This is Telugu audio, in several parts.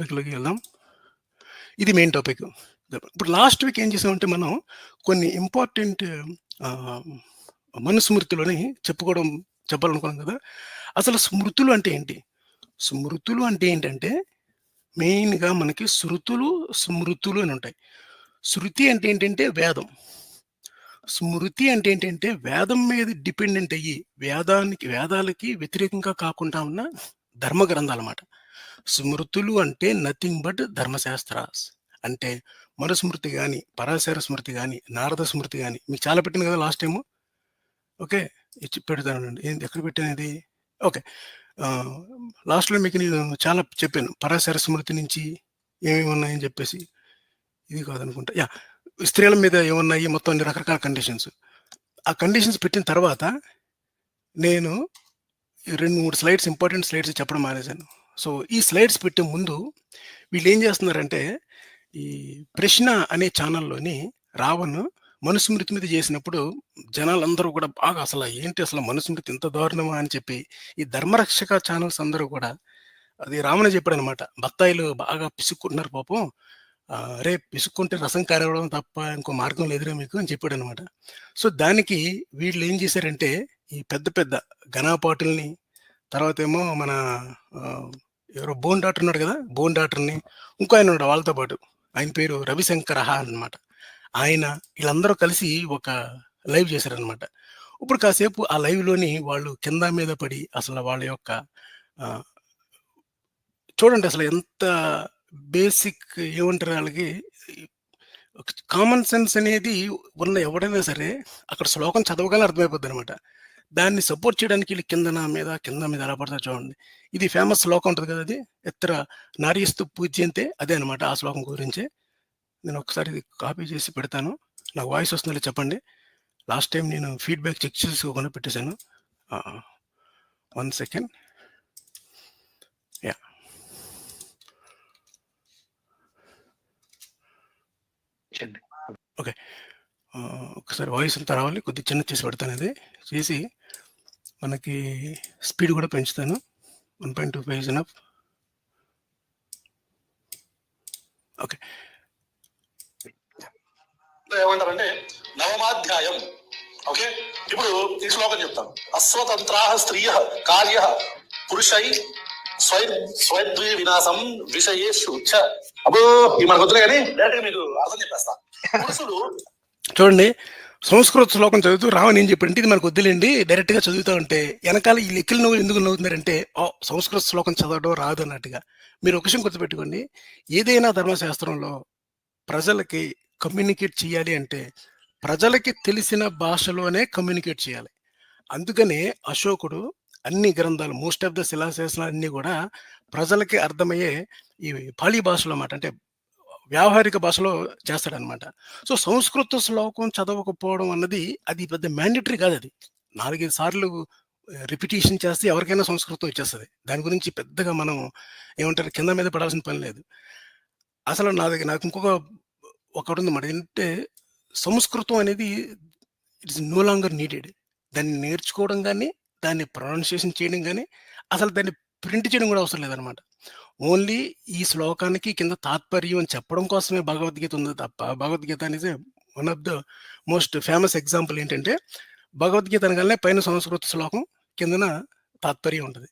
టాపిక్‌లోకి వెళ్దాం. ఇది మెయిన్ టాపిక్. ఇప్పుడు లాస్ట్ వీక్ ఏం చేసామంటే మనం కొన్ని ఇంపార్టెంట్ ఆహ్, మనుస్మృతిలోని చెప్పాలనుకున్నాం కదా! అసలు స్మృతులు అంటే ఏంటి? స్మృతులు అంటే ఏంటంటే మెయిన్‌గా మనకి శృతులు, స్మృతులు అని ఉంటాయి. శృతి అంటే ఏంటంటే వేదం. స్మృతి అంటే ఏంటంటే వేదం మీద డిపెండెంట్ అయ్యి వేదాలకి వ్యతిరేకంగా కాకుండా ఉన్న ధర్మ గ్రంథాలన్నమాట. స్మృతులు అంటే నథింగ్ బట్ ధర్మశాస్త్రాస్. అంటే మనుస్మృతి గాని, పరాశర స్మృతి గాని, నారద స్మృతి గాని మీకు చాలా పెట్టాను కదా లాస్ట్ టైము. ఓకే. పెడతానండి. ఏంది ఎక్కడ పెట్టానిది? ఓకే. ఆహ్, లాస్ట్‌లో మీకు నేను చాలా చెప్పాను. పరాశర స్మృతి నుంచి ఏమేమి ఉన్నాయని చెప్పేసి. ఇది కాదనుకుంటా. యాహ్! స్త్రీల మీద ఏమున్నాయి మొత్తం అన్ని రకరకాల కండిషన్స్. ఆ కండిషన్స్ పెట్టిన తర్వాత నేను ఈ 2, 3 స్లైడ్స్ ఇంపార్టెంట్ స్లైడ్స్ చెప్పడం మానేశాను. సో, ఈ స్లైడ్స్ పెట్టే ముందు వీళ్ళేం జేస్తున్నారంటే, ఈ 'ప్రశ్న' అనే ఛానల్‌లోని రావణ్ మనుస్మృతి మీద జేసినప్పుడు జనాలందరూ గూడా బాగా ఏంటి అసలు మనుస్మృతి ఇంత దారుణమా అని చెప్పి, ఈ ధర్మరక్షక ఛానల్స్ అందరూ గూడా అది రావణే చెప్పాడనమాట. బత్తాయిలు బాగా పిసుక్కుంటున్నారు పాపం. "అరేయ్! పిసుక్కుంటే రసం కారవడం తప్ప ఇంకో మార్గం లేదురా మీకు" అని చెప్పాడనమాట. సో, దానికి వీళ్ళేం జేశారంటే, ఈ పెద్ద పెద్ద ఘనాపాటుల్ని తర్వాతేమో మన ఆహ్, ఎవరో 'బోన్ డాటర్' ఉన్నాడు గదా! 'బోన్ డాటర్‌ని' ఇంకో ఆయనున్నాడు వాళ్ళతో పాటు. ఆయన పేరు 'రవిశంకరహ' అన్నమాట. ఆయన ఈళ్ళందరూ కలిసి ఒక లైవ్ చేశారనమాట. ఇప్పుడు కాసేపు ఆ లైవ్‌లోని వాళ్ళు కింద మీద పడి అసలు వాళ్ళ యొక్క ఆహ్, చూడండి అసలు ఎంత బేసిక్ ఏమంటారు ఆళ్ళకి కామన్ సెన్స్ అనేది ఉన్న ఎవడైనా సరే అక్కడ శ్లోకం చదవగానే అర్థమైపోద్దనమాట. దాన్ని సపోర్ట్ చేయడానికి ఈళ్ళు కింద మీద ఎలా పడతారో చూడండి. ఇది ఫేమస్ శ్లోకం ఉంటది కదా! అది. "ఎత్ర నార్యస్తు పూజ్యంతే" అదే అనమాట ఆ శ్లోకం గురించే. నేను ఒకసారి ఇది కాపీ చేసి పెడతాను. నాకు వాయిస్ వస్తుందో లేదో చెప్పండి. లాస్ట్ టైమ్ నేను ఫీడ్‌బ్యాక్ చెక్ చేసుకోకుండా పెట్టేసాను. ఆ! 1 సెకండ్. యాహ్! ఓకే. ఒకసారి వాయిస్ అంతా రావాలి. కొద్దిగా చిన్నది చేసి పెడతానిది. చేసి మనకి స్పీడ్ కూడా పెంచుతాను. 1.25 ఈజ్ ఎనఫ్. ఓకే. ఏమంటారంటే నవమాధ్యాయం. ఓకే, ఇప్పుడు ఈ శ్లోకం చెప్తాను. అస్వతంత్రా స్త్రీయ కార్య పురుషై స్వద్వీ వినాశం విషయేషు చ. అబ్బో ఈ మనకు వద్దులే కానీ డైరెక్ట్గా మీకు అర్థం చెప్పేస్తా. పురుషులు చూడండి, సంస్కృత శ్లోకం చదువుతూ రావణ్ ఏం చెప్పాడంటే, ఇది మనకు వద్దులేండి డైరెక్ట్‌గా చదువుతా ఉంటే ఎనకాల ఈ లెక్కలు నువ్వు ఎందుకు నవ్వుతున్నారంటే, సంస్కృత శ్లోకం చదవడం రాదు అన్నట్టుగా. మీరు ఒక విషయం గుర్తుపెట్టుకోండి. ఏదైనా ధర్మశాస్త్రంలో ప్రజలకి కమ్యూనికేట్ చేయాలి అంటే, ప్రజలకి తెలిసిన భాషలోనే కమ్యూనికేట్ చేయాలి. అందుకనే అశోకుడు అన్ని గ్రంథాలు మోస్ట్ ఆఫ్ ద శిలాశాసనాలన్నీ గూడా ప్రజలకి అర్థమయ్యే ఈ పాళీ భాషలో మాట అంటే వ్యావహారిక భాషలో చేస్తాడనమాట. సో, సంస్కృత శ్లోకం చదవకపోవడం అన్నది అది పెద్ద మ్యాండేటరీ కాదది. 4, 5 సార్లు రిపిటీషన్ చేస్తే ఎవరికైనా సంస్కృతం వచ్చేస్తది. దాని గురించి పెద్దగా మనం ఏమంటారు కింద మీద పడాల్సిన పని లేదు. అసలు నాకు ఒకటుందన్నమాట. ఏంటంటే సంస్కృతం అనేది it is no longer needed. దాన్ని నేర్చుకోవడం గాని, దాన్ని ప్రొనౌన్సియేషన్ చేయడం గాని, అసలు దాన్ని ప్రింట్ చేయడం కూడా అవసరం లేదనమాట. ఓన్లీ ఈ శ్లోకానికి కింద తాత్పర్యం అని చెప్పడం కోసమే భగవద్గీత ఉంది తప్ప, భగవద్గీత అనేది one of the most famous example ఏంటంటే, భగవద్గీత అనగానే పైన సంస్కృత శ్లోకం, కిందన తాత్పర్యం ఉంటది.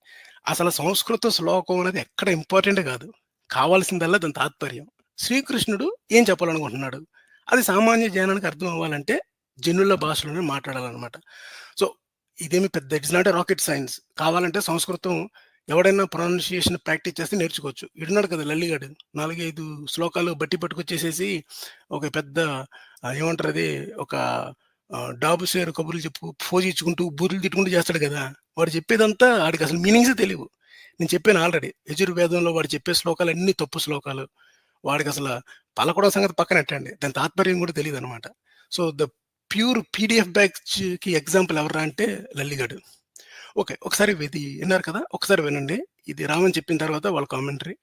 అసలు సంస్కృత శ్లోకం అనేది ఎక్కడ ఇంపార్టెంటే కాదు. కావాల్సిందల్లా దాని తాత్పర్యం. శ్రీకృష్ణుడు ఏం చెప్పాలనుకుంటున్నాడు? అది సామాన్య జనానికి అర్థం అవ్వాలంటే జనుల భాషలోనే మాట్లాడాలనమాట. సో, ఇదేమి పెద్ద it's not a rocket science. కావాలంటే సంస్కృతం ఎవడైనా ప్రొనౌన్సియేషన్ ప్రాక్టీస్ చేస్తే నేర్చుకోవచ్చు. ఈడున్నాడు కదా లల్లిగాడు. 4, 5 శ్లోకాలు బట్టి పట్టుకొచ్చేసేసి ఒక పెద్ద ఏమంటారది ఒక డాబు సేరు కబుర్లు ఫోజు ఇచ్చుకుంటూ, బూతులు తిట్టుకుంటూ చేస్తాడు కదా! వాడు చెప్పేదంతా ఆడికసలు మీనింగ్సే తెలీవు. నేను చెప్పాను ఆల్రెడీ. యజుర్వేదంలో వాడు చెప్పే శ్లోకాలన్నీ తప్పు శ్లోకాలు. వాడికసల పలకడం సంగతి పక్కనెట్టండి. దాని తాత్పర్యం కూడా తెలీదనమాట. సో, ద ప్యూర్ పీడీఎఫ్ బ్యాచ్‌కి ఎగ్జాంపుల్ ఎవర్రా అంటే లల్లిగాడు. ఓకే. ఒకసారి ఇది విన్నారు కదా! ఒకసారి వినండి. ఇది రామన్ చెప్పిన తర్వాత వాళ్ళ కామెంటరీ.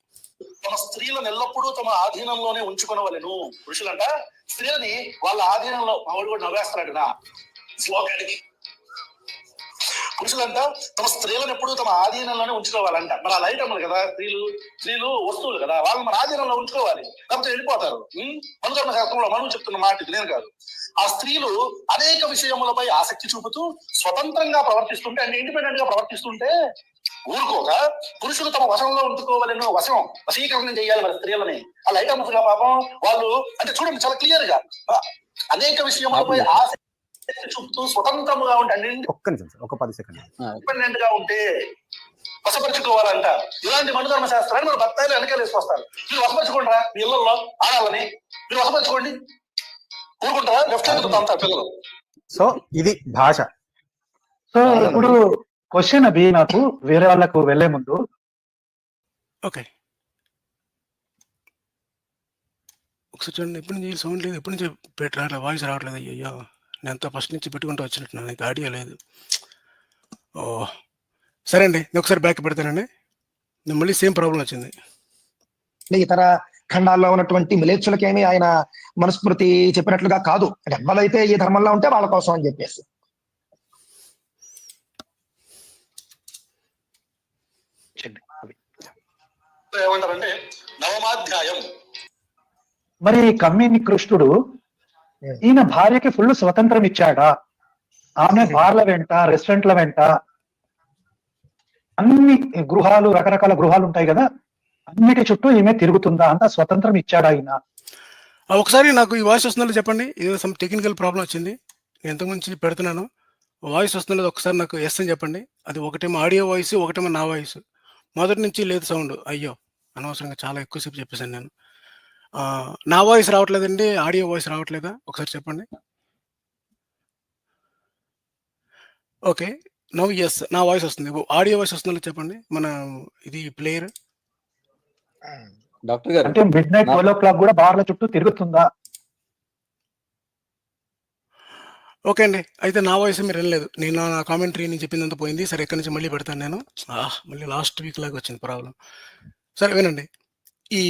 తమ స్త్రీలను ఎల్లప్పుడూ తమ ఆధీనంలోనే ఉంచుకొనవలెను. పురుషులంట స్త్రీలని వాళ్ళ ఆధీనంలో, మా వాడు కూడా నవ్వేస్తున్నాడు నా శ్లోకానికి. పురుషులంతా తమ స్త్రీలను ఎప్పుడు తమ ఆధీనంలోనే ఉంచుకోవాలంట. మరి ఆ ఐటమ్లు కదా, స్త్రీలు వస్తువులు కదా, వాళ్ళు మన ఆధీనంలో ఉంచుకోవాలి, లేకపోతే వెళ్ళిపోతారు. మనుధర్మ శాస్త్రంలో మనం చెప్తున్న మాట ఇది, నేను కాదు. ఆ స్త్రీలు అనేక విషయములపై ఆసక్తి చూపుతూ స్వతంత్రంగా ప్రవర్తిస్తుంటే, అంటే ఇండిపెండెంట్ గా ప్రవర్తిస్తుంటే ఊరుకోక పురుషులు తమ వశంలో ఉంచుకోవాలని వశీకరణం చేయాలి మరి స్త్రీలని. ఆ ఐటమ్స్ గా పాపం వాళ్ళు, అంటే చూడండి చాలా క్లియర్ గా అనేక విషయములపై ఆసక్తి చూపుతూ స్వతంత్రముగా ఉంటే, ఒక్క నిమిషం సార్, ఒక 10 సెకండ్ ఇండిపెండెంట్ గా ఉంటే వశపరుచుకోవాలంట. ఇలాంటి మనుధర్మ శాస్త్రాన్ని మన భక్తాలు వెనకాల వేసుకొస్తారు. మీరు వశపరుచుకుంటారా మీ ఇళ్లలో ఆడాలని? మీరు వశపరుచుకోండి, ఊరుకుంటారా? లెఫ్ట్ హ్యాండ్ అంటారు పిల్లలు. సో ఇది భాష. సో ఇప్పుడు క్వశ్చన్ అది నాకు వేరే వాళ్ళకు వెళ్లే ముందు, ఓకే ఒకసారి చూడండి. ఎప్పటి నుంచి సౌండ్ లేదు, ఎప్పటి నుంచి పెట్టాలి, వాయిస్ రావట్లేదు. అయ్యో నేను అంతా ఫస్ట్ నుంచి పెట్టుకుంటూ వచ్చినట్టున్నాను, నాకు ఆడియో లేదు. ఓ సరే అండి, నేను ఒకసారి బ్యాక్ పెడతానండి. నేను మళ్ళీ సేమ్ ప్రాబ్లం వచ్చింది. ఇతర ఖండాల్లో ఉన్నటువంటి మిలేచ్చులకేమి ఆయన మనుస్మృతి చెప్పినట్లుగా కాదు. అంటే ఎవరైతే ఈ ధర్మంలో ఉంటే వాళ్ళ కోసం అని చెప్పేసి. ఏమంటారంటే నవమాధ్యాయం. మరి కమ్మిని కృష్ణుడు ఈయన భార్యకి ఫుల్ స్వతంత్రం ఇచ్చాడా? ఆమె బార్ల వెంట, రెస్టారెంట్ల వెంట, అన్ని గృహాలు, రకరకాల గృహాలు ఉంటాయి కదా, అన్నిటి చుట్టూ ఈమె తిరుగుతుందా? అంత స్వతంత్రం ఇచ్చాడా ఈయన? ఒకసారి నాకు ఈ వాయిస్ వస్తుందో చెప్పండి. ఏదో సమ్ టెక్నికల్ ప్రాబ్లం వచ్చింది, నేను ఇంతకుముందు పెడుతున్నాను. వాయిస్ వస్తుందో ఒకసారి నాకు ఎస్ అని చెప్పండి. అది ఒకటేమో ఆడియో వాయిస్, ఒకటేమో నా వాయిస్. మొదటి నుంచి లేదు సౌండ్. అయ్యో అనవసరంగా చాలా ఎక్కువసేపు చెప్పేశాను నేను. నా వాయిస్ రావట్లేదండి, ఆడియో వాయిస్ రావట్లేదా? ఒకసారి చెప్పండి. ఓకే నవ్ ఎస్, నా వాయిస్ వస్తుంది. ఆడియో వాయిస్ వస్తుందో చెప్పండి. మన ఇది ప్లేయర్ డాక్టర్ గారు అంటే మిడ్ నైట్ 12 o'clock కూడా బార్ల చుట్టూ తిరుగుతుందా? ఓకే అండి, అయితే నా వాయిస్ మీరు వినలేదు. నేను నా కామెంటరీ నేను చెప్పిందంతా పోయింది. సరే ఎక్కడి నుంచి మళ్ళీ పెడతాను నేను. మళ్ళీ లాస్ట్ వీక్ లాగా వచ్చింది ప్రాబ్లం. సరే వినండి. ఈ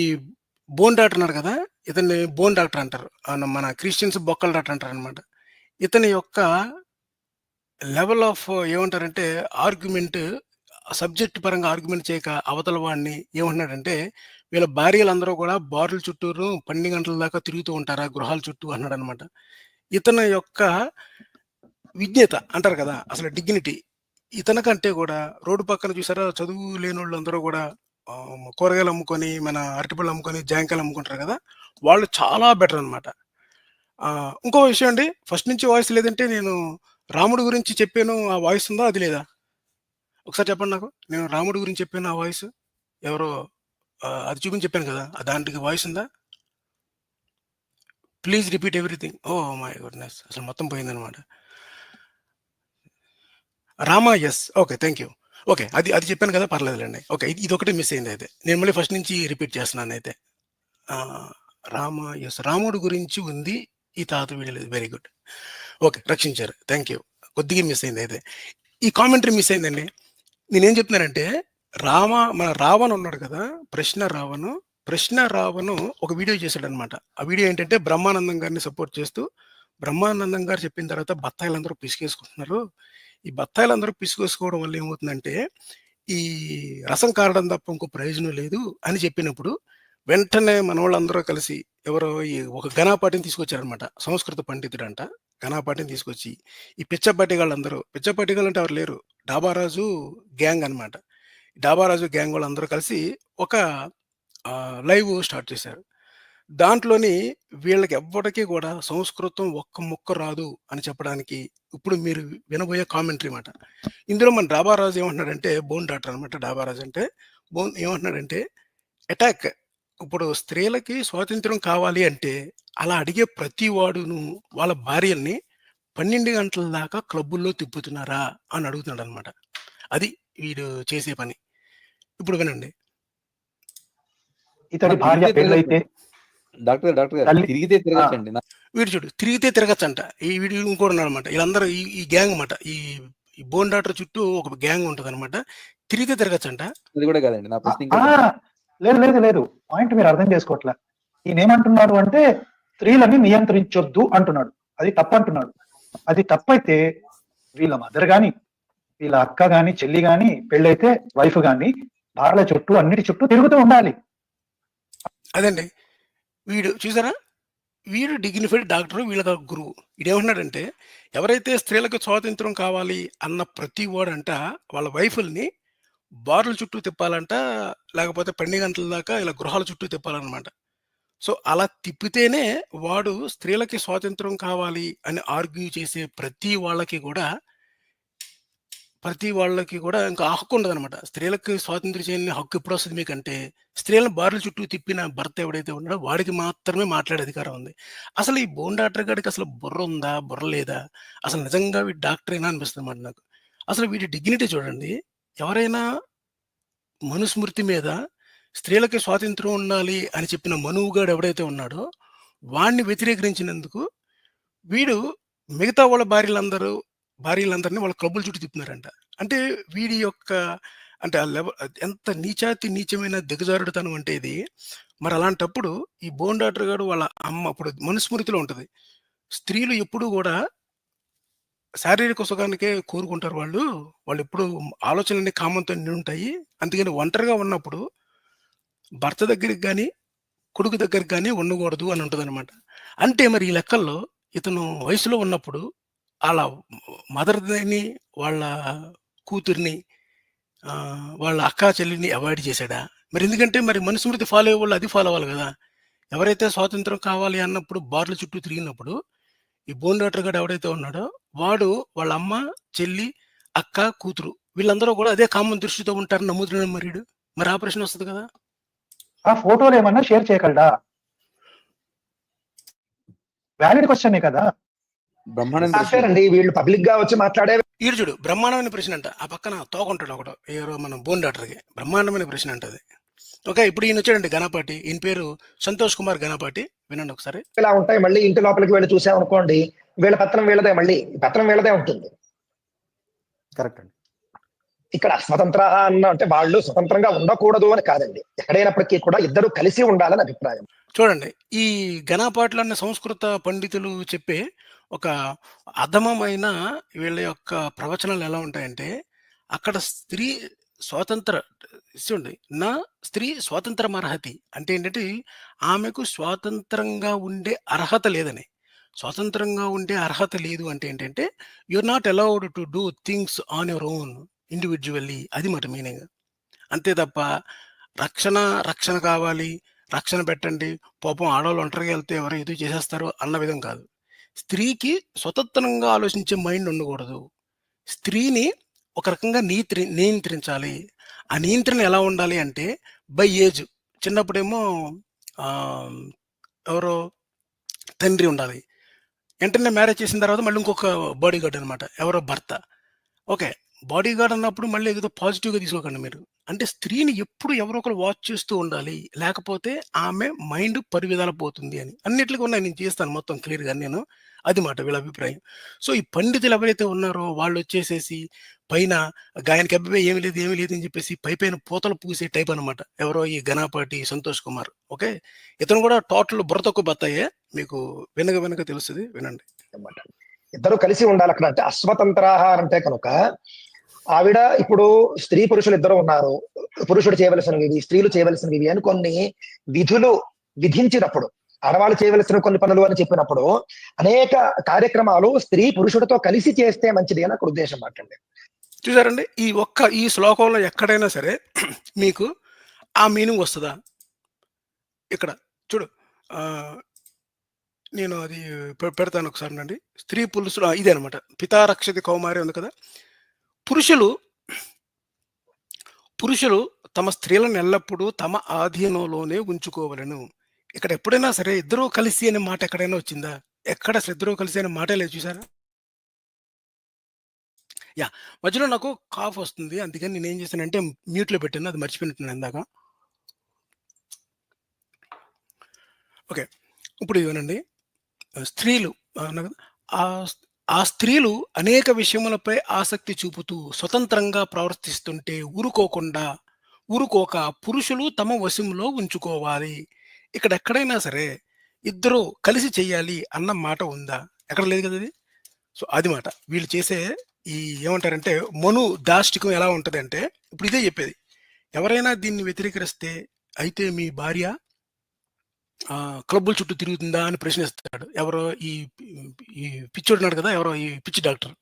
బోన్ డాక్టర్ అన్నారు కదా, ఇతన్ని బోన్ డాక్టర్ అంటారు. మన క్రిస్టియన్స్ బొక్కల డాక్టర్ అంటారు అనమాట. ఇతని యొక్క లెవెల్ ఆఫ్ ఏమంటారంటే ఆర్గ్యుమెంట్, సబ్జెక్ట్ పరంగా ఆర్గ్యుమెంట్ చేయక అవతల వాడిని ఏమంటున్నాడంటే, వీళ్ళ భార్యలందరూ కూడా బార్ల చుట్టూరు 12 గంటల దాకా తిరుగుతూ ఉంటారా గృహాల చుట్టూ అన్నాడు అనమాట. ఇతని యొక్క విజ్ఞత అంటారు కదా, అసలు డిగ్నిటీ ఇతనికంటే కూడా రోడ్డు పక్కన చూసారా చదువు లేని వాళ్ళు అందరూ కూడా కూరగాయలు అమ్ముకొని, మన అరటిపళ్ళు అమ్ముకొని, జాంకాయలు అమ్ముకుంటారు కదా, వాళ్ళు చాలా బెటర్ అనమాట. ఇంకో విషయం అండి, ఫస్ట్ నుంచి వాయిస్ లేదంటే నేను రాముడి గురించి చెప్పాను, ఆ వాయిస్ ఉందా? అది లేదా? ఒకసారి చెప్పండి నాకు. నేను రాముడి గురించి చెప్పాను, ఆ వాయిస్ ఎవరో అది చూపించి చెప్పాను కదా, దానికి వాయిస్ ఉందా? Please repeat everything. Oh my goodness, అసలు మొత్తం పోయిందనమాట. Rama yes, okay thank you. Okay అది చెప్పాను కదా, పర్లేదులేండి. ఓకే ఇది ఒకటి మిస్ అయింది. అయితే నేను మళ్ళీ ఫస్ట్ నుంచి రిపీట్ చేస్తున్నాను. అయితే రామ ఎస్, రాముడు గురించి ఉంది, ఈ తాత వీడలేదు. వెరీ గుడ్, ఓకే రక్షించారు, థ్యాంక్ యూ. కొద్దిగా మిస్ అయింది. అయితే ఈ కామెంటరీ మిస్ అయిందండి. నేనేం చెప్తున్నానంటే, మన రావణ్ ఉన్నాడు కదా, ప్రశ్న రావణు ఒక వీడియో చేశాడు అనమాట. ఆ వీడియో ఏంటంటే బ్రహ్మానందం గారిని సపోర్ట్ చేస్తూ, బ్రహ్మానందం గారు చెప్పిన తర్వాత బత్తాయిలందరూ పిసికేసుకుంటున్నారు. ఈ బత్తాయిలందరూ పిసికేసుకోవడం వల్ల ఏమవుతుందంటే, ఈ రసం కారడం తప్ప ఇంకో ప్రయోజనం లేదు అని చెప్పినప్పుడు వెంటనే మన వాళ్ళందరూ కలిసి ఎవరో ఒక ఘనాపాటిని తీసుకొచ్చారనమాట. సంస్కృత పండితుడు అంట. ఘనాపాటిని తీసుకొచ్చి ఈ పిచ్చపాటిగాళ్ళందరూ, పిచ్చపాటిగాళ్ళు అంటే ఎవరు లేరు, డాబారాజు గ్యాంగ్ అనమాట. డాబారాజు గ్యాంగ్ వాళ్ళందరూ కలిసి ఒక లైవ్ స్టార్ట్ చేశారు. దాంట్లోని వీళ్ళకి ఎవ్వడికి కూడా సంస్కృతం ఒక్క ముక్క రాదు అని చెప్పడానికి ఇప్పుడు మీరు వినబోయే కామెంటరీ మాట. ఇందులో మన డాబారాజు ఏమంటున్నాడంటే, బోన్ డాక్టర్ అనమాట. డాబారాజు అంటే ఏమంటున్నాడంటే, అటాక్, ఇప్పుడు స్త్రీలకి స్వాతంత్రం కావాలి అంటే అలా అడిగే ప్రతి వాడును వాళ్ళ భార్యల్ని 12 గంటల దాకా క్లబ్బుల్లో తిప్పుతున్నారా అని అడుగుతున్నాడు అనమాట. అది వీడు చేసే పని. ఇప్పుడు వినండి. ఇతడి భార్య పెళ్ళైతే డాక్టర్ గారు తిరిగితే తిరగచ్చండి. వీడు చూడు, తిరిగితే తిరగచ్చంట. ఈ వీడు ఇంకోటి ఉన్నాడు అనమాట. వీళ్ళందరూ ఈ గ్యాంగ్ అనమాట. ఈ బోన్ డాక్టర్ చుట్టూ ఒక గ్యాంగ్ ఉంటుంది అనమాట. తిరిగితే తిరగచ్చంట. అది కూడా కాదండి నా ప్రశ్న. లేదు పాయింట్ మీరు అర్థం చేసుకోవట్లే. ఈయన ఏమంటున్నాడు అంటే, స్త్రీలని నియంత్రించొద్దు అంటున్నాడు. అది తప్పు అంటున్నాడు. అది తప్పైతే వీళ్ళ మదర్ గాని, వీళ్ళ అక్క గాని చెల్లి గాని పెళ్ళైతే వైఫ్ గాని భార్యల చుట్టూ అన్నిటి చుట్టూ తిరుగుతూ ఉండాలి. అదండి. వీడు చూసారా? వీడు డిగ్నిఫైడ్ డాక్టరు, వీళ్ళకి గురువు. ఈడేమంటున్నాడంటే, ఎవరైతే స్త్రీలకు స్వాతంత్రం కావాలి అన్న ప్రతి వాడంట వాళ్ళ వైఫుల్ని బార్ల చుట్టూ తిప్పాలంట, లేకపోతే 12 గంటల దాకా ఇలా గృహాల చుట్టూ తిప్పాలన్నమాట. సో, అలా తిప్పితేనే వాడు స్త్రీలకి స్వాతంత్రం కావాలి అని ఆర్గ్యూ చేసే ప్రతి వాళ్ళకి కూడా ఇంకా హక్కు ఉండదనమాట. స్త్రీలకి స్వాతంత్రం చేయని హక్కు ఎప్పుడొస్తది మీకంటే, స్త్రీలను బార్ల చుట్టూ తిప్పిన భర్త ఎవడైతే ఉన్నాడో వాడికి మాత్రమే మాట్లాడే అధికారం ఉంది. అసలు ఈ బోన్ డాక్టర్ గాడికి అసలు బుర్ర ఉందా? బుర్ర లేదా? అసలు నిజంగా వీడు డాక్టరేనా అనిపిస్తుందన్నమాట నాకు. అసలు వీడి డిగ్నిటీ చూడండి. ఎవరైనా మనుస్మృతి మీద స్త్రీలకి స్వాతంత్రం ఉండాలి అని చెప్పిన మనువుగాడు ఎవడైతే ఉన్నాడో, వాడిని వ్యతిరేకరించినందుకు వీడు మిగతా వాళ్ళ భార్యలందరిని వాళ్ళ క్లబ్బుల చుట్టూ తిప్పుతున్నారంట. అంటే వీడి యొక్క అంటే ఆ ఎంత నీచమైన దిగజారుడుతనం అంటే ఇది. మరి అలాంటప్పుడు ఈ బోన్ డాక్టర్ గాడు వాళ్ళ అమ్మ ఇప్పుడు మనుస్మృతిలో ఉంటది. స్త్రీలు ఎప్పుడూ గూడా శారీరక సుఖానికే కోరుకుంటారు వాళ్ళు. వాళ్ళెప్పుడూ ఆలోచనలన్నీ కామంతో నిండుంటాయి. అందుకని ఒంటరిగా ఉన్నప్పుడు భర్త దగ్గరికి గాని, కొడుకు దగ్గరికి గాని ఉండకూడదు అని ఉంటదనమాట. అంటే మరి ఈ లెక్కల్లో ఇతను వయసులో ఉన్నప్పుడు ఆళ్ళ మదర్‌ని, వాళ్ళ కూతురిని, వాళ్ళ అక్కా, చెల్లిని అవాయిడ్ చేసాడా? మరెందుకంటే మరి మనుస్మృతి ఫాలో అయ్యేవాళ్ళు అది ఫాలో అవ్వాలి గదా! ఎవరైతే స్వాతంత్రం కావాలి అన్నప్పుడు బార్ల చుట్టూ తిరిగినప్పుడు, ఈ బోన్ డాక్టర్ గాడు ఎవడైతే ఉన్నాడో, వాడు వాళ్ళ అమ్మ, చెల్లి, అక్క, కూతురు వీళ్ళందరూ గూడా అదే కామన్ దృష్టితో ఉంటారని నమ్ముతున్నాడు మరీడు. మరి ఆ ప్రశ్న వస్తది కదా! ఆ ఫోటోలు ఏమన్నా షేర్ చేయగలడా? వ్యాలిడ్ క్వశ్చనే కదా! బ్రహ్మాండం సాఫ్ట్‌వేర్ అండి. వీళ్ళు పబ్లిక్ గా వచ్చి మాట్లాడే ఈడు చూడు బ్రహ్మాండమైన ప్రశ్న అంట. ఆ పక్కన తోకుంటాడు ఒకడు. ఎవరో మన బోన్ డాక్టర్‌కి. బ్రహ్మాండమైన ప్రశ్న అంట అది. ఓకే. ఇప్పుడు ఈయనొచ్చాడండి గణపాటి. ఈయన పేరు సంతోష్ కుమార్ గణపాటి. వినండి ఒకసారి. ఇలా ఉంటాయి. మళ్ళీ ఇంటి లోపలికి వెళ్ళి చూసామనుకోండి, వీళ్ళ పత్రం వీళ్ళదే, మళ్ళీ పత్రం వీళ్ళదే ఉంటుంది. కరెక్ట్ అండి. ఇక్కడ స్వతంత్ర అన్న అంటే వాళ్ళు స్వతంత్రంగా ఉండకూడదు అని కాదండి. ఎక్కడైనప్పటికీ కూడా ఇద్దరు కలిసి ఉండాలని అభిప్రాయం. చూడండి. ఈ ఘనపాట్లు అన్న సంస్కృత పండితులు చెప్పే ఒక అధమమైన వీళ్ళ యొక్క ప్రవచనాలు ఎలా ఉంటాయంటే, అక్కడ స్త్రీ స్వాతంత్ర చూడండి. నా స్త్రీ స్వాతంత్రమర్హతి అంటే ఏంటంటే, ఆమెకు స్వాతంత్రంగా ఉండే అర్హత లేదని. స్వాతంత్రంగా ఉండే అర్హత లేదు అంటే ఏంటంటే, you are not allowed to do things on your own individually అది మాట మీనింగ్. అంతే తప్ప రక్షణ కావాలి, రక్షణ పెట్టండి, పాపం ఆడవాళ్ళు ఒంటరిగా వెళ్తే ఎవరో ఏదో చేసేస్తారు అన్న విధం కాదు. స్త్రీకి స్వతంత్రంగా ఆలోచించే మైండ్ ఉండకూడదు. స్త్రీని ఒక రకంగా నియంత్రించాలి. ఆ నియంత్రణ ఎలా ఉండాలి అంటే బై ఏజ్. చిన్నప్పుడేమో ఆహ్, ఎవరో తండ్రి ఉండాలి. వెంటనే మ్యారేజ్ చేసిన తర్వాత మళ్ళీ ఇంకొక బాడీగార్డ్ అనమాట. ఎవరో భర్త. ఓకే. బాడీగార్డ్ అన్నప్పుడు మళ్ళీ ఏదో పాజిటివ్‌గా తీసుకోకండి మీరు. అంటే స్త్రీని ఎప్పుడు ఎవరో ఒకరు వాచ్ చేస్తూ ఉండాలి. లేకపోతే ఆమె మైండ్ పరివిధాల పోతుంది అని. అన్నిట్లికి ఉన్నాయి. నేను చేస్తాను మొత్తం క్లియర్‌గా నేను. అది మాట వీళ్ళ అభిప్రాయం. సో, ఈ పండితులు ఎవరైతే ఉన్నారో వాళ్ళొచ్చేసేసి పైన ఆయనకి అబ్బే ఏమి లేదు అని చెప్పేసి పైపైన పూతలు పూసే టైప్ అనమాట. ఎవరో ఈ ఘనపాటి సంతోష్ కుమార్. ఓకే. ఇతను కూడా టోటల్ బుర్ర తక్కువ బత్తాయే. మీకు వినక తెలుస్తది. వినండి. అన్నమాట. ఇద్దరు కలిసి ఉండాలి అక్కడ. అంటే అస్వతంత్రాహ అంటే కనుక ఆవిడ ఇప్పుడు స్త్రీ పురుషులు ఇద్దరు ఉన్నారు. పురుషుడు చేయవలసినవి, స్త్రీలు చేయవలసినవి అని కొన్ని విధులు విధించినప్పుడు, ఆడవాళ్ళు చేయవలసిన కొన్ని పనులు అని చెప్పినప్పుడు అనేక కార్యక్రమాలు స్త్రీ పురుషుడితో కలిసి చేస్తే మంచిది అని అక్కడ ఉద్దేశం మాట్లాడండి. చూసారండి? ఈ శ్లోకంలో ఎక్కడైనా సరే మీకు ఆ మీనింగ్ వస్తదా? ఇక్కడ చూడు. నేను అది పెడతాను ఒకసారినండి. స్త్రీ పురుషులు ఇదే అనమాట. పితా రక్షతి కౌమారి ఉంది కదా! పురుషులు తమ స్త్రీలను ఎల్లప్పుడూ తమ ఆధీనంలోనే ఉంచుకోవలెను. ఇక్కడ ఎప్పుడైనా సరే ఇద్దరూ కలిసి అనే మాట ఎక్కడైనా వచ్చిందా? ఎక్కడ అసలు ఇద్దరూ కలిసి అనే మాటే లేదు చూసారా? యాహ్! మధ్యలో నాకు కాఫ్ వస్తుంది. అందుకని నేనేం చేశానంటే మ్యూట్‌లో పెట్టాను. అది మర్చిపోయినట్టున్నాను ఇందాక. ఓకే. ఇప్పుడు ఇదేనండి. స్త్రీలు అన్నా కదా! ఆ స్త్రీలు అనేక విషయములపై ఆసక్తి చూపుతూ స్వతంత్రంగా ప్రవర్తిస్తుంటే ఊరుకోక పురుషులు తమ వశంలో ఉంచుకోవాలి. ఇక్కడ ఎక్కడైనా సరే ఇద్దరు కలిసి చెయ్యాలి అన్న మాట ఉందా? ఎక్కడ లేదు కదా అది. సో, అది మాట. వీళ్ళు చేసే ఈ ఏమంటారంటే మను దాష్టికం ఎలా ఉంటదంటే, ఇప్పుడు ఇదే చెప్పేది. ఎవరైనా దీన్ని వ్యతిరేకరిస్తే, అయితే మీ భార్య క్లబ్బుల చుట్టూ తిరుగుతుందా అని ప్రశ్నిస్తాడు. ఎవరో ఈ ఈ పిచ్చోడున్నాడు కదా! ఎవరో ఈ పిచ్చి డాక్టర్.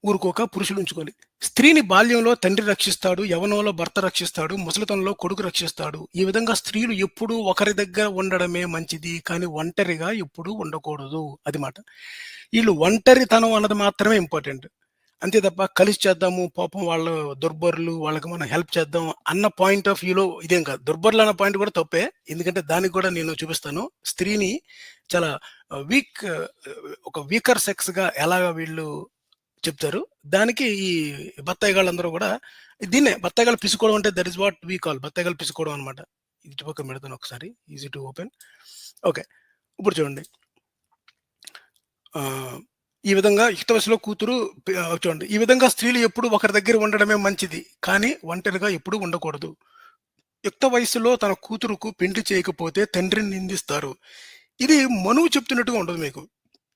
ఊరుకోక పురుషులు ఉంచుకొని. స్త్రీని బాల్యంలో తండ్రి రక్షిస్తాడు, యవ్వనంలో భర్త రక్షిస్తాడు, ముసలితనంలో కొడుకు రక్షిస్తాడు. ఈ విధంగా స్త్రీలు ఎప్పుడూ ఒకరి దగ్గర ఉండడమే మంచిది. కానీ ఒంటరిగా ఎప్పుడూ ఉండకూడదు. అది మాట. ఈళ్ళు ఒంటరితనం అన్నది మాత్రమే ఇంపార్టెంట్. అంతే తప్ప కలిసి చేద్దాము, పాపం వాళ్ళు దుర్బరులు, వాళ్ళకి మనం హెల్ప్ చేద్దాం అన్న పాయింట్ ఆఫ్ వ్యూలో ఇదేం కాదు. దుర్బరులు అన్న పాయింట్ కూడా తప్పే. ఎందుకంటే దానికి కూడా నేను చూపిస్తాను. స్త్రీని చాలా వీక్ ఒక వీకర్ సెక్స్‌గా ఎలాగా వీళ్ళు చెప్తారు. దానికి ఈ బత్తాయిగాళ్ళందరూ కూడా దీన్నే బత్తాయిగాళ్ళు పిసుకోవడం అంటే that is what we call బత్తాయిగాళ్ళు పిసుకోవడం అనమాట. ఇటు పక్కన పెడతాను ఒకసారి. Easy to open. ఓకే. ఇప్పుడు చూడండి. ఈ విధంగా యుక్త వయసులో కూతురు చూడండి. ఈ విధంగా స్త్రీలు ఎప్పుడు ఒకరి దగ్గర ఉండడమే మంచిది. కానీ ఒంటరిగా ఎప్పుడూ ఉండకూడదు. యుక్త వయస్సులో తన కూతురుకు పెండ్లి చేయకపోతే తండ్రిని నిందిస్తారు. ఇది మనువు చెప్తున్నట్టుగా ఉండదు మీకు.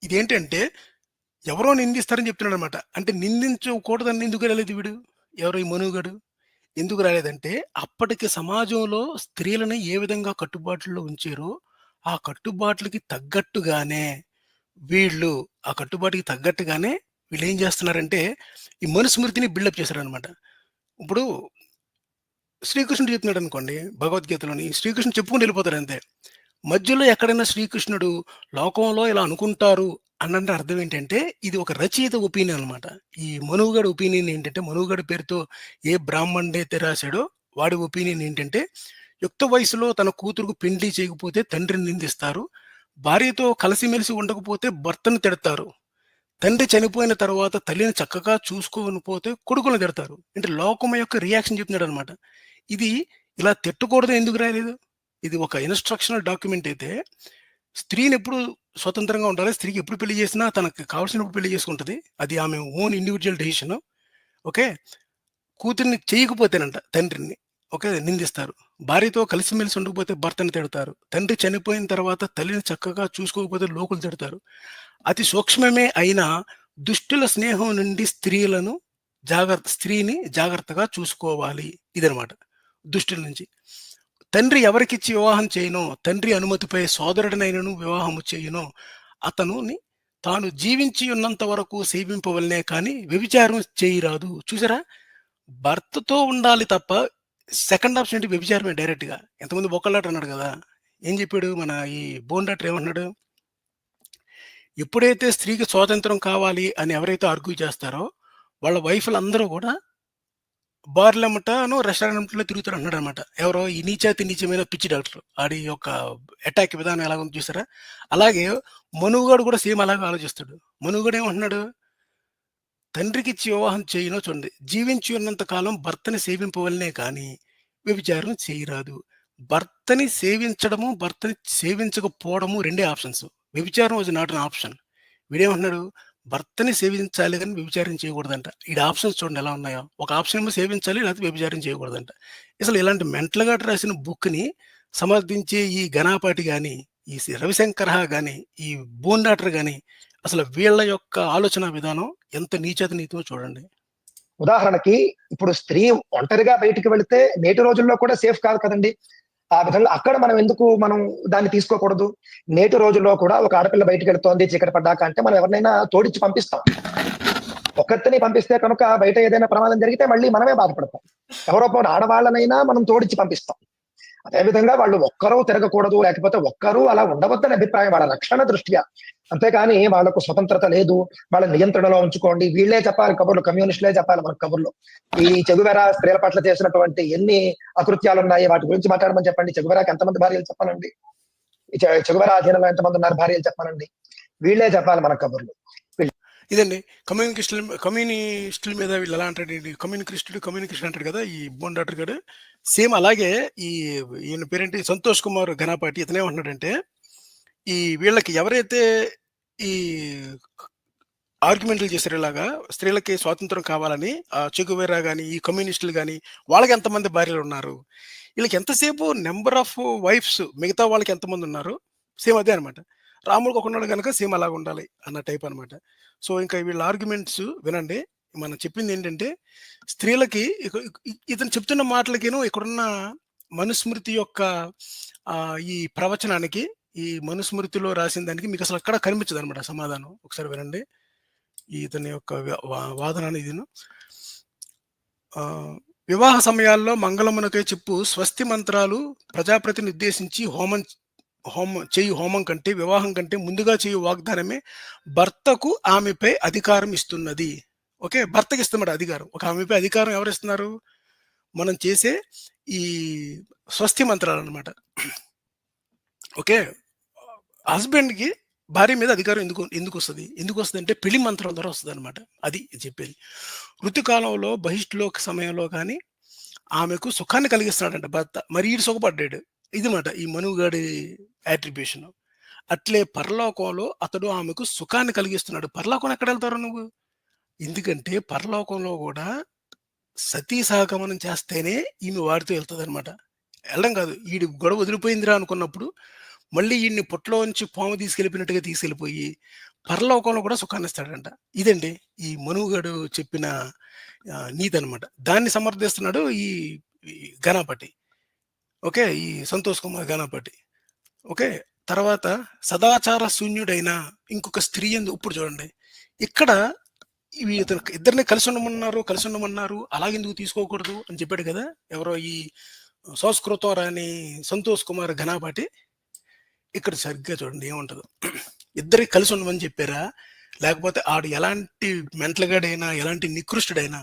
ఇదేంటంటే ఎవరో నిందిస్తారని చెప్తున్నాడు అనమాట. అంటే నిందించకూడదని ఎందుకు రాలేదు వీడు? ఎవరో ఈ మనువుగాడు ఎందుకు రాలేదంటే, అప్పటికి సమాజంలో స్త్రీలను ఏ విధంగా కట్టుబాట్లలో ఉంచారో ఆ కట్టుబాట్లకి తగ్గట్టుగానే వీళ్ళు ఆ కట్టుబాటుకి తగ్గట్టుగానే వీళ్ళు ఏం చేస్తున్నారంటే ఈ మనుస్మృతిని బిల్డప్ చేశారనమాట. ఇప్పుడు శ్రీకృష్ణుడు చెప్తున్నాడు అనుకోండి, భగవద్గీతలోని శ్రీకృష్ణుడు చెప్పుకుని వెళ్ళిపోతారు అంతే. మధ్యలో ఎక్కడైనా శ్రీకృష్ణుడు లోకంలో ఇలా అనుకుంటారు అన్నంటే అర్థం ఏంటంటే, ఇది ఒక రచయిత ఒపీనియన్ అనమాట. ఈ మనువుగడి ఒపీనియన్ ఏంటంటే, మనువుగడి పేరుతో ఏ బ్రాహ్మణుడైతే రాశాడో వాడి ఒపీనియన్ ఏంటంటే, యుక్త వయసులో తన కూతురుకు పెండ్లి చేయకపోతే తండ్రిని నిందిస్తారు, భార్యతో కలిసిమెలిసి ఉండకపోతే భర్తను తిడతారు, తండ్రి చనిపోయిన తర్వాత తల్లిని చక్కగా చూసుకోకపోతే కొడుకులను తిడతారు. అంటే లోకం యొక్క రియాక్షన్ చెప్తున్నాడు అనమాట. ఇది ఇలా తిట్టకూడదు ఎందుకు రాలేదు? ఇది ఒక ఇన్స్ట్రక్షనల్ డాక్యుమెంట్ అయితే, స్త్రీని ఎప్పుడు స్వతంత్రంగా ఉండాలి. స్త్రీకి ఎప్పుడు పెళ్లి చేసినా తనకు కావాల్సినప్పుడు పెళ్లి చేసుకుంటది. అది ఆమె ఓన్ ఇండివిజువల్ డెసిషన్. ఓకే. కూతుర్ని చేయకపోతేనంట తండ్రిని ఓకే నిందిస్తారు. భార్యతో కలిసిమెలిసి ఉండకపోతే భర్తని తిడతారు. తండ్రి చనిపోయిన తర్వాత తల్లిని చక్కగా చూసుకోకపోతే లోకులు తిడతారు. అతి సూక్ష్మమే అయినా దుష్టుల స్నేహం నుండి స్త్రీని జాగ్రత్తగా చూసుకోవాలి. ఇదనమాట దుష్టుల నుంచి. తండ్రి ఎవరికిచ్చి వివాహం చేయనో, తండ్రి అనుమతిపై సోదరుడినైనను వివాహము చేయునో, అతనుని తాను జీవించి ఉన్నంత వరకు సేవింపవలనే కానీ వ్యభిచారం చేయరాదు. చూసారా? భర్తతో ఉండాలి తప్ప సెకండ్ ఆప్షన్ ఏంటి? వ్యభిచారమే డైరెక్ట్‌గా. ఎంతమంది బొక్కలాట అన్నాడు కదా! ఏం చెప్పాడు మన ఈ బోన్ డాక్టర్ ఏమంటున్నాడు? ఎప్పుడైతే స్త్రీకి స్వాతంత్రం కావాలి అని ఎవరైతే ఆర్గ్యూ చేస్తారో వాళ్ళ వైఫ్‌లందరూ కూడా బార్లెమ్మటను రెస్టారెంట్‌లో తిరుగుతారు అన్నాడనమాట. ఎవరో ఈ నీచాతి నీచమైన పిచ్చి డాక్టర్. ఆడి యొక్క అటాక్ విధానం ఎలాగుందో చూసారా? అలాగే మనువుగాడు కూడా సేమ్ అలాగే ఆలోచిస్తాడు. మనువుగాడు ఏమంటున్నాడు? తండ్రికిచ్చి వివాహం చేయనో చూడండి. జీవించి ఉన్నంత కాలం భర్తని సేవింపవలనే కానీ వ్యభిచారం చేయరాదు. భర్తని సేవించడము, భర్తని సేవించకపోవడము రెండే ఆప్షన్స్. వ్యభిచారం వాజ్ నాట్ ఎన్ ఆప్షన్. వీడేమంటున్నాడు? భర్తని సేవించాలి కానీ వ్యభిచారం చేయకూడదంట. ఈడ ఆప్షన్స్ చూడండి ఎలా ఉన్నాయో. ఒక ఆప్షన్ ఏమో సేవించాలి, లేకపోతే వ్యభిచారం చేయకూడదంట. అసలు ఇలాంటి మెంటల్ గా రాసిన బుక్‌ని సమర్థించే ఈ ఘనాపాటి గాని, ఈ రవిశంకరహ గాని, ఈ బోన్ డాక్టర్ గాని అసలు వీళ్ళ యొక్క ఆలోచన విధానం ఎంత నీచత నీతో చూడండి. ఉదాహరణకి ఇప్పుడు స్త్రీ ఒంటరిగా బయటికి వెళితే నేటి రోజుల్లో కూడా సేఫ్ కాదు కదండి. ఆ విధంగా అక్కడ మనం దాన్ని తీసుకోకూడదు. నేటి రోజుల్లో కూడా ఒక ఆడపిల్ల బయటికి వెళ్తోంది చీకటి పడ్డాక అంటే మనం ఎవరినైనా తోడిచ్చి పంపిస్తాం. ఒక్కరిని పంపిస్తే కనుక బయట ఏదైనా ప్రమాదం జరిగితే మళ్ళీ మనమే బాధపడతాం. ఎవరో ఆడవాళ్ళనైనా మనం తోడిచ్చి పంపిస్తాం. అదేవిధంగా వాళ్ళు ఒక్కరూ తిరగకూడదు, లేకపోతే ఒక్కరూ అలా ఉండవద్దని అభిప్రాయం వాళ్ళ రక్షణ దృష్ట్యా. అంతేకాని వాళ్ళకు స్వతంత్రత లేదు, వాళ్ళ నియంత్రణలో ఉంచుకోండి, వీళ్ళే చెప్పాలి కబుర్లు, కమ్యూనిస్టులే చెప్పాలి మనకు కబుర్లు. ఈ చెగువెరా స్త్రీల పట్ల చేసినటువంటి ఎన్ని అకృత్యాలు ఉన్నాయి వాటి గురించి మాట్లాడమని చెప్పండి. చెగువెరాకి ఎంతమంది భార్యలు చెప్పానండి? ఈ చెగువెరా అధీనంలో ఎంతమంది ఉన్నారు భార్యలు చెప్పానండి? వీళ్ళే చెప్పాలి మనకు కబుర్లు. ఇదండి కమ్యూనిస్టుల మీద వీళ్ళు ఎలా అంటాడు? కమ్యూనికేషన్ అంటాడు కదా ఈ బోన్ డాక్టర్ గారు. సేమ్ అలాగే ఈయన పేరేంటి సంతోష్ కుమార్ ఘనాపాటి. ఇతనేమంటున్నాడంటే, ఈ వీళ్ళకి ఎవరైతే ఈ ఆర్గ్యుమెంట్లు చేశారు ఇలాగా స్త్రీలకి స్వాతంత్రం కావాలని, చెగువెరా గాని, ఈ కమ్యూనిస్టులు గాని, వాళ్ళకి ఎంతమంది భార్యలు ఉన్నారు, వీళ్ళకి ఎంతసేపు నెంబర్ ఆఫ్ వైఫ్స్ మిగతా వాళ్ళకి ఎంతమంది ఉన్నారు, సేమ్ అదే అనమాట. రాముడికి ఒకడున్నాడు కనుక సీమ అలాగా ఉండాలి అన్న టైప్ అనమాట. సో ఇంకా వీళ్ళ ఆర్గ్యుమెంట్స్ వినండి. మనం చెప్పింది ఏంటంటే స్త్రీలకి ఇతను చెప్తున్న మాటలకిను ఇక్కడున్న మనుస్మృతి యొక్క ఈ ప్రవచనానికి, ఈ మనుస్మృతిలో రాసిన దానికి మీకు అసలు అక్కడ కనిపించదు అనమాట సమాధానం. ఒకసారి వినండి ఇతని యొక్క వాదన ఇదిను. వివాహ సమయాల్లో మంగళమునకై చెప్పు స్వస్తి మంత్రాలు ప్రజాప్రతిని ఉద్దేశించి హోమం కంటే, వివాహం కంటే ముందుగా చేయు వాగ్దానమే భర్తకు ఆమెపై అధికారం ఇస్తున్నది. ఓకే, భర్తకి ఇస్తున్నమాట అధికారం. ఒక ఆమెపై అధికారం ఎవరు ఇస్తున్నారు? మనం చేసే ఈ స్వస్తి మంత్రాలు అనమాట. ఓకే, హస్బెండ్కి భార్య మీద అధికారం ఎందుకు వస్తుంది అంటే పెళ్లి మంత్రం ద్వారా వస్తుంది అనమాట. అది చెప్పేది. ఋతుకాలంలో బహిష్లోక సమయంలో కానీ ఆమెకు సుఖాన్ని కలిగిస్తున్నాడంట భర్త. మరి ఈడు సుఖపడ్డాడు. ఇది మాట ఈ మనుగాడి యాట్రిబ్యూషన్. అట్లే పరలోకంలో అతడు ఆమెకు సుఖాన్ని కలిగిస్తున్నాడు. పరలోకం ఎక్కడ వెళ్తారు నువ్వు? ఎందుకంటే పరలోకంలో కూడా సతీ సహగమనం చేస్తేనే ఈమె వాడితో వెళ్తుంది అనమాట. వెళ్ళడం కాదు, ఈడు గొడవ వదిలిపోయిందిరా అనుకున్నప్పుడు మళ్ళీ ఈయన్ని పుట్టలోంచి పాము తీసుకెళ్ళిపోయినట్టుగా తీసుకెళ్ళిపోయి పరలోకంలో కూడా సుఖాన్ని ఇస్తాడంట. ఇదండి ఈ మనుగడు చెప్పిన నీతి అనమాట. దాన్ని సమర్థిస్తున్నాడు ఈ గణపతి. ఓకే, ఈ సంతోష్ కుమార్ గణపతి. ఓకే, తర్వాత సదాచార శూన్యుడైన ఇంకొక స్త్రీ ఇప్పుడు చూడండి, ఇక్కడ ఇద్దరిని కలిసి ఉండమన్నారు, అలాగెందుకు తీసుకోకూడదు అని చెప్పాడు కదా ఎవరో ఈ సంస్కృతం రాని సంతోష్ కుమార్ ఘనాపాటి. ఇక్కడ సరిగ్గా చూడండి ఏముంటుందో. ఇద్దరికి కలిసి ఉండమని చెప్పారా, లేకపోతే ఆడు ఎలాంటి మెంటల్ గాడైనా, ఎలాంటి నికృష్టుడైనా,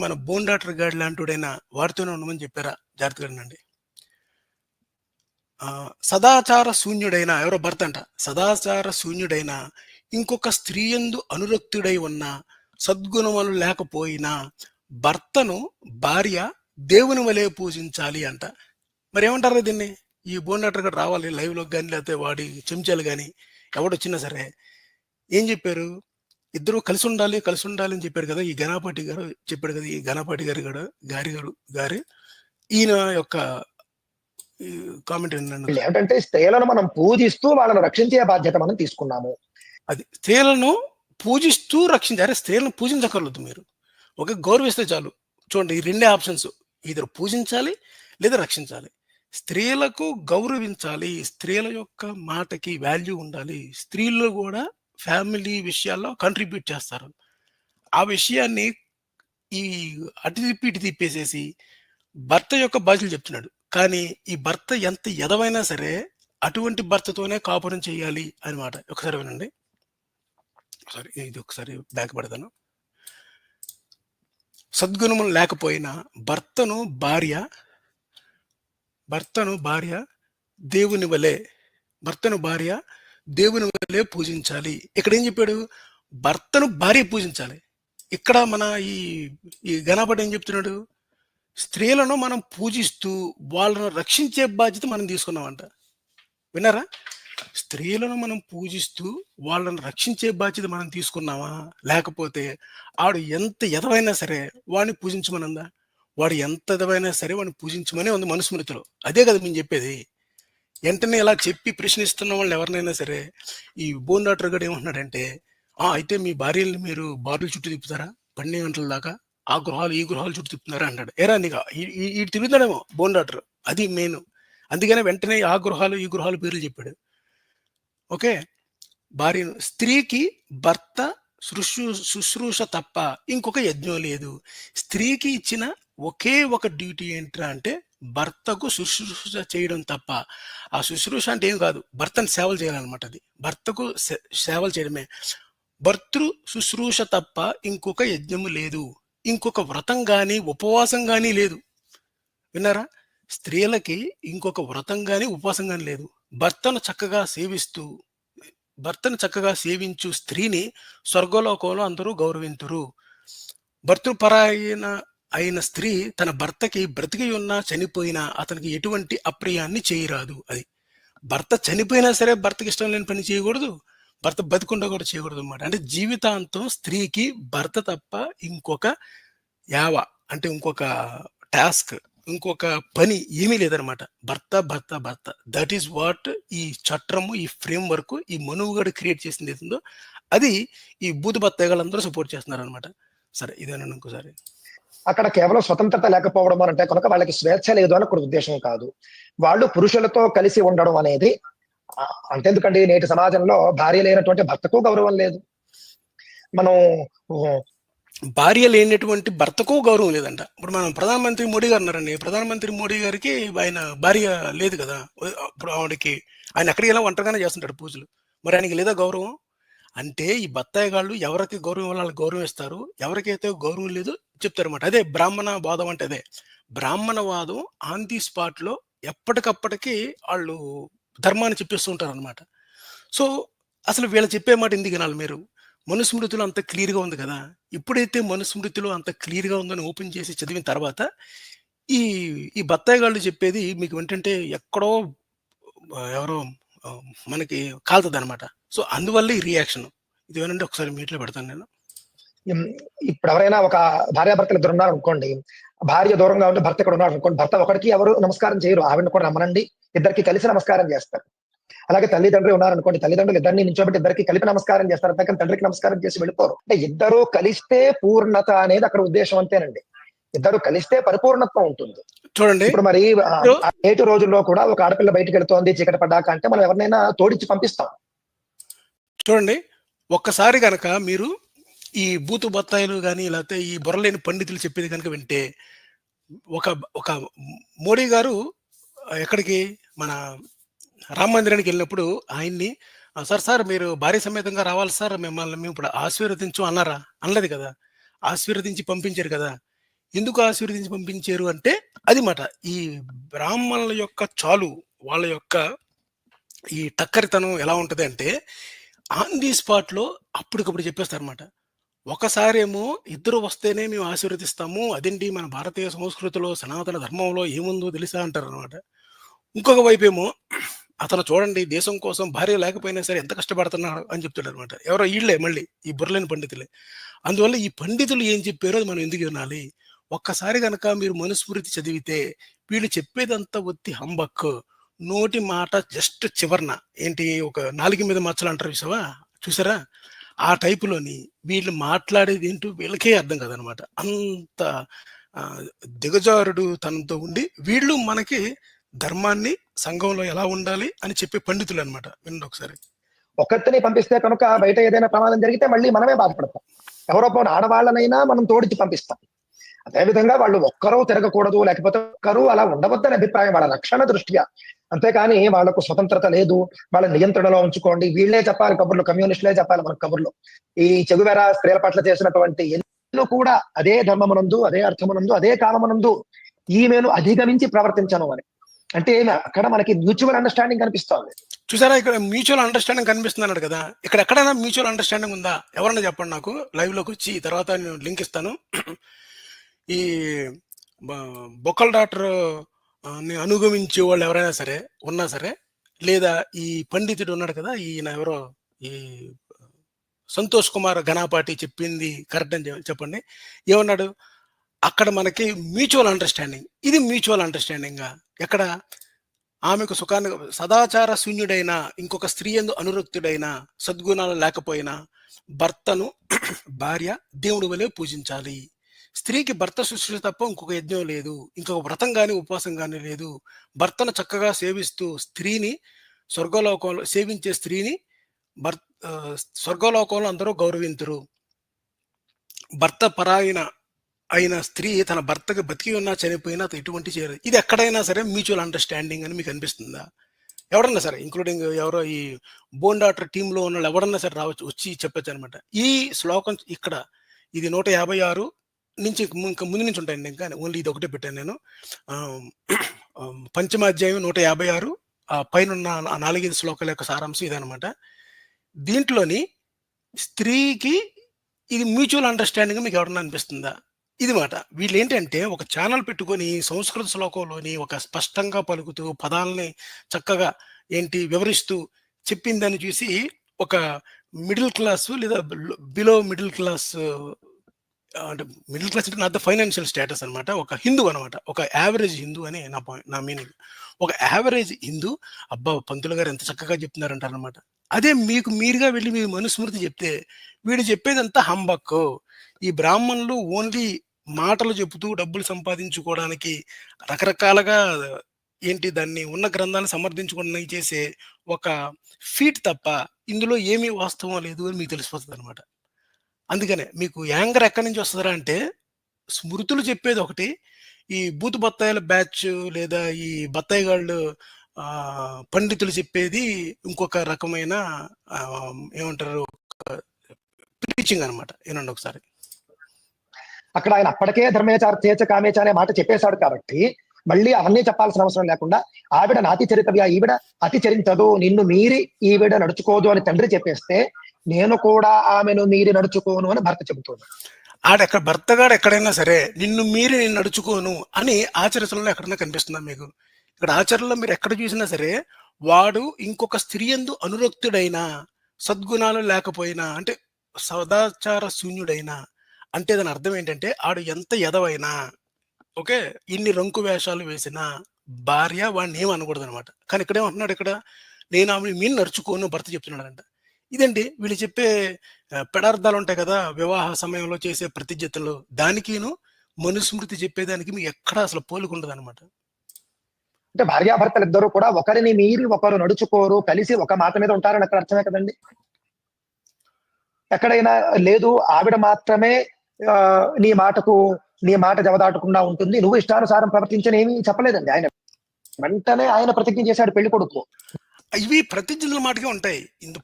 మన బోన్ డాక్టర్ గాడి లాంటిడైనా వాడితోనే ఉండమని చెప్పారా? జాగ్రత్తగా ఉండండి. సదాచార శూన్యుడైన ఎవరో భర్త అంట. సదాచార శూన్యుడైన ఇంకొక స్త్రీ యందు అనురక్తుడై ఉన్న సద్గుణములు లేకపోయినా భర్తను భార్య దేవుని వలె పూజించాలి అంట. మరి ఏమంటారు దీన్ని? ఈ బోన్ డాక్టర్ గారు రావాలి లైవ్లోకి కానీ, లేకపోతే వాడి చెంచాలు కానీ ఎవడొచ్చినా సరే ఏం చెప్పారు? ఇద్దరు కలిసి ఉండాలి అని చెప్పారు కదా ఈ గణపతి గారు చెప్పాడు కదా. ఈ గణపతి గారి ఈయన యొక్క కామెంట్ ఏంటంటే స్త్రీలను మనం పూజిస్తూ వాళ్ళని రక్షించే బాధ్యత మనం తీసుకున్నాము. అది స్త్రీలను పూజిస్తూ రక్షించారు. స్త్రీలను పూజించకర్లేదు మీరు, ఒక గౌరవిస్తే చాలు. చూడండి ఈ రెండే ఆప్షన్స్, ఇద్దరు పూజించాలి లేదా రక్షించాలి. స్త్రీలకు గౌరవించాలి, స్త్రీల యొక్క మాటకి వాల్యూ ఉండాలి. స్త్రీలు కూడా ఫ్యామిలీ విషయాల్లో కంట్రిబ్యూట్ చేస్తారు. ఆ విషయాన్ని ఈ అటు తిప్పేసేసి భర్త యొక్క బాధ్యతలు చెప్తున్నాడు. కానీ ఈ భర్త ఎంత ఎదవైనా సరే అటువంటి భర్తతోనే కాపురం చేయాలి అన్నమాట. ఒకసారి వినండి, ఒకసారి బ్యాక్ పడతాను. సద్గుణములు లేకపోయినా భర్తను భార్య దేవుని వలె పూజించాలి. ఇక్కడ ఏం చెప్పాడు? భర్తను భార్య పూజించాలి. ఇక్కడ మన ఈ గణపతి ఏం చెప్తున్నాడు? స్త్రీలను మనం పూజిస్తూ వాళ్ళను రక్షించే బాధ్యత మనం తీసుకున్నామంట. విన్నారా? స్త్రీలను మనం పూజిస్తూ వాళ్ళను రక్షించే బాధ్యత మనం తీసుకున్నామా? లేకపోతే ఆడు ఎంత ఎదవైనా సరే వాడిని పూజించమనుందా? వాడు ఎంత ఎదవైనా సరే వాడిని పూజించమని ఉంది మనుస్మృతిలో. అదే కదా మేము చెప్పేది. వెంటనే ఇలా చెప్పి ప్రశ్నిస్తున్న వాళ్ళు ఎవరినైనా సరే ఈ బోన్ డాక్టర్ గారు ఏమంటున్నాడంటే, అయితే మీ భార్యల్ని మీరు బార్ల చుట్టూ తిప్పుతారా 12 గంటల దాకా? ఆ గృహాలు ఈ గృహాలు చుట్టూ తిప్పుతున్నారా అంటాడు. ఏరా నీకు ఈ తిరుగుతాడేమో బోన్ డాక్టర్, అది మెయిన్. అందుకనే వెంటనే ఆ గృహాలు ఈ గృహాలు పేర్లు చెప్పాడు. ఓకే, భార్యను స్త్రీకి భర్త శుశ్రూష తప్ప ఇంకొక యజ్ఞం లేదు. స్త్రీకి ఇచ్చిన ఒకే ఒక డ్యూటీ ఏంట్రా అంటే భర్తకు శుశ్రూష చేయడం తప్ప. ఆ శుశ్రూష అంటే ఏం కాదు, భర్తను సేవలు చేయాలన్నమాట. అది భర్తకు సేవలు చేయడమే. భర్తృ శుశ్రూష తప్ప ఇంకొక యజ్ఞము లేదు, ఇంకొక వ్రతం కానీ ఉపవాసం కానీ లేదు. విన్నారా? స్త్రీలకి ఇంకొక వ్రతం కానీ ఉపవాసం కానీ లేదు. భర్తను చక్కగా సేవించు స్త్రీని స్వర్గలోకంలో అందరూ గౌరవింతురు. భర్తృపరాయణ అయిన స్త్రీ తన భర్తకి బ్రతికి ఉన్నా చనిపోయినా అతనికి ఎటువంటి అప్రియాన్ని చేయరాదు. అది భర్త చనిపోయినా సరే భర్తకి ఇష్టం లేని పని చేయకూడదు, భర్త బతికుండా కూడా చేయకూడదు అన్నమాట. అంటే జీవితాంతం స్త్రీకి భర్త తప్ప ఇంకొక టాస్క్ ఇంకొక పని ఏమీ లేదనమాట. భర్త, భర్త, భర్త. దట్ ఈస్ వాట్ ఈ చట్రము, ఈ ఫ్రేమ్‌వర్క్, ఈ మనువుగాడు క్రియేట్ చేసింది ఏదుందో అది ఈ బూతు బత్తాయిగాళ్ళందరూ సపోర్ట్ చేస్తున్నారనమాట. సరే ఇదేనండి ఇంకోసారి. అక్కడ కేవలం స్వతంత్రత లేకపోవడం అని అంటే కనుక వాళ్ళకి స్వేచ్ఛ లేదు అని కూడా ఉద్దేశం కాదు. వాళ్ళు పురుషులతో కలిసి ఉండడం అనేది అంతెందుకండి, నేటి సమాజంలో భార్య లేనటువంటి భర్తకు గౌరవం లేదు. మనం భార్య లేనటువంటి భర్తకు గౌరవం లేదంట. ఇప్పుడు మనం ప్రధానమంత్రి మోడీ గారు ఉన్నారండి. ప్రధానమంత్రి మోడీ గారికి ఆయన భార్య లేదు కదా! ఇప్పుడు ఆవిడకి ఆయన ఎక్కడికి వెళ్ళినా ఒంటరిగానే చేస్తుంటాడు పూజలు. మరి ఆయనకి లేదా గౌరవం? అంటే ఈ బత్తాయిగాళ్ళు ఎవరికి గౌరవం ఇవ్వాలో వాళ్ళకి గౌరవం ఇస్తారు. ఎవరికైతే గౌరవం లేదో చెప్తారన్నమాట. అదే బ్రాహ్మణవాదం అంటే అదే. బ్రాహ్మణవాదం ఆన్ ది స్పాట్‌లో ఎప్పటికప్పటికి ఆళ్ళు ధర్మాన్ని చెప్పేస్తూ ఉంటారనమాట. సో, అసలు వీళ్ళు చెప్పే మాట ఎందుకు వినాలి మీరు? మనుస్మృతిలో అంత క్లియర్‌గా ఉంది కదా! ఎప్పుడైతే మనుస్మృతిలో అంత క్లియర్‌గా ఉందని ఓపెన్ చేసి చదివిన తర్వాత ఈ ఈ బత్తాయిగాళ్ళు చెప్పేది మీకు ఏంటంటే ఎక్కడో ఎవరో ఆహ్, మనకి కాలుతదనమాట. సో, అందువల్ల ఈ రియాక్షన్. ఇది వినండి ఒకసారి మీట్‌లో పెడతాను నేను. ఇం ఇప్పుడు ఎవరైనా ఒక భార్యాభర్తలు ఇద్దరు ఉన్నారు అనుకోండి. భార్య దూరంగా ఉంటే భర్త ఇక్కడ ఉన్నాడు అనుకోండి. భర్త ఒకడికి ఎవరు నమస్కారం చేయరు. ఆవిడని కూడా రమ్మనండి. ఇద్దరికి కలిసి నమస్కారం చేస్తారు. అలాగే తల్లిదండ్రులు ఉన్నారనుకోండి. తల్లిదండ్రులు ఇద్దరిని నిల్చోబెట్టి ఇద్దరికి కలిపి నమస్కారం చేస్తారు. అంతేకాని తండ్రికి నమస్కారం చేసి వెళ్ళిపోరు. అంటే ఇద్దరు కలిస్తే పూర్ణత అనేది అక్కడ ఉద్దేశం అంతేనండి. ఇద్దరు కలిస్తే పరిపూర్ణత్వం ఉంటుంది. చూడండి. ఇప్పుడు మరి నేటి రోజుల్లో కూడా ఒక ఆడపిల్ల బయటికి వెళ్తోంది చీకటి పడ్డాక అంటే మనం ఎవరినైనా తోడిచ్చి పంపిస్తాం. చూడండి. ఒక్కసారి గనక మీరు ఈ బూతు బత్తాయిలు గాని, లేకపోతే ఈ బుర్రలేని పండితులు చెప్పేది గనుక వింటే, ఒక ఒక మోడీ గారు ఎక్కడికి మన రామ మందిరానికి వెళ్ళినప్పుడు ఆయన్ని సార్ మీరు భార్య సమేతంగా రావాలి సార్, మిమ్మల్ని మేము ఇప్పుడు ఆశీర్వదించు అన్నారా? అనలేదు కదా! ఆశీర్వదించి పంపించారు కదా! ఎందుకు ఆశీర్వదించి పంపించారు అంటే అది మాట. ఈ బ్రాహ్మణుల యొక్క చాలు, వాళ్ళ యొక్క ఈ టక్కరితనం ఎలా ఉంటదంటే, ఆన్ ది స్పాట్‌లో అప్పటికప్పుడు చెప్పేస్తారన్నమాట. ఒకసారేమో ఇద్దరు వస్తేనే మేము ఆశీర్వదిస్తాము. అదేంటి మన భారతీయ సంస్కృతిలో, సనాతన ధర్మంలో ఏముందో తెలుసా అంటారనమాట. ఇంకొక వైపేమో అతను చూడండి దేశం కోసం భార్య లేకపోయినా సరే ఎంత కష్టపడుతున్నాడు అని చెప్తాడనమాట. ఎవరో ఈళ్ళే మళ్ళీ ఈ బుర్రలేని పండితులే. అందువల్ల ఈ పండితులు ఏం చెప్పారో అది మనం ఎందుకు వినాలి? ఒక్కసారి గనక మీరు మనుస్మృతి చదివితే వీళ్ళు చెప్పేదంతా ఒత్తి హంబక్. నోటి మాట జస్ట్ చివరన ఏంటి ఒక నాలుక మీద మచ్చలు అంటారు చూసావా? చూసారా? ఆ టైపులోని వీళ్ళు మాట్లాడేది ఏంటో వీళ్ళకే అర్థం కాదనమాట. అంత దిగజారుడు తనంతో ఉండి వీళ్ళు మనకి ధర్మాన్ని, సంఘంలో ఎలా ఉండాలి అని చెప్పే పండితులు అనమాట. వినండి ఒకసారి. ఒక్కరిని పంపిస్తే కనుక బయట ఏదైనా ప్రమాదం జరిగితే మళ్ళీ మనమే బాధపడతాం. ఎవరో పోనీ ఆడవాళ్ళనైనా మనం తోడిచ్చి పంపిస్తాం. అదేవిధంగా వాళ్ళు ఒక్కరూ తిరగకూడదు, లేకపోతే ఒక్కరూ అలా ఉండవద్దని అభిప్రాయం వాళ్ళ రక్షణ దృష్ట్యా. అంతేకాని వాళ్ళకు స్వతంత్రత లేదు, వాళ్ళ నియంత్రణలో ఉంచుకోండి, వీళ్ళే చెప్పాలి కబుర్లు, కమ్యూనిస్టులే చెప్పాలి మనకు కబుర్లు. ఈ చెగువెర స్త్రీల పట్ల చేసినటువంటి ఎన్నో కూడా అదే ధర్మమునందు, అదే అర్థమునందు, అదే కామమునందు ఈమెను అధిగమించి ప్రవర్తించను అని. అంటే అక్కడ మనకి మ్యూచువల్ అండర్స్టాండింగ్ కనిపిస్తోంది. చూసారా, ఇక్కడ మ్యూచువల్ అండర్స్టాండింగ్ కనిపిస్తుంది అన్నాడు కదా. ఇక్కడ ఎక్కడైనా మ్యూచువల్ అండర్స్టాండింగ్ ఉందా? ఎవరన్నా చెప్పండి నాకు. లైవ్ లోకి వచ్చి తర్వాత నేను లింక్ ఇస్తాను. ఈ బొక్కల డాక్టర్ అనుగమించే వాళ్ళు ఎవరైనా సరే ఉన్నా సరే, లేదా ఈ పండితుడు ఉన్నాడు కదా, ఈయన ఎవరో ఈ సంతోష్ కుమార్ ఘనాపాటి చెప్పింది కరెక్ట్ అని చెప్పండి. ఏమన్నాడు? అక్కడ మనకి మ్యూచువల్ అండర్స్టాండింగ్. ఇది మ్యూచువల్ అండర్స్టాండింగ్. ఎక్కడ? ఆమెకు సుఖాన్ని సదాచార శూన్యుడైన ఇంకొక స్త్రీ యందు అనురక్తుడైన సద్గుణాలు లేకపోయినా భర్తను భార్య దేవుడి వలె పూజించాలి. స్త్రీకి భర్త శుశ్రూష తప్ప ఇంకొక యజ్ఞం లేదు, ఇంకొక వ్రతం కానీ ఉపవాసం కానీ లేదు. భర్తను చక్కగా సేవిస్తూ స్త్రీని స్వర్గలోకంలో సేవించే స్త్రీని స్వర్గలోకంలో అందరూ గౌరవింతురు. భర్త పరాయణ అయిన స్త్రీ తన భర్తకు బతికి ఉన్నా చనిపోయినా ఎటువంటి చేయరు. ఇది ఎక్కడైనా సరే మ్యూచువల్ అండర్స్టాండింగ్ అని మీకు అనిపిస్తుందా? ఎవరన్నా సరే, ఇంక్లూడింగ్ ఎవరో ఈ బోన్ డాక్టర్ టీంలో ఉన్న వాళ్ళు ఎవరన్నా సరే రావచ్చు, వచ్చి చెప్పచ్చు అనమాట. ఈ శ్లోకం ఇక్కడ ఇది 156 నుంచి ఇంకా ముందు నుంచి ఉంటాయండి. ఇంకా ఓన్లీ ఇది ఒకటే పెట్టాను నేను. పంచమాధ్యాయం 156 పైన ఉన్న 4-5 శ్లోకాల యొక్క సారాంశం ఇదనమాట. దీంట్లోని స్త్రీకి ఇది మ్యూచువల్ అండర్స్టాండింగ్ మీకు ఎవరన్నా అనిపిస్తుందా? ఇది మాట. వీళ్ళు ఏంటంటే ఒక ఛానల్ పెట్టుకొని సంస్కృత శ్లోకంలోని ఒక స్పష్టంగా పలుకుతూ పదాలని చక్కగా వివరిస్తూ చెప్పిందని చూసి ఒక మిడిల్ క్లాస్ లేదా బిలో మిడిల్ క్లాస్ అంటే మిడిల్ క్లాస్ అంటే నాట్ ద ఫైనాన్షియల్ స్టేటస్ అనమాట. ఒక హిందూ అనమాట. ఒక యావరేజ్ హిందూ అని నా మీనింగ్. ఒక యావరేజ్ హిందూ అబ్బా! పంతులు గారు ఎంత చక్కగా చెప్తున్నారంటారనమాట. అదే మీకు మీరుగా వెళ్ళి మీ మనుస్మృతి చెప్తే వీడు చెప్పేదంతా హంబక్కు. ఈ బ్రాహ్మణులు ఓన్లీ మాటలు చెబుతూ డబ్బులు సంపాదించుకోవడానికి రకరకాలుగా ఏంటి దాన్ని ఉన్న గ్రంథాన్ని సమర్థించుకోవడానికి చేసే ఒక ఫీట్ తప్ప ఇందులో ఏమీ వాస్తవం లేదు అని మీకు తెలిసిపోతుందనమాట. అందుకనే మీకు యాంగర్ ఎక్కడి నుంచి వస్తదిరా అంటే, స్మృతులు చెప్పేది ఒకటి, ఈ బూతు బత్తాయిల బ్యాచ్ లేదా ఈ బత్తాయి గాళ్ళు పండితులు చెప్పేది ఇంకొక రకమైన ఏమంటారు ప్రీచింగ్ అనమాట. ఏనండి ఒకసారి. అక్కడ ఆయన అప్పటికే ధర్మేచార్థేచ కామేచ అనే మాట చెప్పేశాడు కాబట్టి మళ్ళీ అవన్నీ చెప్పాల్సిన అవసరం లేకుండా ఆవిడ నాతి చరితవ్యా, ఈవిడ అతి చరించదు, నిన్ను మీరి ఈవిడ నడుచుకోదు అని తండ్రి చెప్పేస్తే నేను కూడా ఆమెను మీరి నడుచుకోను అని భర్త చెబుతున్నాడు. భర్తగాడు ఎక్కడైనా సరే నిన్ను మీరి నేను నడుచుకోను అని ఆచరణలో ఎక్కడైనా కనిపిస్తుందా మీకు? ఇక్కడ ఆచరణలో మీరు ఎక్కడ చూసినా సరే వాడు ఇంకొక స్త్రీ యందు అనురక్తుడైనా, సద్గుణాలు లేకపోయినా, అంటే సదాచార శూన్యుడైనా, అంటే దాని అర్థం ఏంటంటే ఆడు ఎంత ఎదవైనా, ఓకే, ఇన్ని రంకు వేషాలు వేసిన భార్య వాడిని ఏం అనకూడదు అనమాట. కానీ ఇక్కడేమంటున్నాడు, ఇక్కడ నేను ఆమె మీరు నడుచుకోను భర్త చెప్తున్నాడంట. ఇదండి వీళ్ళు చెప్పే పెడార్థాలు ఉంటాయి కదా వివాహ సమయంలో చేసే ప్రతిజ్ఞతలు, దానికిను మనుస్మృతి చెప్పేదానికి మీకు ఎక్కడ అసలు పోలికుండదు అనమాట. అంటే భార్యాభర్తలు ఇద్దరు కూడా ఒకరిని మీరి ఒకరు నడుచుకోరు, కలిసి ఒక మాట మీద ఉంటారని అక్కడ అర్థమే కదండి. ఎక్కడైనా లేదు ఆవిడ మాత్రమే నీ మాట జవదాటకుండా ఉంటుంది, నువ్వు ఇష్టానుసారం ప్రవర్తించని ఏమీ చెప్పలేదండి. ఆయన వెంటనే ఆయన ప్రతిజ్ఞ చేశాడు పెళ్లి కొడుకు. ఇవి ప్రతిజ్ఞల మాటగా ఉంటాయి.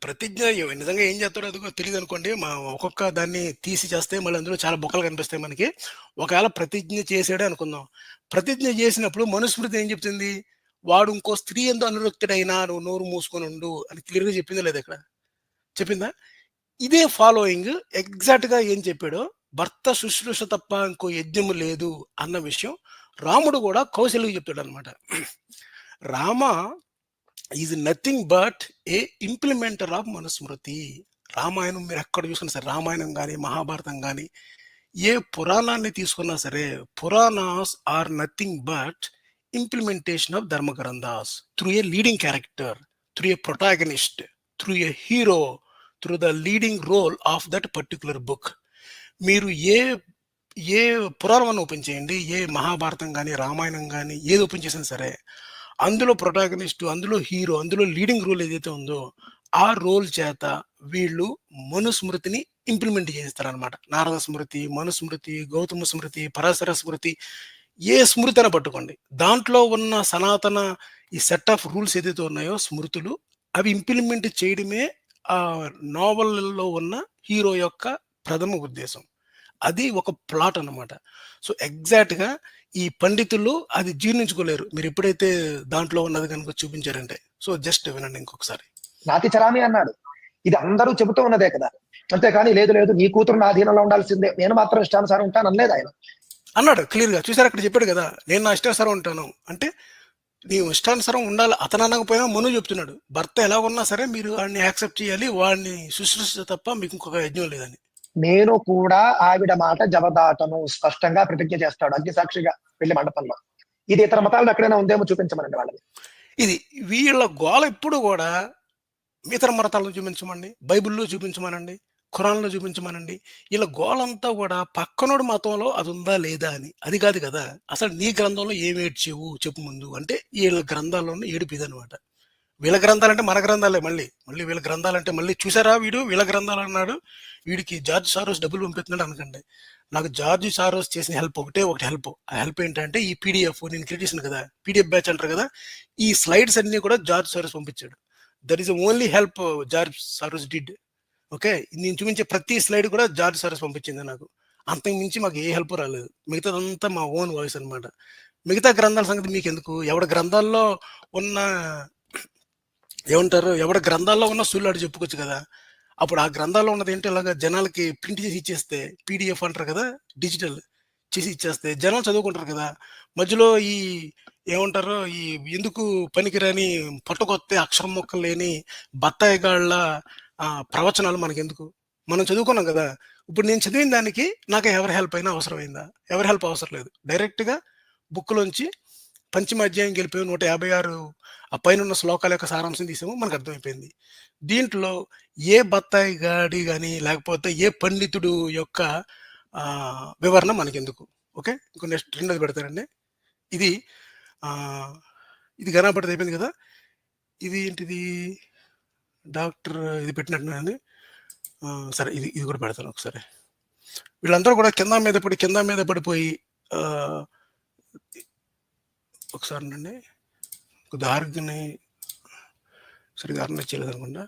ప్రతిజ్ఞ నిజంగా ఏం చేస్తాడో అదిగో తెలియదు అనుకోండి. ఒక్కొక్క దాన్ని తీసి చేస్తే మళ్ళీ అందులో చాలా బొక్కలు కనిపిస్తాయి మనకి. ఒకవేళ ప్రతిజ్ఞ చేసాడే అనుకుందాం, ప్రతిజ్ఞ చేసినప్పుడు మనుస్మృతి ఏం చెప్తుంది, వాడు ఇంకో స్త్రీ ఎందు అనురక్తుడైనా నువ్వు నోరు మూసుకొని ఉండు అని క్లియర్గా చెప్పిందా లేదా? ఇక్కడ చెప్పిందా? ఇదే ఫాలోయింగ్ ఎగ్జాక్ట్ గా ఏం చెప్పాడో, భర్త శుశ్రూష తప్ప ఇంకో యజ్ఞము లేదు అన్న విషయం రాముడు కూడా కౌశల్యకి చెప్తాడు అనమాట. Rama is nothing but a implementer of Manusmriti. రామాయణం మీరు ఎక్కడ చూసుకున్నా సరే, రామాయణం కానీ మహాభారతం కానీ ఏ పురాణాన్ని తీసుకున్నా సరే, Puranas are nothing but implementation of Dharma granthas through a leading character, through a protagonist, through a hero, through the leading role of that particular book. మీరు ఏ పురాణాన్ని ఓపెన్ చేయండి, ఏ మహాభారతం కానీ రామాయణం కానీ ఏది ఓపెన్ చేసినా సరే, అందులో ప్రొటాగనిస్ట్, అందులో హీరో, అందులో లీడింగ్ రోల్ ఏదైతే ఉందో ఆ రోల్ చేత వీళ్ళు మనుస్మృతిని ఇంప్లిమెంట్ చేస్తారనమాట. నారద స్మృతి, మనుస్మృతి, గౌతమ స్మృతి, పరాశర స్మృతి, ఏ స్మృతి అయినా పట్టుకోండి, దాంట్లో ఉన్న సనాతన ఈ సెట్ ఆఫ్ రూల్స్ ఏదైతే ఉన్నాయో స్మృతులు, అవి ఇంప్లిమెంట్ చేయడమే ఆ నావెల్లో ఉన్న హీరో యొక్క ప్రథమ ఉద్దేశం. అది ఒక ప్లాట్ అన్నమాట. సో ఎగ్జాక్ట్ గా ఈ పండితులు అది జీర్ణించుకోలేరు మీరు ఎప్పుడైతే దాంట్లో ఉన్నది కనుక చూపించారంటే. సో జస్ట్ వినండి ఇంకొకసారి. నాతి చరామి అన్నాడు, ఇది అందరూ చెబుతూ ఉన్నదే కదా, అంతేకాని లేదు లేదు నీ కూతురు నా అధీనంలో ఉండాల్సిందే, నేను మాత్రం ఇష్టానుసారం ఉంటాను అనలేదు ఆయన. అన్నాడు క్లియర్ గా. చూసారు అక్కడ చెప్పాడు కదా, నేను నా ఇష్టానుసారం ఉంటాను అంటే నీ ఇష్టానుసారం ఉండాలి. అతను అనకపోయినా మను చెప్తున్నాడు, భర్త ఎలా ఉన్నా సరే మీరు వాడిని యాక్సెప్ట్ చేయాలి, వాడిని శుశ్రూష తప్ప మీకు ఇంకొక యజ్ఞం లేదని. నేను కూడా ఆవిడ మాట జవదాటను స్పష్టంగా ప్రతిజ్ఞ చేస్తాడు అగ్ని సాక్షిగా పెళ్లి మండపంలో. ఇది ఇతర మతాల్లో ఎక్కడైనా ఉందేమో చూపించమనండి వాళ్ళని. ఇది వీళ్ళ గోల ఎప్పుడు కూడా ఇతర మతాలను చూపించమండి, బైబిల్లో చూపించమనండి, ఖురాన్లో చూపించమనండి. వీళ్ళ గోలంతా కూడా పక్కనోడు మతంలో అది ఉందా లేదా అని. అది కాదు కదా, అసలు నీ గ్రంథంలో ఏమి ఏడ్చేవు చెప్పు ముందు అంటే వీళ్ళ గ్రంథాల్లోనే ఏడిపిది అనమాట. వీళ్ళ గ్రంథాలంటే మన గ్రంథాలే, మళ్ళీ వీళ్ళ గ్రంథాలంటే మళ్ళీ చూసారా వీడు వీళ్ళ గ్రంథాలు అన్నాడు, వీడికి జార్జ్ సారోస్ డబ్బులు పంపిస్తున్నాడు అనకండి. నాకు జార్జ్ సారోస్ చేసిన హెల్ప్ ఒకటి హెల్ప్. ఆ హెల్ప్ ఏంటంటే ఈ పీడిఎఫ్ నేను క్రియేట్ చేసిన కదా, పీడిఎఫ్ బ్యాచ్ అంటారు కదా, ఈ స్లైడ్స్ అన్ని కూడా జార్జ్ సారోస్ పంపించాడు. That is only help George sorrows did. Okay, నేను చూపించే ప్రతి స్లైడ్ కూడా జార్జ్ సారోస్ పంపించింది నాకు. అంతకు మించి మాకు ఏ హెల్ప్ రాలేదు, మిగతాదంతా మా ఓన్ వాయిస్ అనమాట. మిగతా గ్రంథాల సంగతి మీకు ఎందుకు, ఎవడ గ్రంథాల్లో ఉన్న ఏమంటారు, ఎవడ గ్రంథాల్లో ఉన్న సూళ్ళాడు చెప్పుకోవచ్చు కదా. అప్పుడు ఆ గ్రంథాల్లో ఉన్నది ఏంటి, ఇలాగా జనాలకి ప్రింట్ చేసి ఇచ్చేస్తే, పీడిఎఫ్ అంటారు కదా, డిజిటల్ చేసి ఇచ్చేస్తే జనాలు చదువుకుంటారు కదా. మధ్యలో ఈ ఏమంటారు, ఈ ఎందుకు పనికిరాని పట్టుకొత్తే అక్షరం మొక్కలు లేని బత్తాయిగాళ్ళ ప్రవచనాలు మనకెందుకు? మనం చదువుకున్నాం కదా. ఇప్పుడు నేను చదివిన దానికి నాకు ఎవరి హెల్ప్ అయినా అవసరమైందా? ఎవరి హెల్ప్ అవసరం లేదు. డైరెక్ట్‌గా బుక్‌లోంచి పంచమ అధ్యాయం గెలిపోయి 156 ఆ పైనున్న శ్లోకాల యొక్క సారాంశం తీసాము. మనకు అర్థమైపోయింది. దీంట్లో ఏ బత్తాయి గాడి గాని, లేకపోతే ఏ పండితుడు యొక్క వివరణ మనకెందుకు. ఓకే. ఇంకో నెక్స్ట్ రెండోది పెడతానండి. ఇది ఇది ఘనాపటిది అయిపోయింది కదా. ఇది ఏంటిది? డాక్టర్ ఇది పెట్టినట్టున్నానండి. సరే ఇది కూడా పెడతాను ఒకసారి. వీళ్ళందరూ కూడా కింద మీద పడిపోయి ఒకసారి అండి దార్ఘని సరిగా అర్థం చేయలేదు అనుకుంటా.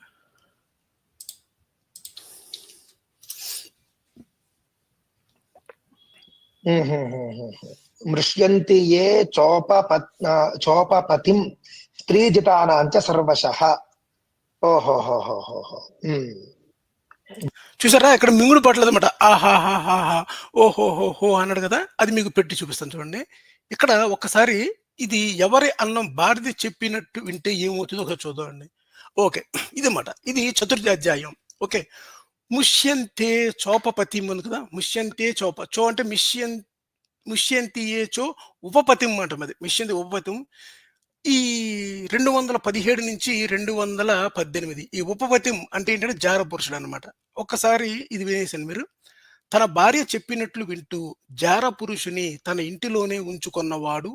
మృష్యంతి ఏ చోపపతిం స్త్రీజితానాంచ సర్వశః. ఓహోహోహోహో. చూసారా, ఇక్కడ మింగుడు పట్టలేదు అనమాట. ఆహాహాహా ఓహోహోహో అన్నాడు కదా. అది మీకు పెట్టి చూపిస్తాను చూడండి. ఇక్కడ ఒక్కసారి ఇది ఎవరి అన్నం భారతి చెప్పినట్టు వింటే ఏమవుతుందో ఒకసారి చూద్దామండి. ఓకే, ఇదన్నమాట. ఇది చతుర్థ అధ్యాయం. ఓకే. ముష్యంతే చోపపతిం ఉంది కదా. ముష్యంతే చో అంటే ముష్యంతి ఏ చో ఉపపతిం అంటాం. అది ముష్యంతి ఉపపతిం. ఈ 217 నుంచి 218 ఈ ఉపపతిం అంటే ఏంటంటే జార పురుషుడు అనమాట. ఒక్కసారి ఇది వినేసాను మీరు. తన భార్య చెప్పినట్లు వింటూ జార పురుషుని తన ఇంటిలోనే ఉంచుకున్నవాడు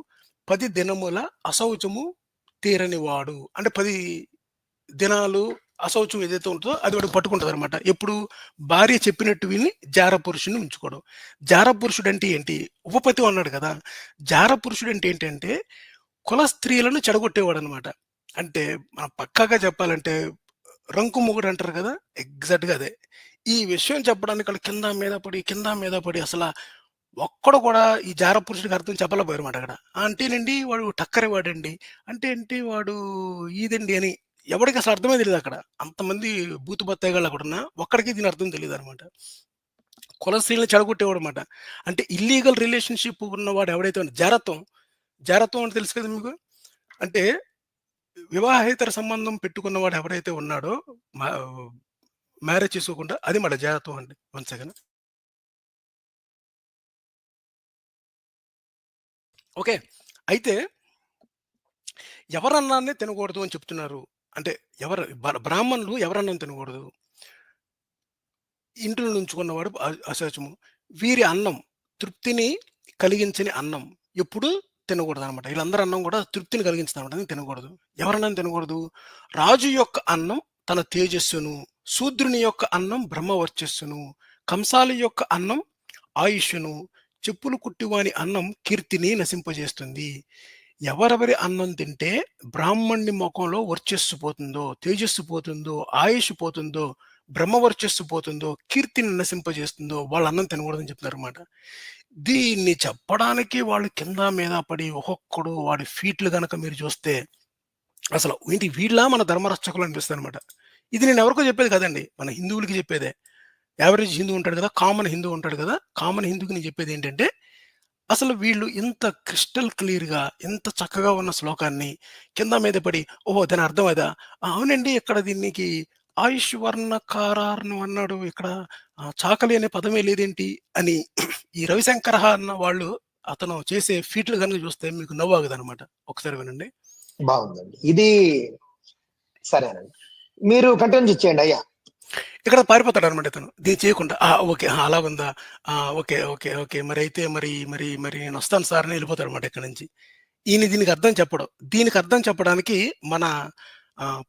10 దినముల అశౌచము తీరనివాడు. అంటే 10 దినాలు అశౌచం ఏదైతే ఉంటుందో అది వాడు పట్టుకుంటుంది అనమాట. ఎప్పుడు భార్య చెప్పినట్టు విని జార పురుషుని ఉంచుకోవడం. జార పురుషుడు అంటే ఏంటి? ఉపపతి అన్నాడు కదా. జార పురుషుడు అంటే ఏంటంటే కుల స్త్రీలను చెడగొట్టేవాడు అనమాట. అంటే మనం పక్కాగా చెప్పాలంటే రంకు మొగుడు అంటారు కదా, ఎగ్జాక్ట్గా అదే. ఈ విషయం చెప్పడానికి వాళ్ళు కింద మీద పడి అసలు ఒక్కడు కూడా ఈ జార పురుషుడికి అర్థం చెప్పలేకపోయారు అనమాట అక్కడ. అంటేనండి వాడు టక్కరి వాడండి, అంటే ఏంటి వాడు ఈదండి అని ఎవరికి అసలు అర్థమే తెలియదు అక్కడ. అంతమంది బూతు బత్తాయిగాళ్ళు అక్కడ ఉన్నా ఒక్కడికి దీని అర్థం తెలియదు అనమాట. కుల స్త్రీలను చెడగొట్టేవాడు అనమాట. అంటే ఇల్లీగల్ రిలేషన్షిప్ ఉన్నవాడు ఎవడైతే జారత్వం అంటే తెలుసు కదా మీకు. అంటే వివాహేతర సంబంధం పెట్టుకున్నవాడు ఎవరైతే ఉన్నాడో మ్యారేజ్ చేసుకోకుండా, అది మన జారత్వం అండి. 1 సెకండ్. ఓకే. అయితే ఎవరన్నాన్ని తినకూడదు అని చెప్తున్నారు. అంటే బ్రాహ్మణులు ఎవరన్నం తినకూడదు. ఇంట్లో ఉంచుకున్నవాడు అశౌచము. వీరి అన్నం తృప్తిని కలిగించని అన్నం ఎప్పుడు తినకూడదు అనమాట. వీళ్ళందరూ అన్నం కూడా తృప్తిని కలిగించదు అనమాట, తినకూడదు. ఎవరన్నం తినకూడదు? రాజు యొక్క అన్నం తన తేజస్సును, శూద్రుని యొక్క అన్నం బ్రహ్మవర్చస్సును, కంసాలి యొక్క అన్నం ఆయుష్ను, చెప్పులు కుట్టివాని అన్నం కీర్తిని నశింపజేస్తుంది. ఎవరెవరి అన్నం తింటే బ్రాహ్మణుని ముఖంలో వర్చస్సు పోతుందో, తేజస్సు పోతుందో, ఆయుష్ పోతుందో, బ్రహ్మవర్చస్సు పోతుందో, కీర్తిని నశింపజేస్తుందో వాళ్ళ అన్నం తినకూడదని చెప్తున్నారు అనమాట. దీన్ని చెప్పడానికి వాళ్ళు కింద మీద పడి ఒక్కొక్కడు వాడి ఫీట్లు గనక మీరు చూస్తే అసలు ఏంటి వీళ్ళ మన ధర్మరక్షకులు అనిపిస్తుంది అనమాట. ఇది నేను ఎవరికో చెప్పేది కదండి, మన హిందువులకి చెప్పేదే. యావరేజ్ హిందూ ఉంటాడు కదా, కామన్ హిందూ ఉంటాడు కదా. కామన్ హిందూకి నేను చెప్పేది ఏంటంటే అసలు వీళ్ళు ఇంత క్రిస్టల్ క్లియర్గా ఇంత చక్కగా ఉన్న శ్లోకాన్ని కింద మీద పడి ఓహో దాని అర్థం అదా, అవునండి ఇక్కడ దీనికి ఆయుష్ వర్ణకారార్ణం అన్నాడు, ఇక్కడ చాకలి అనే పదమే లేదేంటి అని ఈ రవిశంకర అన్న వాళ్ళు అతను చేసే ఫీట్లు కనుక చూస్తే మీకు నవ్వాగదు అనమాట. ఒకసారి వినండి. బాగుందండి ఇది. సరేనండి, మీరు కంటిన్యూ చేయండి అయ్యా. ఇక్కడ పారిపోతాడు అనమాట ఇతను దీన్ని చేయకుండా. ఓకే అలా ఉందా, ఓకే ఓకే ఓకే మరి అయితే మరి మరి మరి నేను వస్తాను సార్ అని వెళ్ళిపోతాడు అనమాట ఇక్కడ నుంచి. ఈయన దీనికి అర్థం చెప్పడం. దీనికి అర్థం చెప్పడానికి మన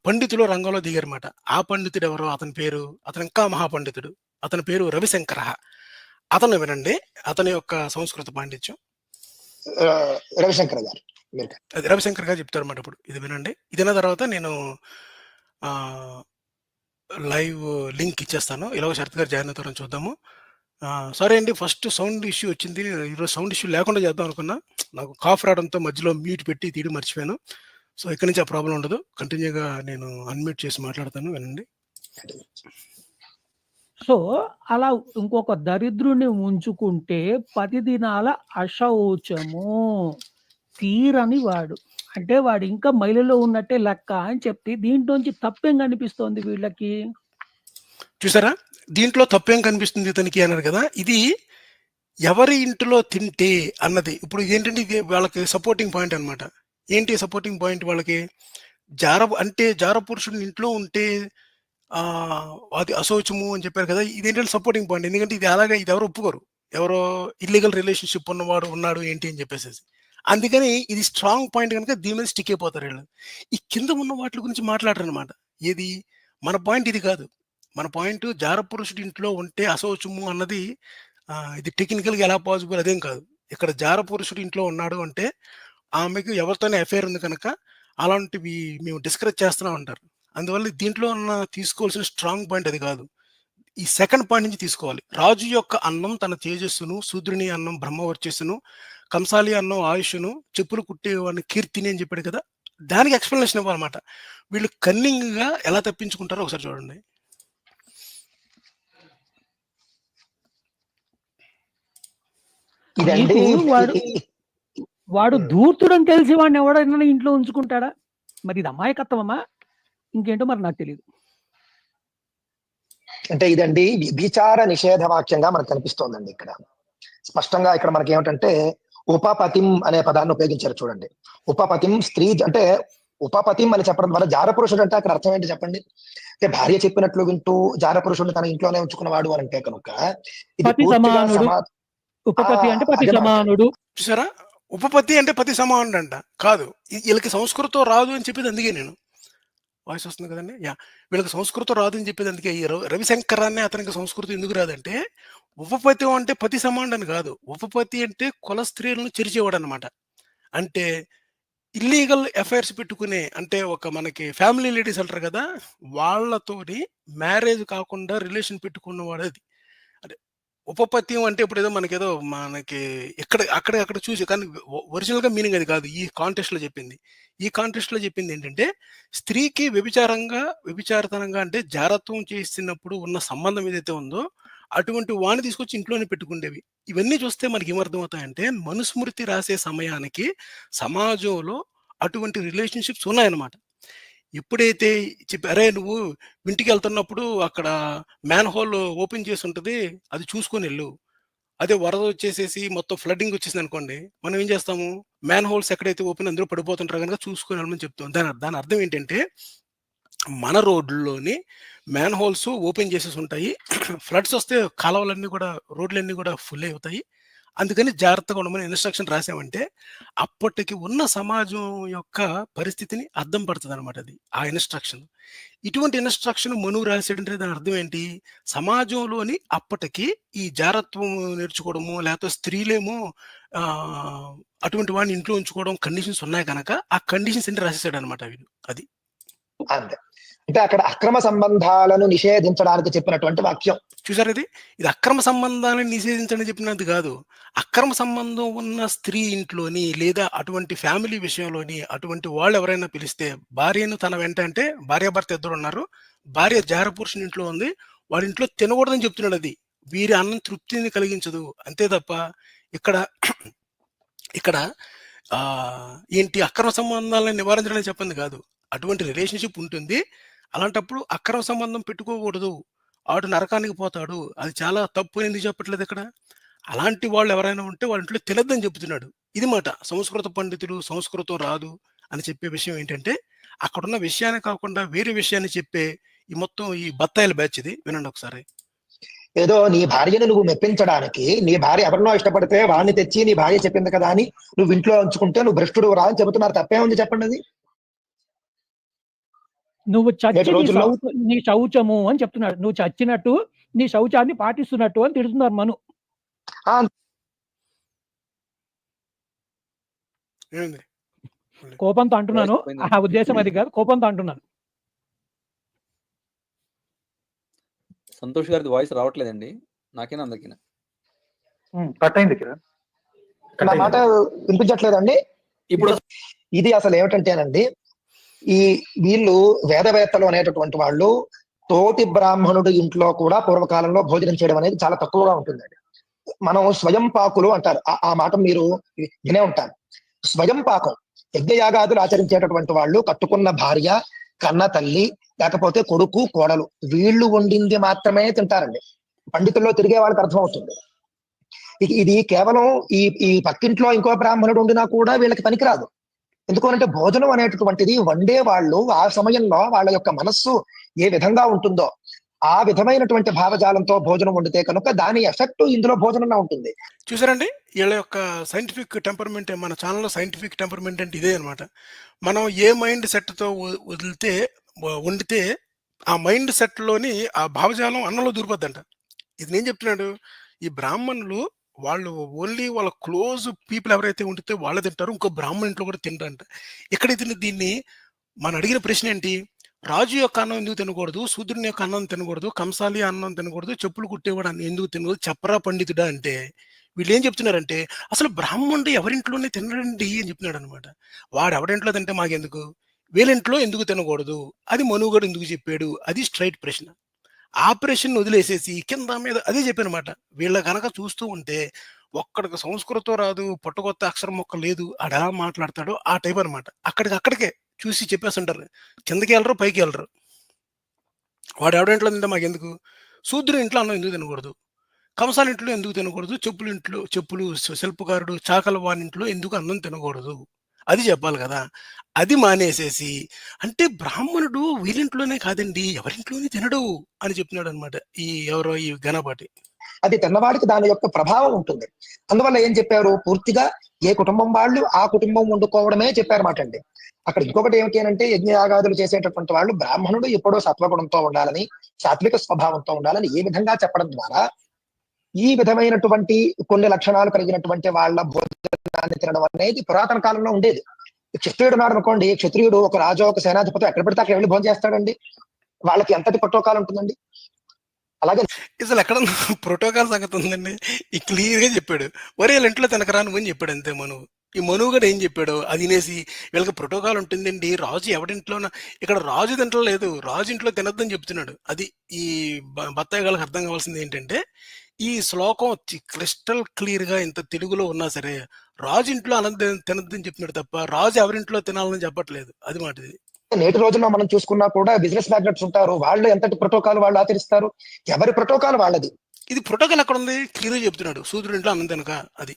పండితులు రంగంలో దిగారన్నమాట. ఆ పండితుడు ఎవరు? అతను ఇంకా మహాపండితుడు. అతని పేరు రవిశంకర. అతను వినండి, అతని యొక్క సంస్కృత పాండిత్యం. రవిశంకర్ గారు అది రవిశంకర్ గారు చెప్తారు అన్నమాట. ఇప్పుడు ఇది వినండి. ఇది విన్న తర్వాత నేను లైవ్ లింక్ ఇచ్చేస్తాను. ఇలాగ శరత్ గారు జాయిన్ అవుతారని చూద్దాము. సరే అండి, ఫస్ట్ సౌండ్ ఇష్యూ వచ్చింది. ఈరోజు సౌండ్ ఇష్యూ లేకుండా చేద్దాం అనుకున్నా. నాకు కాఫ్ రావడంతో మధ్యలో మ్యూట్ పెట్టి తీయడం మర్చిపోయాను. సో ఇక్కడి నుంచి ఆ ప్రాబ్లం ఉండదు. కంటిన్యూగా నేను అన్మ్యూట్ చేసి మాట్లాడతాను, వినండి. సో అలా ఇంకొక దరిద్రుని ఉంచుకుంటే 10 దినాల అశౌచము తీరని వాడు, అంటే వాడు ఇంకా మైలలో ఉన్నట్టే లెక్క అని చెప్తే దీంట్లోంచి తప్పేం కనిపిస్తోంది వీళ్ళకి? చూసారా, దీంట్లో తప్పేం కనిపిస్తుంది ఇతనికి అన్నారు కదా, ఇది ఎవరి ఇంటిలో తింటే అన్నది. ఇప్పుడు ఏంటంటే ఇది వాళ్ళకి సపోర్టింగ్ పాయింట్ అన్నమాట. ఏంటి సపోర్టింగ్ పాయింట్ వాళ్ళకి? జార పురుషుడు ఇంట్లో ఉంటే అది అశౌచము అని చెప్పారు కదా, ఇదేంటంటే సపోర్టింగ్ పాయింట్. ఎందుకంటే ఇది అలాగే ఇది ఎవరు ఒప్పుకోరు, ఎవరో ఇల్లీగల్ రిలేషన్షిప్ ఉన్నవాడు ఉన్నాడు ఏంటి అని చెప్పేసి. అందుకని ఇది స్ట్రాంగ్ పాయింట్ కనుక దీని మీద స్టిక్ అయిపోతారు వీళ్ళు. ఈ కింద ఉన్న వాటి గురించి మాట్లాడరు అనమాట. ఏది మన పాయింట్ ఇది కాదు. మన పాయింట్ జార పురుషుడి ఇంట్లో ఉంటే అశౌచము అన్నది ఇది టెక్నికల్గా ఎలా పాసిబుల్ అదేం కాదు. ఇక్కడ జార పురుషుడు ఇంట్లో ఉన్నాడు అంటే ఆమెకు ఎవరితోనే అఫైర్ ఉంది కనుక అలాంటివి మేము డిస్కరేజ్ చేస్తున్నాం అంటారు. అందువల్ల దీంట్లో ఉన్న తీసుకోవాల్సిన స్ట్రాంగ్ పాయింట్ అది కాదు. ఈ సెకండ్ పాయింట్ నుంచి తీసుకోవాలి. రాజు యొక్క అన్నం తన తేజస్సును, శూద్రుని అన్నం బ్రహ్మ వర్చస్సును, కంసాలి అన్నం ఆయుష్ను, చెప్పులు కుట్టేవాడిని కీర్తిని అని చెప్పాడు కదా, దానికి ఎక్స్ప్లెనేషన్ ఇవ్వాలన్నమాట. వీళ్ళు కన్నింగ్ గా ఎలా తప్పించుకుంటారో ఒకసారి చూడండి. ఇదండి వాడు ధూర్తుడని తెలిసి వాడిని ఎవడైనా ఇంట్లో ఉంచుకుంటాడా? మరి ఇది అమాయకత్వమా ఇంకేంటో మరి నాకు తెలియదు. అంటే ఇదండి విచార నిషేధ వాక్యంగా మనకు కనిపిస్తోందండి. ఇక్కడ స్పష్టంగా ఇక్కడ మనకి ఏమిటంటే ఉపపతిం అనే పదాన్ని ఉపయోగించారు చూడండి. ఉపపతిం స్త్రీ అంటే ఉపపతిం అని చెప్పడం వల్ల జారపురుషుడు అంటే అక్కడ అర్థం ఏంటి చెప్పండి? అంటే భార్య చెప్పినట్లు వింటూ జారపురుషుడిని తన ఇంట్లోనే ఉంచుకున్నవాడు అని అంటే కనుక ఇది ఉపపతి అంటే పతి సమానుడు. చూసారా, ఉపపతి అంటే పతి సమానుడు అంట కాదు. వీళ్ళకి సంస్కృతం రాదు అని చెప్పేది అందుకే నేను వాయిస్ వస్తుంది కదండి. వీళ్ళకి సంస్కృతం రాదు అని చెప్పేది అందుకే. ఈ రవిశంకరాన్ని అతనికి సంస్కృతం ఎందుకు రాదంటే ఉపపతి అంటే పతి సమానుడు అని కాదు. ఉపపతి అంటే కుల స్త్రీలను చెరిచేవాడు అనమాట. అంటే ఇల్లీగల్ అఫైర్స్ పెట్టుకునే, అంటే ఒక మనకి ఫ్యామిలీ లేడీస్ అంటారు కదా, వాళ్ళతోని మ్యారేజ్ కాకుండా రిలేషన్ పెట్టుకున్నవాడు అది. అంటే ఉపపత్యం అంటే ఇప్పుడు ఏదో మనకి అక్కడ చూసి, కానీ ఒరిజినల్ గా మీనింగ్ అది కాదు. ఈ కాంటెస్ట్ లో చెప్పింది ఏంటంటే స్త్రీకి వ్యభిచారతనంగా అంటే జారత్వం చేస్తున్నప్పుడు ఉన్న సంబంధం ఏదైతే ఉందో అటువంటి వాణ్ణి తీసుకొచ్చి ఇంట్లోనే పెట్టుకుండేవి. ఇవన్నీ చూస్తే మనకి ఏమర్థమవుతాయంటే మనుస్మృతి రాసే సమయానికి సమాజంలో అటువంటి రిలేషన్షిప్స్ ఉన్నాయన్నమాట. ఎప్పుడైతే అరే నువ్వు ఇంటికి వెళ్తున్నప్పుడు అక్కడ మ్యాన్ హోల్ ఓపెన్ చేసి ఉంటుంది, అది చూసుకొని వెళ్ళు. అదే వరద వచ్చేసేసి మొత్తం ఫ్లడ్డింగ్ వచ్చేసింది అనుకోండి, మనం ఏం చేస్తాము? మ్యాన్ హోల్స్ ఎక్కడైతే ఓపెన్ అందరూ పడిపోతుంటారు కనుక చూసుకొని వెళ్ళమని చెప్తాం. దాని అర్థం ఏంటంటే మన రోడ్లోని మ్యాన్ హోల్స్ ఓపెన్ చేసేసి ఉంటాయి. ఫ్లడ్స్ వస్తే కాలువలన్నీ కూడా, రోడ్లన్నీ కూడా ఫుల్ అవుతాయి. అందుకని జాగ్రత్తగా ఉండమని ఇన్స్ట్రక్షన్ రాసామంటే అప్పటికి ఉన్న సమాజం యొక్క పరిస్థితిని అర్థం పడుతుంది అనమాట. అది ఆ ఇన్స్ట్రక్షన్. ఇటువంటి ఇన్స్ట్రక్షన్ మనువు రాసాడంటే దాని అర్థం ఏంటి? సమాజంలోని అప్పటికి ఈ జారత్వం నేర్చుకోవడము, లేకపోతే స్త్రీలేమో అటువంటి వాడిని ఇంట్లో ఉంచుకోవడం కండిషన్స్ ఉన్నాయి కనుక ఆ కండిషన్స్ ఏంటి రాసేసాడు అనమాట వీడు. అది అంతే. అంటే అక్కడ అక్రమ సంబంధాలను నిషేధించడానికి చెప్పినటువంటి వాక్యం. చూసారు, ఇది అక్రమ సంబంధాలను నిషేధించని చెప్పినది కాదు. అక్రమ సంబంధం ఉన్న స్త్రీ ఇంట్లోని లేదా అటువంటి ఫ్యామిలీ విషయంలోని అటువంటి వాళ్ళు ఎవరైనా పిలిస్తే భార్యను తన వెంట, అంటే భార్యాభర్త ఇద్దరు ఉన్నారు, భార్య జారపురుషుని ఇంట్లో ఉంది, వాడి ఇంట్లో తినకూడదని చెప్తున్నాడు. అది వీరి అన్నం తృప్తిని కలిగించదు అంతే తప్ప ఇక్కడ ఏంటి అక్రమ సంబంధాలను నివారించడానికి చెప్పింది కాదు. అటువంటి రిలేషన్షిప్ ఉంటుంది, అలాంటప్పుడు అక్రమ సంబంధం పెట్టుకోకూడదు, ఆడు నరకానికి పోతాడు, అది చాలా తప్పు అని ఎందుకు చెప్పట్లేదు ఇక్కడ? అలాంటి వాళ్ళు ఎవరైనా ఉంటే వాళ్ళ ఇంట్లో తెలియద్దని చెప్తున్నాడు. ఇది మాట. సంస్కృత పండితులు సంస్కృతం రాదు అని చెప్పే విషయం ఏంటంటే అక్కడున్న విషయాన్ని కాకుండా వేరే విషయాన్ని చెప్పే ఈ మొత్తం ఈ బత్తాయిల బ్యాచ్. ఇది వినండి ఒకసారి. ఏదో నీ భార్యను నువ్వు మెప్పించడానికి, నీ భార్య ఎవరినో ఇష్టపడితే వాడిని తెచ్చి నీ భార్య చెప్పింది కదా అని నువ్వు ఇంట్లో ఉంచుకుంటే నువ్వు భ్రష్టుడు రా అని చెబుతున్నారు. తప్పే ఉంది చెప్పండి. అది నువ్వు చచ్చి నీ శౌచము అని చెప్తున్నాడు. నువ్వు చచ్చినట్టు నీ శౌచాన్ని పాటిస్తున్నట్టు అని తిడుతున్నారు మను. కోపంతో అంటున్నాను, ఆ ఉద్దేశం అది కాదు, కోపంతో అంటున్నాను. సంతోష్ గారి వాయిస్ రావట్లేదండి, నాకేనా అందరికీ కట్ అయింది. నా మాట వినిపించట్లేదండి ఇప్పుడు. ఇది అసలు ఏమిటంటేనండి, ఈ వీళ్ళు వేదవేత్తలు అనేటటువంటి వాళ్ళు తోటి బ్రాహ్మణుడు ఇంట్లో కూడా పూర్వకాలంలో భోజనం చేయడం అనేది చాలా తక్కువగా ఉంటుందండి. మనం స్వయం పాకులు అంటారు, ఆ మాట మీరు వినే ఉంటారు. స్వయం పాకం, యజ్ఞయాగాదులు ఆచరించేటటువంటి వాళ్ళు కట్టుకున్న భార్య, కన్న తల్లి, లేకపోతే కొడుకు కోడలు వీళ్ళు వండింది మాత్రమే తింటారండి. పండితుల్లో తిరిగే వాళ్ళకి అర్థమవుతుంది. ఇది కేవలం ఈ పక్కింట్లో ఇంకో బ్రాహ్మణుడు వండినా కూడా వీళ్ళకి పనికిరాదు. ఎందుకంటే భోజనం అనేటటువంటిది వండే వాళ్ళు ఆ సమయంలో వాళ్ళ యొక్క మనస్సు ఏ విధంగా ఉంటుందో ఆ విధమైనటువంటి భావజాలంతో భోజనం వండితే కనుక దాని ఎఫెక్ట్ ఇందులో భోజనంలో ఉంటుంది. చూసారండి వీళ్ళ యొక్క సైంటిఫిక్ టెంపర్మెంట్, మన ఛానల్లో సైంటిఫిక్ టెంపర్మెంట్ అంటే ఇదే అనమాట. మనం ఏ మైండ్ సెట్తో వండితే ఆ మైండ్ సెట్లోని ఆ భావజాలం అన్నంలో దూరిపోద్దంట. ఇది నేను చెప్తున్నాడు. ఈ బ్రాహ్మణులు వాళ్ళు ఓన్లీ వాళ్ళ క్లోజ్ పీపుల్ ఎవరైతే ఉంటే వాళ్ళే తింటారు, ఇంకో బ్రాహ్మణ ఇంట్లో కూడా తింటారంట. ఇక్కడ దీన్ని మనం అడిగిన ప్రశ్న ఏంటి? రాజు యొక్క అన్నం ఎందుకు తినకూడదు, శూద్రుని యొక్క అన్నం తినకూడదు, కంసాలి అన్నం తినకూడదు, చెప్పులు కుట్టేవాడు అన్నం ఎందుకు తినకూడదు, చెప్పరా పండితుడా అంటే వీళ్ళు ఏం చెప్తున్నారంటే అసలు బ్రాహ్మణుడు ఎవరింట్లోనే తినడండి అని చెప్తున్నాడు అనమాట. వాడు ఎవరింట్లో తింటే మాకెందుకు, వీళ్ళింట్లో ఎందుకు తినకూడదు, అది మనుగడు ఎందుకు చెప్పాడు, అది స్ట్రైట్ ప్రశ్న. ఆ ప్రశ్న వదిలేసేసి కింద మీద అదే చెప్పానమాట. వీళ్ళ కనుక చూస్తూ ఉంటే ఒక్కడికి సంస్కృతం రాదు, పుట్టకొత్త అక్షరం మొక్క లేదు, అడా మాట్లాడతాడు ఆ టైప్ అనమాట. అక్కడికే చూసి చెప్పేస్తుంటారు, కిందకి వెళ్ళరు పైకి వెళ్ళరు. వాడు ఎవడింట్లో తింటే మాకెందుకు, శూద్రుని ఇంట్లో అన్నం ఎందుకు తినకూడదు, కంసాల ఇంట్లో ఎందుకు తినకూడదు, చెప్పులు శిల్పకారుడు చాకల వాని ఇంట్లో ఎందుకు అన్నం తినకూడదు, అది చెప్పాలి కదా. అది మానేసేసి అంటే బ్రాహ్మణుడు వీళ్ళింట్లోనే కాదండి ఎవరింట్లోనే తినడు అని చెప్తున్నాడు అనమాట ఈ గణపాటి. అది తిన్నవాడికి దాని యొక్క ప్రభావం ఉంటుంది. అందువల్ల ఏం చెప్పారు, పూర్తిగా ఏ కుటుంబం వాళ్ళు ఆ కుటుంబం వండుకోవడమే చెప్పారన్నమాట అండి. అక్కడ ఇంకొకటి ఏమిటి అంటే యజ్ఞయాగాదులు చేసేటటువంటి వాళ్ళు బ్రాహ్మణుడు ఎప్పుడో సత్వగుణంతో ఉండాలని, సాత్విక స్వభావంతో ఉండాలని ఏ విధంగా చెప్పడం ద్వారా ఈ విధమైనటువంటి కొన్ని లక్షణాలు కలిగినటువంటి వాళ్ళ భోజనాన్ని తినడం అనేది పురాతన కాలంలో ఉండేది. క్షత్రియుడు నాడు అనుకోండి, క్షత్రియుడు ఒక రాజు ఒక సేనాధిపతి ఎక్కడ పెడితే అక్కడ వెళ్ళి భోజనం చేస్తాడండి. వాళ్ళకి ఎంతటి ప్రోటోకాల్ ఉంటుందండి. అలాగే అసలు ఎక్కడ ప్రోటోకాల్ సంగతి ఉందండి, ఈ క్లియర్ గా చెప్పాడు. వరే వీళ్ళ ఇంట్లో తినకరా అని చెప్పాడు అంతే. ఈ మనువు కూడా ఏం చెప్పాడు అది వినేసి వీళ్ళకి ప్రోటోకాల్ ఉంటుందండి, రాజు ఎవడింట్లోనా, ఇక్కడ రాజు తింటం లేదు, రాజు ఇంట్లో తినద్దని చెప్తున్నాడు. అది ఈ బత్తాయి గాళ్ళకి అర్థం కావాల్సింది ఏంటంటే ఈ శ్లోకం క్రిస్టల్ క్లియర్ గా ఇంత తెలుగులో ఉన్నా సరే రాజు ఇంట్లో తినద్దని చెప్తున్నాడు తప్ప రాజు ఎవరింట్లో తినాలని చెప్పట్లేదు. అది మాట. ఇది నేటి రోజుల్లో మనం చూసుకున్నా కూడా బిజినెస్ మ్యాగ్నెట్స్ ఉంటారు, వాళ్ళు ఎంతటి ప్రోటోకాల్ వాళ్ళు ఆచరిస్తారు, ఎవరి ప్రోటోకాల్ వాళ్ళది. ఇది ప్రోటోకాల్ ఎక్కడ ఉంది, క్లియర్ చెప్తున్నాడు. శూద్రుడి ఇంట్లో అన్నం తినక, అది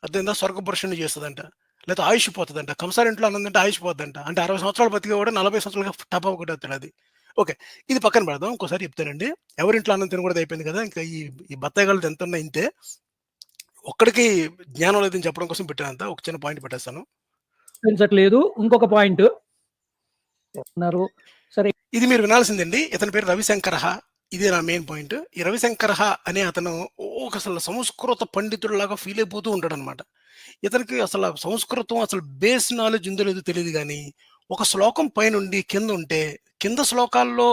అర్థమైందా, స్వర్గ పురుషుని చేస్తుందంట, లేదా ఆయుష్ పోతుందంట. కంసారి ఇంట్లో అన్నం తింటే ఆయుష్ పోతుందంట. అంటే 60 సంవత్సరాలు బతికే కూడా 40 సంవత్సరాలుగా టప్ అవ్వకూడదు. అది ఓకే, ఇది పక్కన పెడదాం. ఇంకోసారి చెప్తానండి. ఎవరింట్లో అన్నం తినకూడదు అయిపోయింది కదా. ఇంకా ఈ బత్తాయిగాళ్ళు ఎంత ఉన్నా ఇంతే, ఒక్కడికి జ్ఞానం లేదని చెప్పడం కోసం పెట్టానంత. ఒక చిన్న పాయింట్ పెట్టేస్తాను. పెంచట్లేదు. ఇంకొక పాయింట్ అన్నారు. సరే, ఇది మీరు వినాల్సిందండి. ఇతని పేరు రవిశంకర. ఇదే నా మెయిన్ పాయింట్. ఈ రవిశంకర అనే అతను అసలు సంస్కృత పండితుడిలాగా ఫీల్ అయిపోతూ ఉంటాడు అనమాట. ఇతనికి అసలు సంస్కృతం అసలు బేస్ నాలెడ్జ్ ఉందో లేదో తెలియదు, కానీ ఒక శ్లోకం పైన ఉండి కింద ఉంటే కింద శ్లోకాల్లో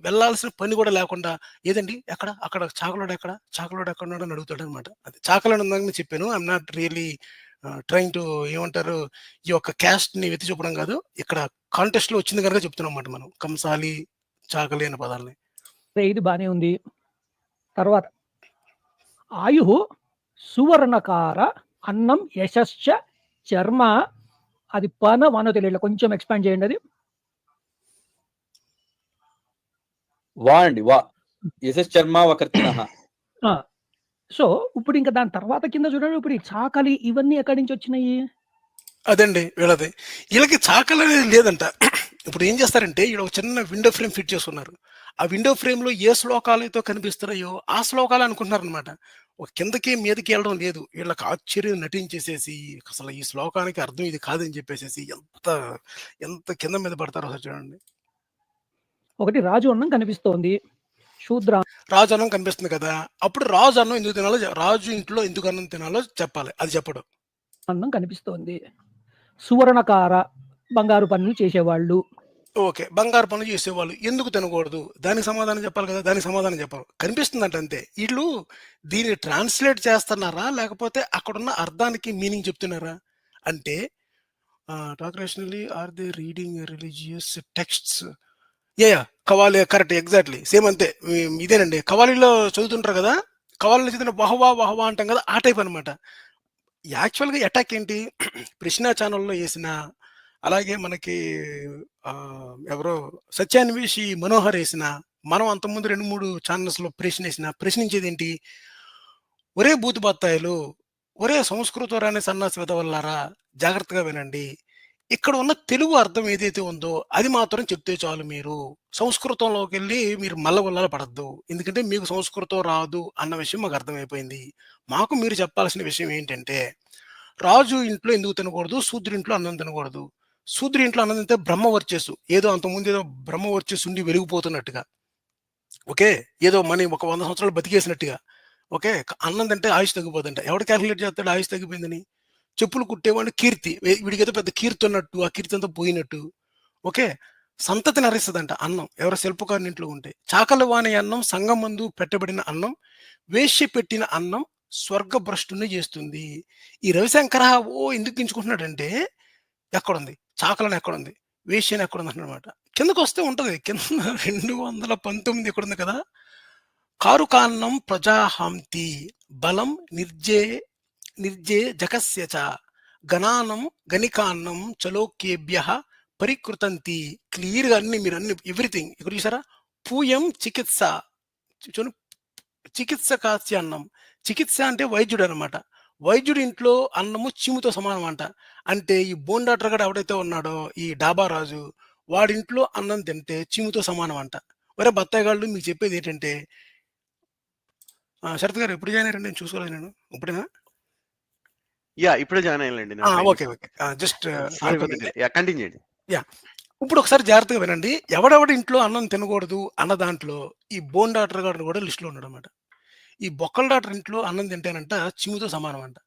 వెళ్ళాల్సిన పని కూడా లేకుండా ఏదండి అక్కడ చాకలోడు ఎక్కడ అని అడుగుతాడు అనమాట. అది చాకలోడు ఉందని చెప్పాను. I'm not really trying to ఏమంటారు ఈ యొక్క క్యాస్ట్ ని వెతి చూపడం కాదు, ఇక్కడ కాంటెస్ట్ లో వచ్చింది కనుక చెప్తున్నాం అన్నమాట మనం కంసాలి చాకలి అనే పదాలని. ఇది బానే ఉంది. తర్వాత ఆయు సువర్ణకార అన్నం యశశ్చ చర్మ, అది పన వనో తెలియదు, కొంచెం ఎక్స్పాండ్ చేయండి. అది వా అండి, వా యశశ్చర్మ వకర్తినః. సో ఇప్పుడు ఇంకా దాని తర్వాత కింద చూడండి, ఇప్పుడు ఈ చాకలి ఇవన్నీ ఎక్కడి నుంచి వచ్చినాయి? అదండి వీళ్ళది. వీళ్ళకి చాకలి అనేది లేదంట. ఇప్పుడు ఏం చేస్తారంటే ఇక్కడ ఒక చిన్న విండో ఫ్రేమ్ ఫిట్ చేసుకున్నారు. ఆ విండో ఫ్రేమ్ లో ఏ శ్లోకాలతో కనిపిస్తున్నాయో ఆ శ్లోకాలు అనుకుంటున్నారు అనమాట. ఒక కిందకి మీదకి వెళ్ళడం లేదు. వీళ్ళకి ఆశ్చర్యం నటించేసేసి అసలు ఈ శ్లోకానికి అర్థం ఇది కాదని చెప్పేసేసి ఎంత కింద మీద పడతారో అసలు చూడండి. ఒకటి రాజు అన్నం కనిపిస్తోంది, శూద్ర రాజు అన్నం కనిపిస్తుంది కదా. అప్పుడు రాజు అన్నం ఎందుకు తినాలో, రాజు ఇంట్లో ఎందుకు అన్నం తినాలో చెప్పాలి. అది చెప్పడం. అన్నం కనిపిస్తోంది. సువర్ణకార బంగారు పనులు చేసేవాళ్ళు. ఓకే, బంగారు పనులు చేసేవాళ్ళు ఎందుకు తినకూడదు, దానికి సమాధానం చెప్పాలి కదా. దానికి సమాధానం చెప్పాలి, కనిపిస్తుందంట అంతే. వీళ్ళు దీన్ని ట్రాన్స్లేట్ చేస్తున్నారా లేకపోతే అక్కడున్న అర్థానికి మీనింగ్ చెప్తున్నారా అంటే talk rationally are they reading religious texts. Qawwali correct, exactly same అంతే. ఇదేనండి, కవాలీలో చదువుతుంటారు కదా, కవాలీలో చదివిన వహవా అంటాం కదా, ఆ టైప్ అనమాట. యాక్చువల్గా అటాక్ ఏంటి, కృష్ణా ఛానల్లో వేసిన అలాగే మనకి ఎవరో సత్యాన్వేషి మనోహర్ వేసిన, మనం అంతకుముందు 2, 3 ఛానల్స్‌లో ప్రశ్నించేదేంటి? ఒరే బూతు బత్తాయిలు, ఒరే సంస్కృతం రాని సన్నాసి వెధవల్లారా, జాగ్రత్తగా వినండి. ఇక్కడ ఉన్న తెలుగు అర్థం ఏదైతే ఉందో అది మాత్రం చెప్తే చాలు మీరు. సంస్కృతంలోకెళ్ళి మీరు మల్లగుల్లలు పడొద్దు. ఎందుకంటే మీకు సంస్కృతం రాదు అన్న విషయం మాకు అర్థమైపోయింది. మాకు మీరు చెప్పాల్సిన విషయం ఏంటంటే, రాజు ఇంట్లో ఎందుకు తినకూడదు? శూద్రుడి ఇంట్లో అన్నం తినకూడదు. శూద్రుడి ఇంట్లో అన్నం తింటే బ్రహ్మ వర్చస్సు. ఏదో అంతకుముందు ఏదో బ్రహ్మ వర్చస్సు ఉండి వెలిగిపోతున్నట్టుగా. ఓకే. ఏదో ఒక 100 సంవత్సరాలు బతికేసినట్టుగా. ఓకే. అన్నం తింటే ఆయుష్ తగ్గిపోతుంట. ఎవడు కాలిక్యులేట్ చేస్తాడు ఆయుష్ తగ్గిపోయిందని? చెప్పులు కుట్టేవాడిని కీర్తి. వీడికేదో పెద్ద కీర్తి ఉన్నట్టు, ఆ కీర్తి అంతా పోయినట్టు. ఓకే. సంతతి నరిస్తదంట అన్నం. ఎవరో శిల్పకారుని ఇంట్లో ఉంటే. చాకలి వాని అన్నం, సంగమందు పెట్టబడిన అన్నం, వేశ్య పెట్టిన అన్నం స్వర్గభ్రష్టుని చేస్తుంది. ఈ రవిశంకర ఎందుకు ఎంచుకుంటున్నాడంటే, ఎక్కడుంది? చాకలని ఎక్కడుంది? వేశ్య అని ఎక్కడుంది అంటున్నమాట. కిందకొస్తే ఉంటది. కింద 219 ఎక్కడుంది కదా! కారుకాన్నం ప్రజాహాంతి బలం నిర్జే జకస్య చ గణానం గణికాన్నం చలోక్యేభ్యః పరికృతంతి. క్లియర్‌గా మీరు ఎవ్రీథింగ్ ఇక్కడ చూసారా? పూయం చికిత్స. చూడండి, చికిత్స కాస్య అన్నం. చికిత్స అంటే వైద్యుడు అనమాట. వైద్యుడి ఇంట్లో అన్నము చీముతో సమానం అంట. అంటే ఈ బోన్ డాక్టర్ గాడు ఎవడైతే ఉన్నాడో, ఈ డాబా రాజు, వాడింట్లో అన్నం తింటే చీముతో సమానం అంట. ఒరే బత్తాయి గాళ్ళు, మీకు చెప్పేది ఏంటంటే, శరత్ గారు ఎప్పుడు జాయిన్ అయ్యారండి? నేను చూసుకోలేదు నేను. ఇప్పుడేనా? ఇప్పుడే జాయిన్ అయ్యానండి. Okay. Just sorry for the delay. Continue చేయండి. ఇప్పుడు ఒకసారి జాగ్రత్తగా వినండి. ఎవడెవడి ఇంట్లో అన్నం తినకూడదు అన్న దాంట్లో ఈ బోన్ డాక్టర్ గారు కూడా లిస్టులో ఉన్నాడు అనమాట. ఈ బొక్కల డాక్టర్ ఇంట్లో అన్నం తింటానంట చిముతో సమానం అంట.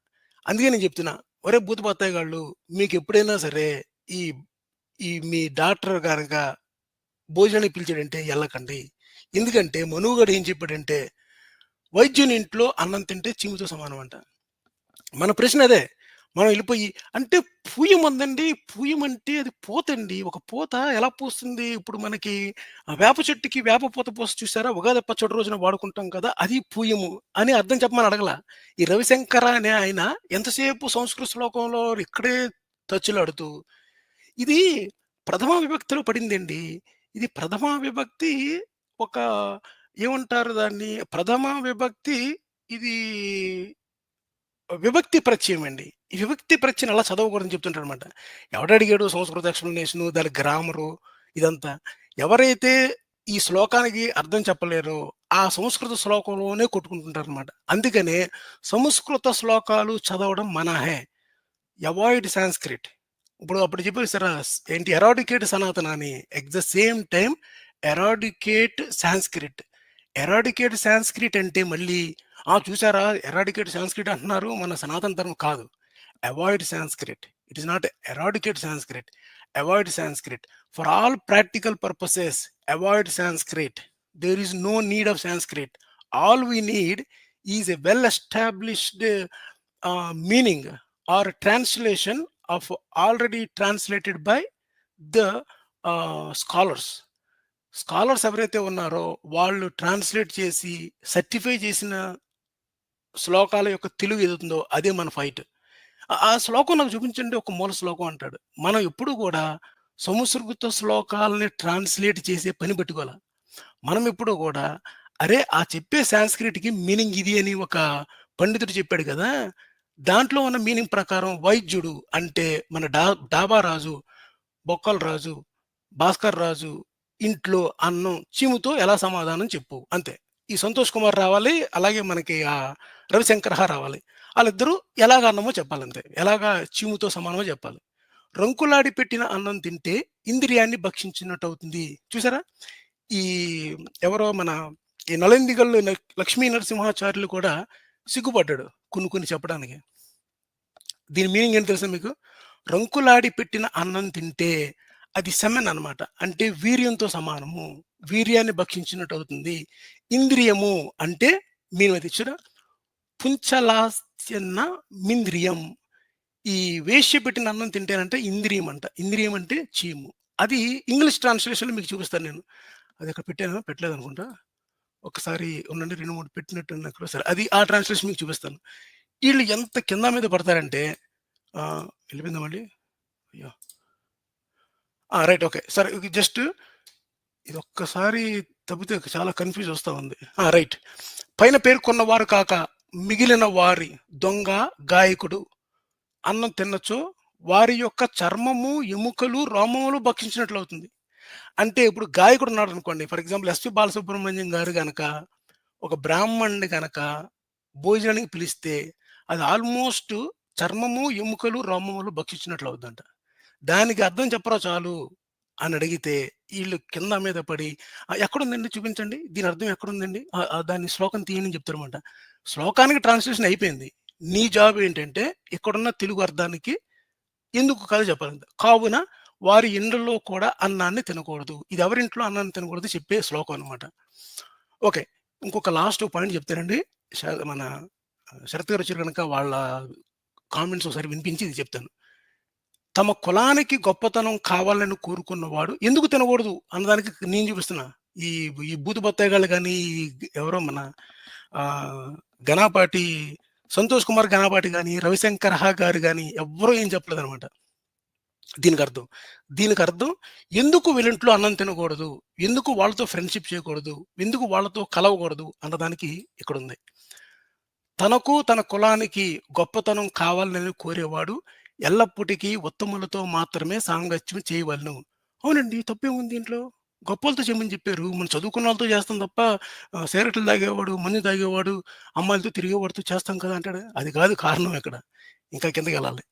అందుకే నేను చెప్తున్నా, ఒరే బూతు బత్తాయి గాళ్ళు, మీకు ఎప్పుడైనా సరే ఈ మీ డాక్టర్ గారుక భోజనానికి పిలిచాడంటే వెళ్ళకండి. ఎందుకంటే మనువుగాడు ఏం చెప్పాడంటే, వైద్యుని ఇంట్లో అన్నం తింటే చీముతో సమానం అంట. మన ప్రశ్న అదే. మనం వెళ్ళిపోయి అంటే పూయం ఉందండి. పూయం అంటే అది పూతండి. ఒక పూత ఎలా పూస్తుంది? ఇప్పుడు మనకి వేప చెట్టుకి వేప పూత పూసి చూసారా? ఉగాది పచ్చడి రోజున వాడుకుంటాం కదా! అది పూయము అని అర్థం చెప్పమని అడగల. ఈ రవిశంకర అనే ఆయన ఎంతసేపు సంస్కృత శ్లోకంలో ఇక్కడే తచ్చులాడుతూ, ఇది ప్రథమా విభక్తిలో పడిందండి. ఇది ప్రథమా విభక్తి ఒక ఏమంటారు దాన్ని? ప్రథమా విభక్తి ఇది విభక్తి ప్రత్యయం అండి. ఈ విభక్తి ప్రత్యయం అలా చదవకూడదని చెప్తుంటాడనమాట. ఎవడడిగాడు సంస్కృత ఎక్స్‌ప్లనేషను, దాని గ్రామరు ఇదంతా. ఎవరైతే ఈ శ్లోకానికి అర్థం చెప్పలేరో, ఆ సంస్కృత శ్లోకంలోనే కొట్టుకుంటుంటారనమాట. అందుకనే సంస్కృత శ్లోకాలు చదవడం మనాహే. Avoid Sanskrit. అప్పుడు చెప్పారు సరా ఏంటి? ఎరాడికేట్ సనాతన అని. At the same time eradicate Sanskrit. Eradicate Sanskrit అంటే మళ్ళీ చూసారా ఎరాడికేట్ సాంస్క్రిట్ అంటున్నారు, మన సనాతన ధర్మం కాదు. Avoid Sanskrit. It is not eradicate Sanskrit. Avoid Sanskrit. For all practical purposes avoid Sanskrit. There is no need of Sanskrit. All we need is a well established meaning or translation of already translated by the scholars ఎవరైతే ఉన్నారో వాళ్ళు ట్రాన్స్లేట్ చేసి సర్టిఫై చేసిన శ్లోకాల యొక్క తెలుగు ఏదవుతుందో అదే మన ఫైట్. ఆ శ్లోకం నాకు చూపించండి, ఒక మూల శ్లోకం అంటాడు. మనం ఎప్పుడు కూడా సంస్కృత శ్లోకాలని ట్రాన్స్లేట్ చేసే పని పెట్టుకోవాలి. మనం ఎప్పుడు కూడా అరే ఆ చెప్పే సాంస్క్రిట్కి మీనింగ్ ఇది అని ఒక పండితుడు చెప్పాడు కదా, దాంట్లో ఉన్న మీనింగ్ ప్రకారం వైద్యుడు అంటే మన డాబా రాజు, బొక్కల రాజు, భాస్కర్ రాజు ఇంట్లో అన్నం చీముతో ఎలా సమాధానం చెప్పు అంతే. ఈ సంతోష్ కుమార్ రావాలి, అలాగే మనకి ఆ రవిశంకర్ రావాలి. వాళ్ళిద్దరూ ఎలాగ అన్నమో చెప్పాలంతే. ఎలాగా చీముతో సమానమో చెప్పాలి. రంకులాడి పెట్టిన అన్నం తింటే ఇంద్రియాన్ని భక్షించినట్టు అవుతుంది. చూసారా? ఈ ఎవరో మన ఈ నలందిగల్లో లక్ష్మీ నరసింహాచార్యులు కూడా సిగ్గుపడ్డాడు కొన్ని చెప్పడానికి. దీని మీనింగ్ ఏంటి తెలుసా మీకు? రంకులాడి పెట్టిన అన్నం తింటే అది సెమెన్ అనమాట. అంటే వీర్యంతో సమానము, వీర్యాన్ని భక్షించినట్టు అవుతుంది. ఇంద్రియము అంటే మీనది చూడ పుంచలాస్యన్న మింద్రియం. ఈ వేశ్య పెట్టిన అన్నం తింటేనంటే ఇంద్రియం అంట. ఇంద్రియం అంటే చీము. అది ఇంగ్లీష్ ట్రాన్స్లేషన్లో మీకు చూపిస్తాను నేను. అది అక్కడ పెట్టాను, పెట్టలేదు అనుకుంటా. ఒకసారి ఉండండి, 2-3 పెట్టినట్టు అక్కడ. సరే, అది ఆ ట్రాన్స్లేషన్ మీకు చూపిస్తాను. వీళ్ళు ఎంత కింద మీద పడతారంటే వెళ్ళిపోయిందా మళ్ళీ? అయ్యో రైట్. ఓకే. సరే జస్ట్ ఇది ఒక్కసారి తప్పితే చాలా కన్‌ఫ్యూజ్ వస్తా ఉంది. రైట్. పైన పేర్కొన్న వారు కాక మిగిలిన వారి దొంగ, గాయకుడు అన్నం తిన్నచో వారి యొక్క చర్మము, ఎముకలు, రోమములు భక్షించినట్లవుతుంది. అంటే ఇప్పుడు గాయకుడు ఉన్నాడనుకోండి. ఫర్ ఎగ్జాంపుల్ ఎస్‌పి బాలసుబ్రహ్మణ్యం గారు గనక ఒక బ్రాహ్మణుడిని గనక భోజనానికి పిలిస్తే అది ఆల్మోస్ట్ చర్మము, ఎముకలు, రోమములు భక్షించినట్లు అవుద్దంట. దానికి అర్థం చెప్పరా చాలు అని అడిగితే ఈళ్ళు కింద మీద పడి ఎక్కడుందండి చూపించండి. దీని అర్థం ఎక్కడుందండి? దాన్ని శ్లోకం తీయండి అని చెప్తారన్నమాట. శ్లోకానికి ట్రాన్స్‌లేషన్ అయిపోయింది. నీ జాబ్ ఏంటంటే ఇక్కడున్న తెలుగు అర్థానికి ఎందుకు కథ చెప్పాలంట. కావున వారి ఇండ్లలో కూడా అన్నాన్ని తినకూడదు. ఇది ఎవరింట్లో అన్నాన్ని తినకూడదు చెప్పే శ్లోకం అన్నమాట. ఓకే. ఇంకొక లాస్ట్ పాయింట్ చెప్తానండి. మన శరత్ గారు వచ్చారు కనుక వాళ్ళ కామెంట్స్ ఒకసారి వినిపించి ఇది చెప్తాను. తమ కులానికి గొప్పతనం కావాలని కోరుకున్నవాడు ఎందుకు తినకూడదు అన్నదానికి నేను చూపిస్తున్నా. ఈ ఈ బూతు బత్తాయిగాళ్ళు గాని, ఎవరో మన గణపాటి సంతోష్ కుమార్ గణపాటి గాని, రవిశంకర్ గారు గాని ఎవ్వరూ ఏం చెప్పలేదనమాట. దీనికి అర్థం ఎందుకు వీళ్ళింట్లో అన్నం తినకూడదు, ఎందుకు వాళ్ళతో ఫ్రెండ్షిప్ చేయకూడదు, ఎందుకు వాళ్ళతో కలవకూడదు అన్నదానికి ఇక్కడుంది. తనకు తన కులానికి గొప్పతనం కావాలని కోరేవాడు ఎల్లప్పటికీ ఉత్తములతో మాత్రమే సాంగత్యం చేయవలను. అవునండి, తప్పేముంది దీంట్లో? గొప్పలతో చేయమని చెప్పారు. మనం చదువుకున్న వాళ్ళతో చేస్తాం తప్ప సిగరెట్లు తాగేవాడు, మందు తాగేవాడు, అమ్మాయిలతో తిరిగేవాడితో చేస్తాం కదా అంటాడు. అది కాదు కారణం ఇక్కడ. ఇంకా కిందకి వెళ్ళాలి.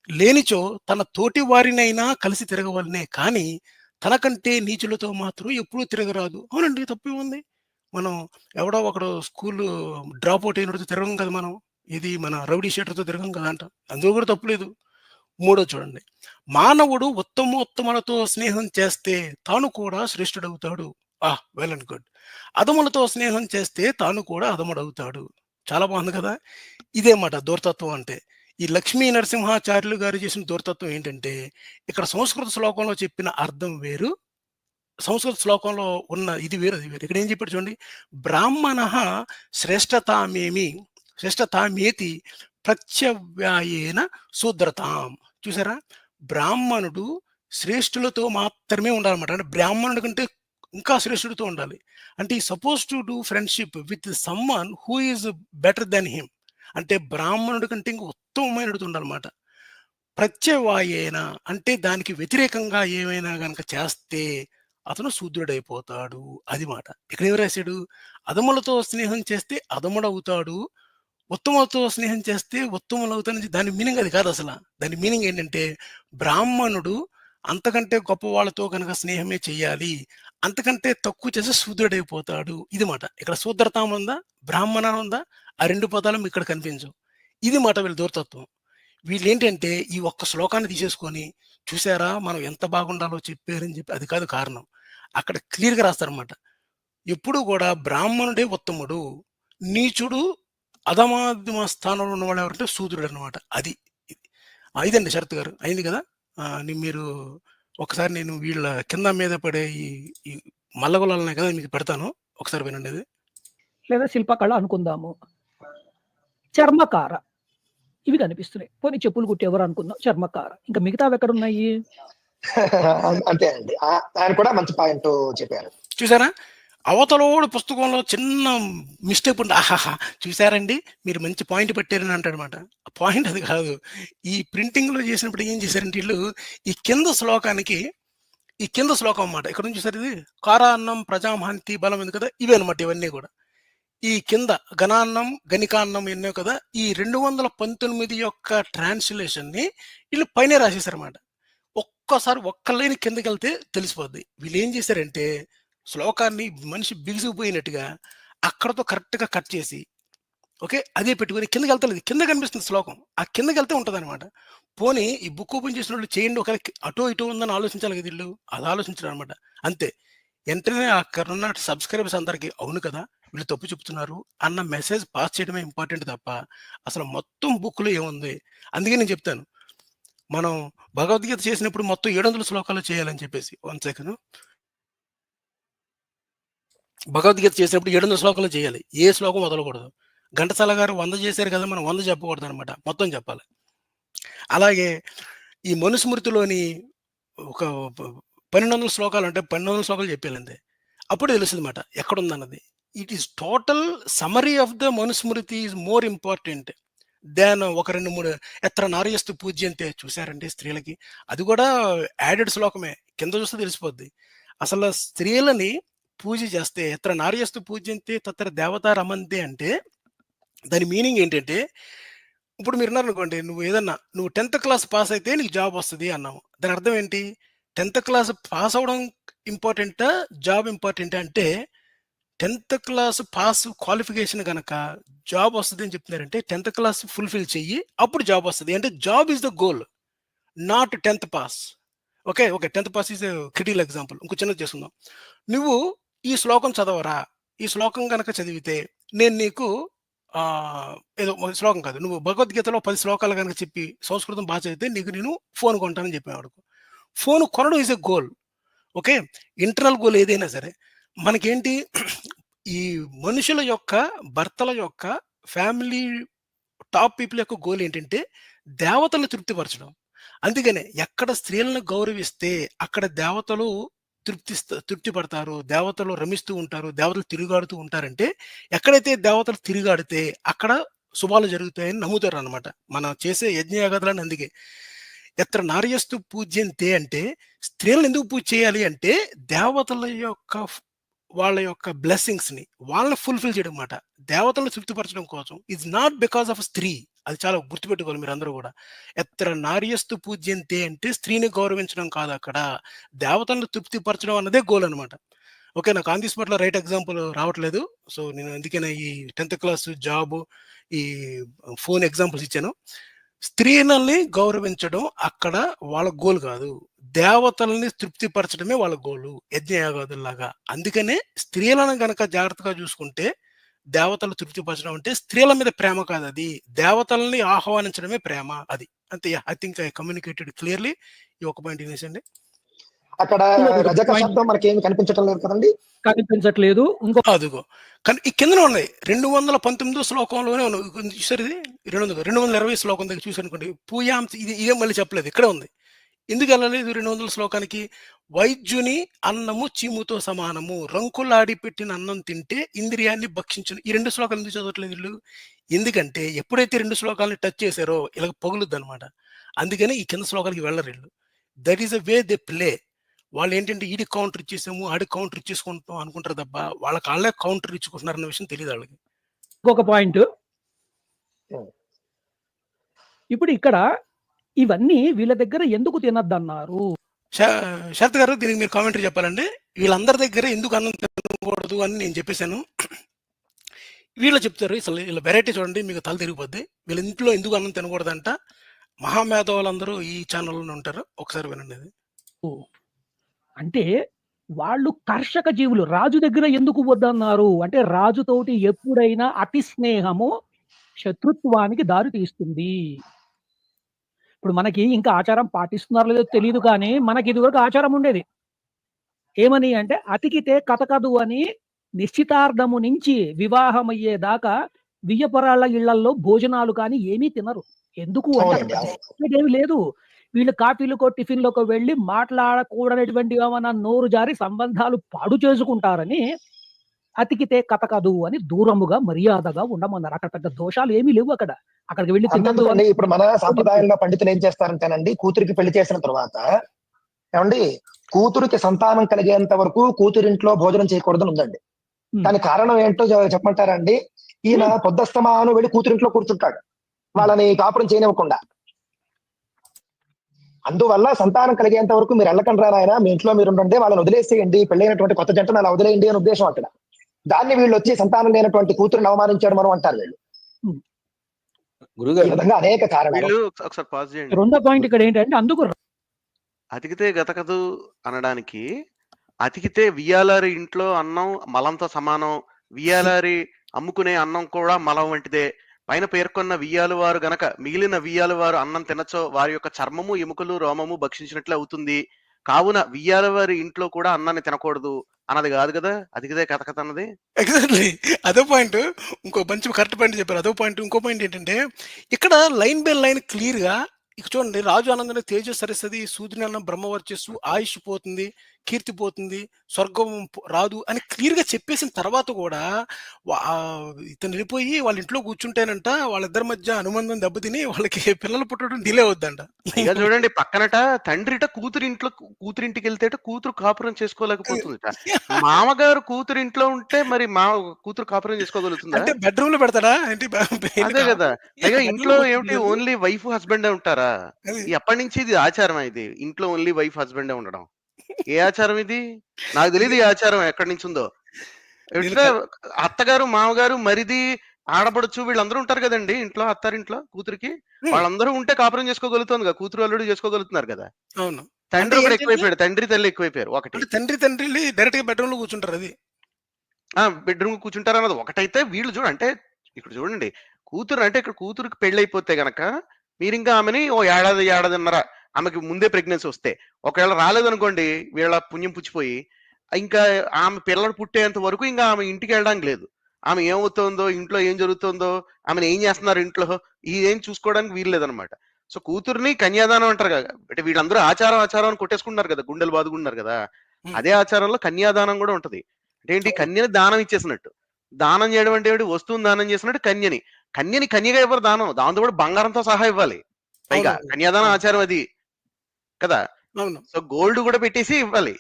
లేనిచో తన తోటి వారినైనా కలిసి తిరగవలనే కానీ తనకంటే నీచులతో మాత్రం ఎప్పుడూ తిరగరాదు. అవునండి, తప్పేముంది? మనం ఎవడో ఒకడు స్కూల్ డ్రాప్ అవుట్ అయినతో తిరగం కదా మనం. ఇది మన రౌడీ షీటర్తో తిరగం కదా అంట. అందులో కూడా తప్పులేదు. మూడో చూడండి, మానవుడు ఉత్తమోత్తములతో స్నేహం చేస్తే తాను కూడా శ్రేష్ఠుడవుతాడు. Well and good. అధములతో స్నేహం చేస్తే తాను కూడా అధముడవుతాడు. చాలా బాగుంది కదా. ఇదే మాట దూర్తత్వం అంటే. ఈ లక్ష్మీ నరసింహాచార్యులు గారు చేసిన దూర్తత్వం ఏంటంటే, ఇక్కడ సంస్కృత శ్లోకంలో చెప్పిన అర్థం వేరు, సంస్కృత శ్లోకంలో ఉన్న ఇది వేరు, అది వేరు. ఇక్కడ ఏం చెప్పాడు చూడండి, బ్రాహ్మణ శ్రేష్టతామేతి ప్రత్యవ్యాయేన శూద్రతాం. చూసారా, బ్రాహ్మణుడు శ్రేష్ఠులతో మాత్రమే ఉండాలన్నమాట. అంటే బ్రాహ్మణుడి కంటే ఇంకా శ్రేష్ఠుడితో ఉండాలి. అంటే ఈ suppose to do friendship with someone who is better than him. అంటే బ్రాహ్మణుడి కంటే ఇంకా ఉత్తమమైనది ఉండాలన్నమాట. ప్రత్యవాయేన అంటే దానికి వ్యతిరేకంగా ఏమైనా గనక చేస్తే అతను శూద్రుడైపోతాడు. అది మాట. ఇక్కడ ఏం రాశాడు? అధములతో స్నేహం చేస్తే అధముడవుతాడు, ఉత్తములతో స్నేహం చేస్తే ఉత్తములవుతాడు. దాని మీనింగ్ అది కాదు అసలు. దాని మీనింగ్ ఏంటంటే, బ్రాహ్మణుడు అంతకంటే గొప్ప వాళ్ళతో కనుక స్నేహమే చెయ్యాలి, అంతకంటే తక్కువ చేస్తే శూద్రుడైపోతాడు. ఇది మాట. ఇక్కడ శూద్రతాం ఉందా, బ్రాహ్మణ ఉందా? ఆ రెండు పదాలు ఇక్కడ కనిపించవు. ఇది మాట వీళ్ళ దూరతత్వం. వీళ్ళు ఏంటంటే ఈ ఒక్క శ్లోకాన్ని తీసేసుకొని, చూసారా మనం ఎంత బాగుండాలో చెప్పారని చెప్పి, అది కాదు కారణం. అక్కడ క్లియర్గా రాస్తారన్నమాట. ఎప్పుడు కూడా బ్రాహ్మణుడే ఉత్తముడు, నీచుడు అధమాధమ స్థానంలో ఉన్నవాడు ఎవరంటే శూద్రుడు అనమాట. అది ఇదండి శరత్ గారు. అయింది కదా. మీరు ఒకసారి నేను వీళ్ళ కింద మీద పడే ఈ మల్లగొలాలనే కదా మీకు పెడతాను, ఒకసారి వినండి. అది లేదా శిల్పకళ అనుకుందాము, చర్మకార ఇవి కనిపిస్తున్నాయి. పోనీ చెప్పులు కుట్టేవారు అనుకుందాం, చర్మకార. ఇంకా మిగతావి ఎక్కడ ఉన్నాయి? అంతే అండి. ఆయన కూడా మంచి పాయింట్ చెప్పారు. చూసారా, అవతలోడు పుస్తకంలో చిన్న మిస్టేక్ ఉంది. చూసారండి మీరు మంచి పాయింట్ పెట్టారని అంటాడనమాట. పాయింట్ అది కాదు. ఈ ప్రింటింగ్ లో చేసినప్పుడు ఏం చేశారంటే వీళ్ళు ఈ కింద శ్లోకం అన్నమాట. ఇక్కడ నుంచి చూసారు, ఇది కారాన్నం ప్రజామహంతి బలం ఉంది కదా, ఇవే అనమాట. ఇవన్నీ కూడా ఈ కింద ఘనాన్నం గణికాన్నం ఎన్నో కదా, ఈ 219 యొక్క ట్రాన్స్లేషన్ ని వీళ్ళు పైన రాసేసారన్నమాట. ఒక్కసారి ఒక్క లైన్ కిందకి వెళ్తే తెలిసిపోద్ది. వీళ్ళు ఏం చేశారంటే శ్లోకాన్ని మనిషి బిగిసిపోయినట్టుగా అక్కడతో కరెక్ట్ గా కట్ చేసి, ఓకే, అదే పెట్టుకుని కిందకి వెళ్తలేదు. కింద కనిపిస్తుంది శ్లోకం, ఆ కిందకి వెళ్తే ఉంటుంది అనమాట. పోనీ ఈ బుక్ ఓపెన్ చేసిన వాళ్ళు చేయండి, ఒక అటో ఇటో ఉందని ఆలోచించాలి కదా వీళ్ళు. అది ఆలోచించడం అనమాట. అంతే. వెంటనే అక్కడ ఉన్న సబ్స్క్రైబర్స్ అందరికి అవును కదా వీళ్ళు తప్పు చెప్తున్నారు అన్న మెసేజ్ పాస్ చేయడమే ఇంపార్టెంట్ తప్ప అసలు మొత్తం బుక్లో ఏముంది. అందుకే నేను చెప్తాను, మనం భగవద్గీత చేసినప్పుడు మొత్తం 700 శ్లోకాలు చేయాలని చెప్పేసి. 1 సెకండ్. భగవద్గీత చేసినప్పుడు 700 శ్లోకాలు చేయాలి, ఏ శ్లోకం వదలకూడదు. ఘంటసాల గారు 100 చేశారు కదా, మనం 100 చెప్పకూడదు అనమాట, మొత్తం చెప్పాలి. అలాగే ఈ మనుస్మృతిలోని ఒక 1200 శ్లోకాలు అంటే 1200 శ్లోకాలు చెప్పేయాలంతే. అప్పుడు తెలుస్తుంది మాట ఎక్కడుందన్నది. It is total summary of the Manusmriti is more important than ఒక 2, 3 ఎత్ర నార్యస్తు పూజ్యంతే చూసారంటే స్త్రీలకి అది కూడా యాడెడ్ శ్లోకమే. కింద చూస్తే తెలిసిపోద్ది. అసలు స్త్రీలని పూజ చేస్తే ఎత్ర నార్యస్తు పూజ్యంతే తత్ర దేవతా రమంతే అంటే దాని మీనింగ్ ఏంటంటే, ఇప్పుడు మీరు ఉన్నారనుకోండి, నువ్వు 10th క్లాస్ పాస్ అయితే నీకు జాబ్ వస్తది అన్నాము. దాని అర్థం ఏంటి? 10th క్లాస్ పాస్ అవ్వడం ఇంపార్టెంటా? జాబ్ ఇంపార్టెంటా? అంటే 10th క్లాస్ పాస్ క్వాలిఫికేషన్ గనక జాబ్ వస్తది అని చెప్తున్నారంటే 10th క్లాస్ ఫుల్‌ఫిల్ చెయ్యి అప్పుడు జాబ్ వస్తది. అంటే job is the goal, not 10th pass. Okay. 10th pass is critical example. ఇంకో చిన్నది చేసుకుందాం. నువ్వు ఈ శ్లోకం చదవరా? ఈ శ్లోకం గనక చదివితే నేను నీకు ఏదో శ్లోకం కాదు, నువ్వు భగవద్గీతలో 10 శ్లోకాలు గనక చెప్పి సంస్కృతం బాగా చదివితే నీకు నేను ఫోన్ కొంటానని చెప్పేవాడుకో. ఫోన్ కొనడం is a goal. Okay. Internal goal ఏదైనా సరే మనకేంటి, ఈ మనుషుల యొక్క భర్తల యొక్క ఫ్యామిలీ టాప్ పీపుల్ యొక్క గోల్ ఏంటంటే దేవతలను తృప్తిపరచడం. అందుకనే ఎక్కడ స్త్రీలను గౌరవిస్తే అక్కడ దేవతలు తృప్తి పడతారు, దేవతలు రమిస్తూ ఉంటారు, దేవతలు తిరుగాడుతూ ఉంటారంటే ఎక్కడైతే దేవతలు తిరుగాడితే అక్కడ శుభాలు జరుగుతాయని నమ్ముతారు అనమాట మనం చేసే యజ్ఞయాగాదులని. అందుకే ఎత్ర నార్యస్తు పూజ్యంతే అంటే స్త్రీలను ఎందుకు పూజ చేయాలి అంటే దేవతల యొక్క వాళ్ళ యొక్క బ్లెస్సింగ్స్ ని వాళ్ళని ఫుల్ఫిల్ చేయడం అన్నమాట, దేవతలను తృప్తిపరచడం కోసం. ఇట్స్ నాట్ బికాస్ ఆఫ్ స్త్రీ. అది చాలా గుర్తుపెట్టుకోవాలి మీరు అందరూ కూడా. ఎత్ర నార్యస్తు పూజ్యంతే అంటే స్త్రీని గౌరవించడం కాదు, అక్కడ దేవతలను తృప్తిపరచడం అన్నదే గోల్ అనమాట. ఓకే. నాకు ఆన్ ది స్పాట్లో రైట్ ఎగ్జాంపుల్ రావట్లేదు. సో నేను అందుకనే ఈ 10th క్లాస్ జాబ్ ఈ ఫోన్ ఎగ్జాంపుల్స్ ఇచ్చాను. స్త్రీలని గౌరవించడం అక్కడ వాళ్ళ గోల్ కాదు, దేవతల్ని తృప్తిపరచడమే వాళ్ళ గోలు యజ్ఞయాగాదుల్లాగా. అందుకనే స్త్రీలను గనక జాగ్రత్తగా చూసుకుంటే దేవతలు తృప్తిపరచడం అంటే స్త్రీల మీద ప్రేమ కాదు, అది దేవతల్ని ఆహ్వానించడమే ప్రేమ. అది అంతే. I think I communicated clearly. ఈ ఒక పాయింట్ వినేసండి. అక్కడ రజక శబ్దం మనకేమి కనిపించటం లేదు కదండి. కనిపించట్లేదు. అదిగో కానీ ఈ కిందనే ఉన్నాయి. 219 శ్లోకంలోనే ఉన్నాయి. చూసారు ఇది 220 శ్లోకం దగ్గర చూసారనుకోండి. పూయాం ఇదే మళ్ళీ చెప్పలేదు, ఇక్కడే ఉంది. ఎందుకు వెళ్ళలేదు 200 శ్లోకానికి? వైద్యుని అన్నము చీముతో సమానము, రంకులాడి పెట్టిన అన్నం తింటే ఇంద్రియాన్ని భక్షించును. ఈ 2 శ్లోకాలు ఎందుకు చదవట్లేదు వీళ్ళు? ఎందుకంటే ఎప్పుడైతే 2 శ్లోకాలని టచ్ చేశారో ఇలా పగులుద్ది అనమాట. అందుకని ఈ కింద శ్లోకాలకి వెళ్ళరు వీళ్ళు. That is a way they play. వాళ్ళు ఏంటంటే ఈడి కౌంటర్ ఇచ్చేసాము ఆడి కౌంటర్ ఇచ్చేసుకుంటాం అనుకుంటారు తప్ప వాళ్ళకి వాళ్ళే కౌంటర్ ఇచ్చుకుంటున్నారు అన్న విషయం తెలియదు వాళ్ళకి. ఇంకొక పాయింట్, ఇప్పుడు ఇక్కడ ఇవన్నీ వీళ్ళ దగ్గర ఎందుకు తినద్దన్నారు? శరత్ గారు దీనికి మీరు కామెంటరీ చెప్పాలండి. వీళ్ళందరి దగ్గర ఎందుకు అన్నం తినకూడదు అని నేను చెప్పేశాను. వీళ్ళు చెప్తారు అసలు వీళ్ళ వెరైటీ చూడండి, మీకు తల తిరిగిపోద్ది. వీళ్ళ ఇంట్లో ఎందుకు అన్నం తినకూడదంట మహామేధావులందరూ ఈ ఛానల్లోనే ఉంటారు, ఒకసారి వినండి. అది అంటే వాళ్ళు కర్షక జీవులు, రాజు దగ్గర ఎందుకు వద్దన్నారు అంటే రాజుతోటి ఎప్పుడైనా అతి స్నేహము శత్రుత్వానికి దారి తీస్తుంది. ఇప్పుడు మనకి ఇంకా ఆచారం పాటిస్తున్నారో లేదో తెలియదు, కానీ మనకి ఇదివరకు ఆచారం ఉండేది. ఏమని అంటే అతికితే కథకదు అని నిశ్చితార్థము నుంచి వివాహం అయ్యేదాకా వియ్యపరాళ్ళ ఇళ్లలో భోజనాలు కానీ ఏమీ తినరు. ఎందుకు అంటే ఏమి లేదు, వీళ్ళు కాఫీలకో టిఫిన్లకో వెళ్ళి మాట్లాడకూడనటువంటి ఏమన్నా నోరు జారి సంబంధాలు పాడు చేసుకుంటారని అతికితే కథకదు అని దూరముగా మర్యాదగా ఉండమన్నారు. అక్కడ పెద్ద దోషాలు ఏమీ లేవు. అక్కడికి వెళ్ళి అంతేందుకండి, ఇప్పుడు మన సాంప్రదాయంలో పండితులు ఏం చేస్తారంటేనండి, కూతురికి పెళ్లి చేసిన తర్వాత ఏమండి కూతురికి సంతానం కలిగేంత వరకు కూతురింట్లో భోజనం చేయకూడదని ఉందండి. దాని కారణం ఏంటో చెప్పమంటారండి? ఈయన పొద్దస్తమాను వెళ్ళి కూతురింట్లో కూర్చుంటాడు, వాళ్ళని కాపురం చేయనివ్వకుండా. అందువల్ల సంతానం కలిగేంత వరకు మీరు వెళ్ళకండి రా నాయన, మీ ఇంట్లో మీరు ఉండండి, వాళ్ళని వదిలేసేయండి, పెళ్ళైనటువంటి కొత్త జంటను అలా వదిలేయండి అని ఉద్దేశం అక్కడ. దాన్ని వీళ్ళు వచ్చి సంతానం లేనటువంటి కూతురుని అవమానించాడు మనం అంటారు వీళ్ళు. ఈ విధంగా అనేక కారణాలు. ఒకసారి పాజ్ చేయండి. రెండో పాయింట్ ఇక్కడ ఏంటంటే అందుకు అతికితే గతకదు అనడానికి, అతికితే వియ్యాలారి ఇంట్లో అన్నం మలంతో సమానం, వియ్యాలారి అమ్ముకునే అన్నం కూడా మలం వంటిదే. పైన పేర్కొన్న వియ్యాలు వారు గనక మిగిలిన వియ్యాలు వారు అన్నం తినచో వారి యొక్క చర్మము ఎముకలు రోమము భక్షించినట్లే అవుతుంది. కావున వియ్యాల వారి ఇంట్లో కూడా అన్నాన్ని తినకూడదు అన్నది కాదు కదా అతికితే కథకథ అన్నది. ఎగ్జాక్ట్లీ అదో పాయింట్. ఇంకో మంచి కరెక్ట్ పాయింట్ చెప్పారు. అదో పాయింట్. ఇంకో పాయింట్ ఏంటంటే ఇక్కడ లైన్ బై లైన్ క్లియర్ గా ఇక చూడండి, రాజు ఆనందనే తేజ సరస్వతి, సూర్యుని అన్న బ్రహ్మవర్చస్సు, ఆయుష్ పోతుంది, కీర్తి పోతుంది, స్వర్గం రాదు అని క్లియర్గా చెప్పేసిన తర్వాత కూడా ఇతను వెళ్ళిపోయి వాళ్ళ ఇంట్లో కూర్చుంటేనంట వాళ్ళిద్దరి మధ్య అనుబంధం దెబ్బతిని వాళ్ళకి పిల్లలు పుట్టడం డిలే అవుద్దంట. ఇక చూడండి పక్కనట తండ్రిట కూతురింటికి వెళ్తేట కూతురు కాపురం చేసుకోలేకపోతుందిట. మామగారు కూతురింట్లో ఉంటే మరి కూతురు కాపురం చేసుకోగలుగుతుందా? అంటే బెడ్రూమ్ లో పెడతాడా ఏంటి? అదే కదా. పైగా ఇంట్లో బెడ్రూమ్ ఏమిటి ఓన్లీ వైఫ్ హస్బెండే ఉంటారా? అది ఎప్పటి నుంచి ఇది ఆచారం ఇది? ఇంట్లో ఓన్లీ వైఫ్ హస్బెండే ఉండడం. ఏ ఆచారం ఇది? నాకు తెలియదు ఈ ఆచారం ఎక్కడి నుంచి ఉందో. నేను ఇట్లా అత్తగారు, మామగారు, మరిది, ఆడపడుచు వీళ్ళందరూ ఉంటారు కదండి ఇంట్లో, అత్తారింట్లో కూతురికి. వాళ్ళందరూ ఉంటే కాపురం చేసుకోగలుగుతుంది కదా, కూతురు అల్లుడు చేసుకోగలుగుతున్నారు కదా. అవును. తండ్రి అంటే ఒకడు ఏంటంటే ఎక్కువైపోయాడు, తండ్రి తల్లి ఎక్కువైపోయారు. ఒకటి అంటే తండ్రి డైరెక్ట్ గా బెడ్రూమ్ లో కూర్చుంటారు. అది బెడ్రూమ్ కూర్చుంటారు అన్నది ఒకటైతే, వీళ్ళు చూడ అంటే ఇక్కడ చూడండి, కూతురు అంటే ఇక్కడ కూతురుకి పెళ్ళైపోతే గనక మీరు ఇంకా ఆమెని ఓ ఏడాదిన్నర ఆమెకి ముందే ప్రెగ్నెన్సీ వస్తే, ఒకవేళ రాలేదనుకోండి వీళ్ళ పుణ్యం పుచ్చిపోయి ఇంకా ఆమె పిల్లలు పుట్టేంత వరకు ఇంకా ఆమె ఇంటికి వెళ్ళడానికి లేదు. ఆమె ఏమవుతుందో, ఇంట్లో ఏం జరుగుతుందో, ఆమెను ఏం చేస్తున్నారు ఇంట్లో, ఇదేం చూసుకోవడానికి వీలు లేదనమాట. సో కూతుర్ని కన్యాదానం అంటారు కదా, అంటే వీళ్ళందరూ ఆచారం అని కొట్టేసుకుంటున్నారు కదా, గుండెలు బాదుకుంటున్నారు కదా. అదే ఆచారంలో కన్యాదానం కూడా ఉంటది. అంటే ఏంటి, కన్యని దానం ఇచ్చేసినట్టు. దానం చేయడం అంటే ఏంటి, వస్తువుని దానం చేసినట్టు కన్యని కన్యగా ఇవ్వరు దానం, దాంతో కూడా బంగారంతో సహా ఇవ్వాలి. పైగా అవును. కన్యాదానం అవును. ఆచారం అది కదా. అవును. సో గోల్డ్ కూడా పెట్టేసి ఇవ్వాలి.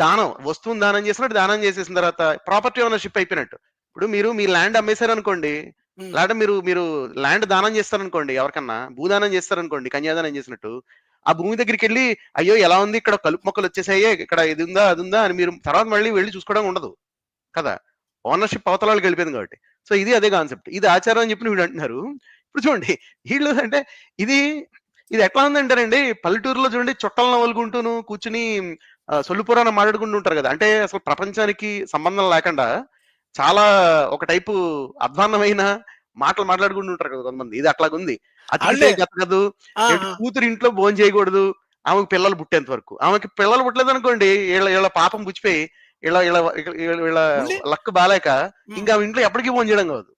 దానం, వస్తువుని దానం చేసినట్టు, దానం చేసేసిన తర్వాత ప్రాపర్టీ ఓనర్షిప్ అయిపోయినట్టు. ఇప్పుడు మీరు మీ ల్యాండ్ అమ్మేశారు అనుకోండి, ఉమ్. లేదంటే మీరు ల్యాండ్ దానం చేస్తారనుకోండి, ఎవరికన్నా భూదానం చేస్తారనుకోండి, కన్యాదానం చేసినట్టు, ఆ భూమి దగ్గరికి వెళ్ళి అయ్యో ఎలా ఉంది ఇక్కడ కలుపు మొక్కలు వచ్చేసాయే, ఇక్కడ ఇది ఉందా అది ఉందా అని మీరు తర్వాత మళ్ళీ వెళ్ళి చూసుకోవడం ఉండదు కదా. ఓనర్షిప్ అవతల వాళ్ళకి వెళ్ళిపోయింది కాబట్టి. సో ఇది అదే కాన్సెప్ట్, ఇది ఆచారం అని చెప్పి వీళ్ళు అంటున్నారు. ఇప్పుడు చూడండి వీళ్ళు అంటే ఇది ఇది ఎట్లా ఉందంటారండి, పల్లెటూరులో చూడండి చుట్టలను నవ్వులుకుంటూను కూర్చుని సొల్లు పురాణం మాట్లాడుకుంటూ ఉంటారు కదా. అంటే అసలు ప్రపంచానికి సంబంధం లేకుండా చాలా ఒక టైపు అధ్వాన్నమైన మాటలు మాట్లాడుకుంటూ ఉంటారు కదా కొంతమంది. ఇది అట్లాగుంది. అతికితే వాళ్ళే గతకదు, ఆ, ఏంటి ఆ. కూతురు ఇంట్లో భోజనం చేయకూడదు, ఆమెకు పిల్లలు పుట్టేంత వరకు. ఆమెకి పిల్లలు పుట్టలేదు అనుకోండి, వీళ్ళ పాపం పుచ్చిపోయి వీళ్ళ వీళ్ళ వీళ్ళ మళ్ళీ లక్ బాలేక ఉమ్. ఇంకా ఇంట్లో ఎప్పటికీ భోజనం చేయడం కాదు.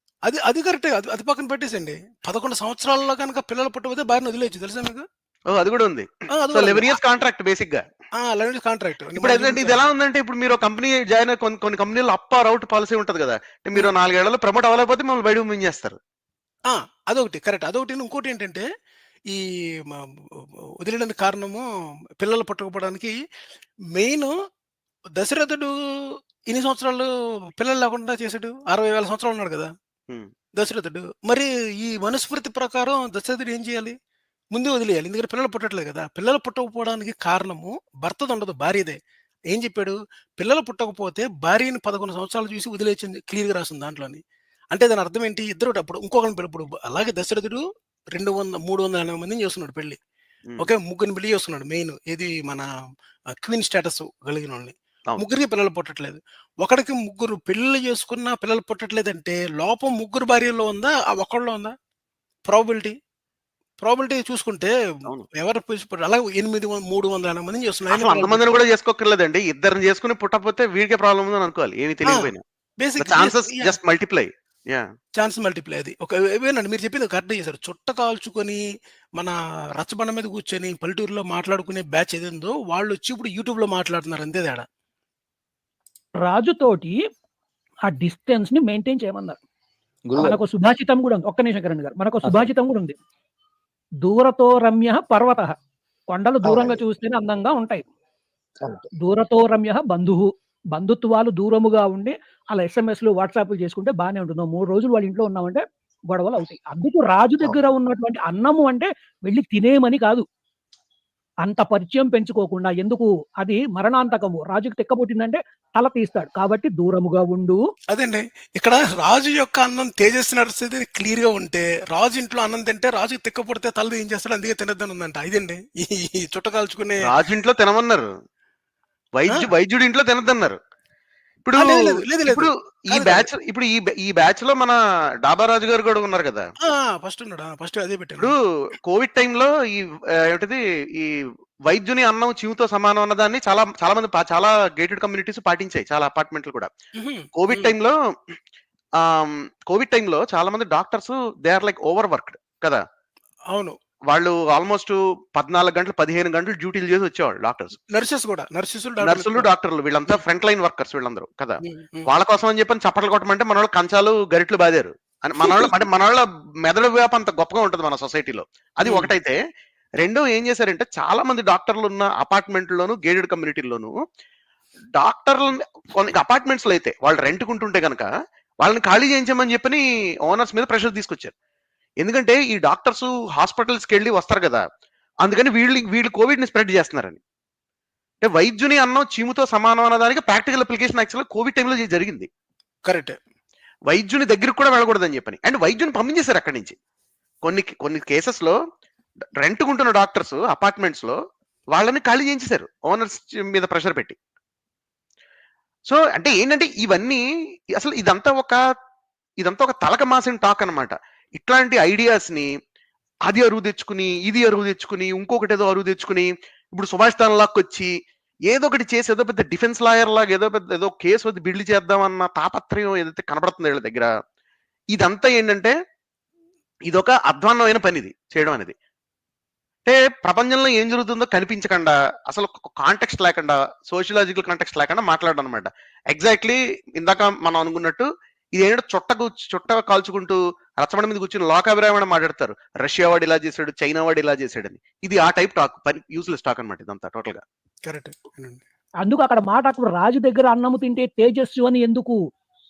అది కరెక్టే. అది పక్కన పెట్టేసండి. 11 సంవత్సరాల్లో కనుక పిల్లలు పుట్టకపోతే భార్యను వదిలేయచ్చు, తెలుసా మీకు? అది కూడా ఉంది. అది సో కూడా ఉంది. 11 years కాంట్రాక్ట్ బేసిక్ గా. లైవ్ కాంట్రాక్ట్ ఇప్పుడు ఏంటంటే ఇది ఎలా ఉందంటే, ఇప్పుడు మీరు కంపెనీ జాయిన్ కొన్ని కంపెనీలో అప్ ఆర్ అవుట్ పాలసీ ఉంటది కదా. అంటే మీరు 4 ఏళ్లలో ప్రమోట్ అవ్వలేకపోతే మిమ్మల్ని బయట పంపించేస్తారు. అదొకటి కరెక్ట్. అదొకటి. ఇంకోటి ఏంటంటే ఈ వదిలేయడానికి కారణము పిల్లలు పుట్టకపోవడానికి మెయిన్ దశరథుడు ఇన్ని సంవత్సరాలు పిల్లలు లేకుండా చేశాడు. 60,000 సంవత్సరాలు ఉన్నాడు కదా దశరథుడు. మరి ఈ మనుస్మృతి ప్రకారం దశరథుడు ఏం చేయాలి? ముందే వదిలేయాలి, ఎందుకంటే పిల్లలు పుట్టట్లేదు కదా. పిల్లలు పుట్టకపోవడానికి కారణము భర్తది ఉండదు, భార్యదే. ఏం చెప్పాడు? పిల్లలు పుట్టకపోతే భార్యని 11 సంవత్సరాలు చూసి వదిలేసింది, క్లియర్గా రాసింది దాంట్లోని. అంటే దాని అర్థం ఏంటి? ఇద్దరు అప్పుడు ఇంకొకరిని ఇప్పుడు అలాగే దశరథుడు 380 మందిని చేస్తున్నాడు పెళ్లి. ఓకే, ముగ్గురిని పెళ్లి చేస్తున్నాడు. మెయిన్ ఏది మన క్వీన్ స్టేటస్ కలిగిన వాళ్ళని. ముగ్గురికి పిల్లలు పుట్టట్లేదు. ఒకడికి ముగ్గురు పెళ్లి చేసుకున్నా పిల్లలు పుట్టట్లేదు అంటే లోపం ముగ్గురు భార్యలో ఉందా, ఆ ఒక్కళ్ళలో ఉందా? ప్రాబిలిటీ చూసుకుంటే ఎవరు అలాగే 380 మందిని చేస్తున్నారు. అంతమందిని కూడా చేసుకోకర్లేదండి, ఇద్దరిని చేసుకుని పుట్టకపోతే వీడికే ప్రాబ్లం ఉందని అనుకోవాలి, ఏమి తెలియకపోయినా. Chances just multiply. Chance multiply. అది ఒక ఏనండి, మీరు చెప్పింది కరెక్ట్ చేశారు. చుట్ట కాల్చుకొని మన రచ్చబండ మీద కూర్చొని పల్లెటూరులో మాట్లాడుకునే బ్యాచ్ ఏదేందో వాళ్ళు వచ్చి ఇప్పుడు యూట్యూబ్ లో మాట్లాడుతున్నారు, అంతే తేడా. రాజుతోటి ఆ డిస్టెన్స్ ని మెయింటైన్ చేయమన్నారు. మనకు సుభాషితం కూడా ఉంది. ఒక్క నిమిషం కరణ్ గారు, మనకు సుభాషితం కూడా ఉంది. దూరతో రమ్య పర్వత, కొండలు దూరంగా చూస్తేనే అందంగా ఉంటాయి. దూరతో రమ్య బంధుత్వాలు దూరముగా ఉండి అలా ఎస్ఎంఎస్లు వాట్సాప్లు చేసుకుంటే బాగానే ఉంటుంది. 3 రోజులు వాళ్ళ ఇంట్లో ఉన్నామంటే గొడవలు అవుతాయి. అందుకు రాజు దగ్గర ఉన్నటువంటి అన్నము అంటే వెళ్ళి తినేమని కాదు, అంత పరిచయం పెంచుకోకుండా. ఎందుకు? అది మరణాంతకము. రాజుకి తెక్కబుట్టిందంటే తల తీస్తాడు, కాబట్టి దూరముగా ఉండు. అదండి, ఇక్కడ రాజు యొక్క అన్నం తేజస్సు నడుస్తుంది క్లియర్ గా ఉంటే, రాజు ఇంట్లో అన్నం తింటే రాజుకి తిక్కపడితే తలది ఏం చేస్తాడు, అందుకే తినద్దని ఉందంట. ఇదండి ఈ చుట్ట కాల్చుకునే. రాజు ఇంట్లో తినమన్నారు, వైద్యుడి ఇంట్లో తినద్దన్నారు. ఇప్పుడు ఇప్పుడు ఈ బ్యాచ్ లో మన డాబా రాజు గారు కూడా ఉన్నారు కదా. ఫస్ట్ అదే పెట్టారు. ఇప్పుడు కోవిడ్ టైంలో ఈ ఏంటిది, ఈ వైద్యుని అన్నం చీవుతో సమానం అన్నదాన్ని చాలా మంది చాలా గేటెడ్ కమ్యూనిటీస్ పాటించాయి, చాలా అపార్ట్మెంట్లు కూడా. కోవిడ్ టైంలో చాలా మంది doctors they are like overworked కదా. అవును. వాళ్ళు ఆల్మోస్ట్ 14 గంటలు 15 గంటలు డ్యూటీలు చేసి వచ్చేవాళ్ళు డాక్టర్స్, నర్సెస్ కూడా నర్సెస్ నర్సులు, డాక్టర్లు, వీళ్ళంతా ఫ్రంట్ లైన్ వర్కర్స్ వీళ్ళందరూ కదా. వాళ్ళ కోసం అని చెప్పని చప్పట్లు కొట్టమంటే మన వాళ్ళు కంచాలు గరిట్లు బాదారు అని మన వాళ్ళు, అంటే మన వాళ్ళ మెదడు వ్యాప అంత గొప్పగా ఉంటుంది మన సొసైటీలో. అది ఒకటైతే. రెండో ఏం చేశారంటే చాలా మంది డాక్టర్లు ఉన్న అపార్ట్మెంట్లోను గేటెడ్ కమ్యూనిటీల్లోను డాక్టర్లు కొన్ని అపార్ట్మెంట్స్ లో అయితే వాళ్ళు రెంట్కుంటుంటే కనుక వాళ్ళని ఖాళీ చేయించమని చెప్పని ఓనర్స్ మీద ప్రెషర్ తీసుకొచ్చారు. ఎందుకంటే ఈ డాక్టర్స్ హాస్పిటల్స్కి వెళ్ళి వస్తారు కదా, అందుకని వీళ్ళు కోవిడ్ ని స్ప్రెడ్ చేస్తున్నారని. అంటే వైద్యుని అన్నం చీముతో సమానం అన్నదానికి ప్రాక్టికల్ అప్లికేషన్ యాక్చువల్గా కోవిడ్ టైంలో జరిగింది. కరెక్ట్. వైద్యుని దగ్గరికి కూడా వెళ్ళకూడదని చెప్పని, అండ్ వైద్యుని పంపించేశారు అక్కడి నుంచి. కొన్ని కేసెస్ లో రెంట్కుంటున్న డాక్టర్స్ అపార్ట్మెంట్స్ లో వాళ్ళని ఖాళీ చేయించేశారు ఓనర్స్ మీద ప్రెషర్ పెట్టి. సో అంటే ఏంటంటే ఇవన్నీ అసలు ఇదంతా ఒక తలక మాసిన టాక్ అన్నమాట. ఇట్లాంటి ఐడియాస్ ని అది అరువు తెచ్చుకుని, ఇది అరువు తెచ్చుకుని, ఇంకొకటి ఏదో అరువు తెచ్చుకుని, ఇప్పుడు సుభాష్ తాన్లాక్ వచ్చి ఏదో ఒకటి చేసి ఏదో పెద్ద డిఫెన్స్ లాయర్ లాగా ఏదో కేసు వద్ద బిల్డ్ చేద్దామన్న తాపత్రయం ఏదైతే కనబడుతుంది వీళ్ళ దగ్గర, ఇదంతా ఏంటంటే ఇదొక అధ్వాన్నమైన పని ఇది చేయడం అనేది. అంటే ప్రపంచంలో ఏం జరుగుతుందో కనిపించకుండా, అసలు కాంటెక్స్ట్ లేకుండా, సోషియలాజికల్ కాంటెక్స్ట్ లేకుండా మాట్లాడడం అనమాట. ఎగ్జాక్ట్లీ ఇందాక మనం అనుకున్నట్టు ఇదేంటో చుట్ట కాల్చుకుంటూ రచ్చబండ మీద కూర్చుని లోకాభిరామణ మాట్లాడతారు. రష్యా వాడు ఇలా చేశాడు, చైనా వాడు ఇలా చేశాడని. ఇది ఆ టైప్ టాక్, యూస్లెస్ టాక్ అనమాట ఇదంతా టోటల్ గా. కరెక్ట్. అందుకు అక్కడ మాట అప్పుడు రాజు దగ్గర అన్నము తింటే తేజస్సు అని ఎందుకు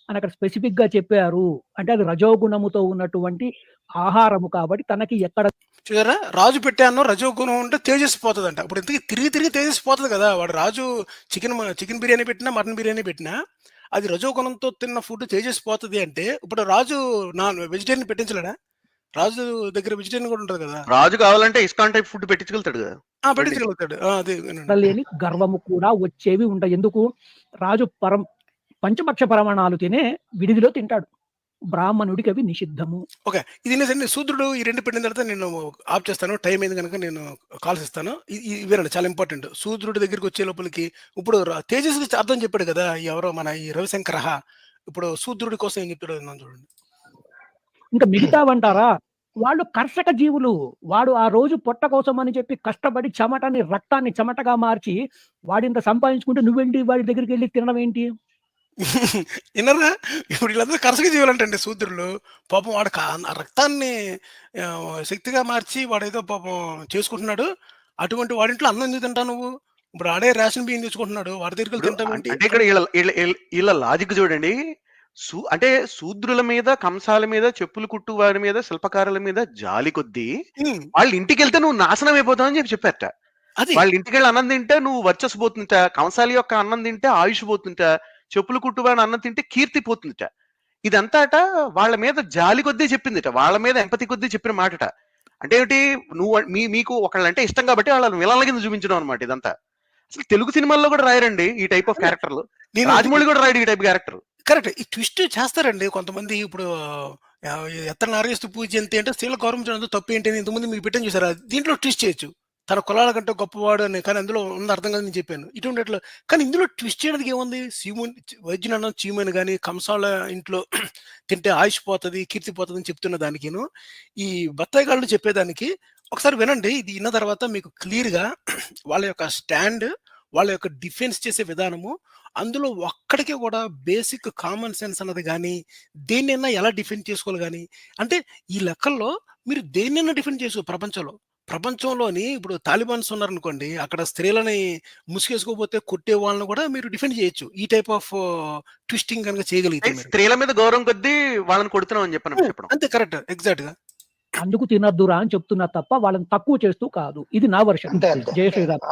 అని అక్కడ స్పెసిఫిక్ గా చెప్పారు అంటే అది రజోగుణముతో ఉన్నటువంటి ఆహారము కాబట్టి తనకి ఎక్కడ చూసారా, రాజు పెట్టే అన్నం రజోగుణం ఉంటే తేజస్సు పోతుంది అంట. ఇప్పుడు ఇంతకీ తిరిగి తేజస్సు పోతుంది కదా. వాడు రాజు చికెన్ బిర్యానీ పెట్టినా, మటన్ బిర్యానీ పెట్టినా అది రజోగుణంతో తిన్న ఫుడ్ తేజస్సు పోతుంది అంటే, ఇప్పుడు రాజు వెజిటేరియన్ పెట్టించలేడా? రాజు దగ్గర వెజిటేరియన్ కూడా ఉంటుంది కదా. రాజు కావాలంటే ఇస్కాన్ టైప్ ఫుడ్ పెట్టించగలుగుతాడు కదా. పెట్టించగలుగుతాడు. అదే లేని గర్వము కూడా వచ్చేవి ఉంటాయి. ఎందుకు? రాజు పంచపక్ష ప్రమాణాలు తినే విడిదిలో తింటాడు, బ్రాహ్మణుడికి అవి నిషిద్ధము. ఓకే, ఇది శూద్రుడు ఈ రెండు పెట్టిన తర్వాత నేను ఆఫ్ చేస్తాను, టైం అయింది కనుక నేను కాల్స్ ఇస్తాను. ఇవేనండి చాలా ఇంపార్టెంట్. శూద్రుడి దగ్గరికి వచ్చే లోపలికి ఇప్పుడు తేజస్కి అర్థం చెప్పాడు కదా ఎవరో మన ఈ రవిశంకర. ఇప్పుడు శూద్రుడి కోసం ఏం చెప్పాడు చూడండి. ఇంకా మిగతావంటారా, వాళ్ళు కర్షక జీవులు. వాడు ఆ రోజు పొట్ట కోసం అని చెప్పి కష్టపడి రక్తాన్ని చెమటగా మార్చి వాడింత సంపాదించుకుంటే నువ్వేంటి వాడి దగ్గరికి వెళ్ళి తినడం ఏంటి? వినరా? ఇప్పుడు వీళ్ళందరూ కర్షక జీవులు అంటే శూద్రులు. పాపం వాడు రక్తాన్ని శక్తిగా మార్చి వాడేదో పాపం చేసుకుంటున్నాడు. అటువంటి వాడింట్లో అన్నం ఎందుకు తింటా నువ్వు? ఇప్పుడు ఆడే రేషన్ బియ్యం తెచ్చుకుంటున్నాడు, వాడి దగ్గరికి తింటావు ఏంటి? అంటే ఇక్కడ వీళ్ళ లాజిక్ చూడండి. అంటే శూద్రుల మీద, కంసాల మీద, చెప్పులు కుట్టు వారి మీద, శిల్పకారుల మీద జాలి కొద్దీ వాళ్ళ ఇంటికి వెళ్తే నువ్వు నాశనం అయిపోతావు అని చెప్పారట. వాళ్ళ ఇంటికి వెళ్ళి అన్నం తింటే నువ్వు వర్చస్సు పోతుంటా, కంసాలి యొక్క అన్నం తింటే ఆయుష్ పోతుంటా, చెప్పులు కుట్టువాడిని అన్నం తింటే కీర్తి పోతుందిట. ఇదంతా వాళ్ళ మీద జాలి కొద్దీ చెప్పిందిట, వాళ్ళ మీద ఎంపతి కొద్దీ చెప్పిన మాటట. అంటే ఏమిటి, మీకు ఒకళ్ళంటే ఇష్టం కాబట్టి వాళ్ళని విలన్ల కింద చూపించడం అనమాట ఇదంతా. అసలు తెలుగు సినిమాల్లో కూడా రాయరండి ఈ టైప్ ఆఫ్ క్యారెక్టర్లు. రాజమౌళి కూడా రాయడు ఈ టైప్ క్యారెక్టర్. కరెక్ట్. ఈ ట్విస్ట్ చేస్తారండి కొంతమంది. ఇప్పుడు ఎత్తన నారేస్తూ పూజ ఎంత అంటే స్త్రీల గౌరవించడం తప్పు ఏంటి అని ఇంతకుముందు మీకు పెట్టని చూసారా? దీంట్లో ట్విస్ట్ చేయొచ్చు, తన కులాల కంటే గొప్పవాడు అని. కానీ అందులో ఉంది అర్థం కాదు, నేను చెప్పాను ఇటువంటి. కానీ ఇందులో ట్విస్ట్ చేయడానికి ఏముంది? వైద్యుని అన్నం చీమని కానీ కంసాల ఇంట్లో తింటే ఆయుష్ పోతుంది, కీర్తి పోతుంది అని చెప్తున్న దానికిను ఈ బత్తాయిగాళ్ళు చెప్పేదానికి ఒకసారి వినండి. ఇది విన్న తర్వాత మీకు క్లియర్గా వాళ్ళ యొక్క స్టాండ్, వాళ్ళ యొక్క డిఫెన్స్ చేసే విధానము, అందులో ఒక్కడికి కూడా బేసిక్ కామన్ సెన్స్ అన్నది కానీ దేన్నైనా ఎలా డిఫెండ్ చేసుకోవాలి కానీ, అంటే ఈ లెక్కల్లో మీరు దేన్నైనా డిఫెండ్ చేసుకో. ప్రపంచంలోని ఇప్పుడు తాలిబాన్స్ ఉన్నారనుకోండి, అక్కడ స్త్రీలని ముసుగేసుకోపోతే కొట్టే వాళ్ళని కూడా మీరు డిఫెండ్ చేయొచ్చు ఈ టైప్ ఆఫ్ ట్విస్టింగ్ కనుక చేయగలిగితే. స్త్రీల మీద గౌరవం కొద్దీ వాళ్ళని కొడుతున్నాం అని చెప్పడం అంతే. కరెక్ట్, ఎగ్జాక్ట్ గా. అందుకు తినద్దురా అని చెప్తున్నా తప్ప వాళ్ళని తక్కువ చేస్తూ కాదు. ఇది నా వర్షన్. జయ శ్రీరామ్.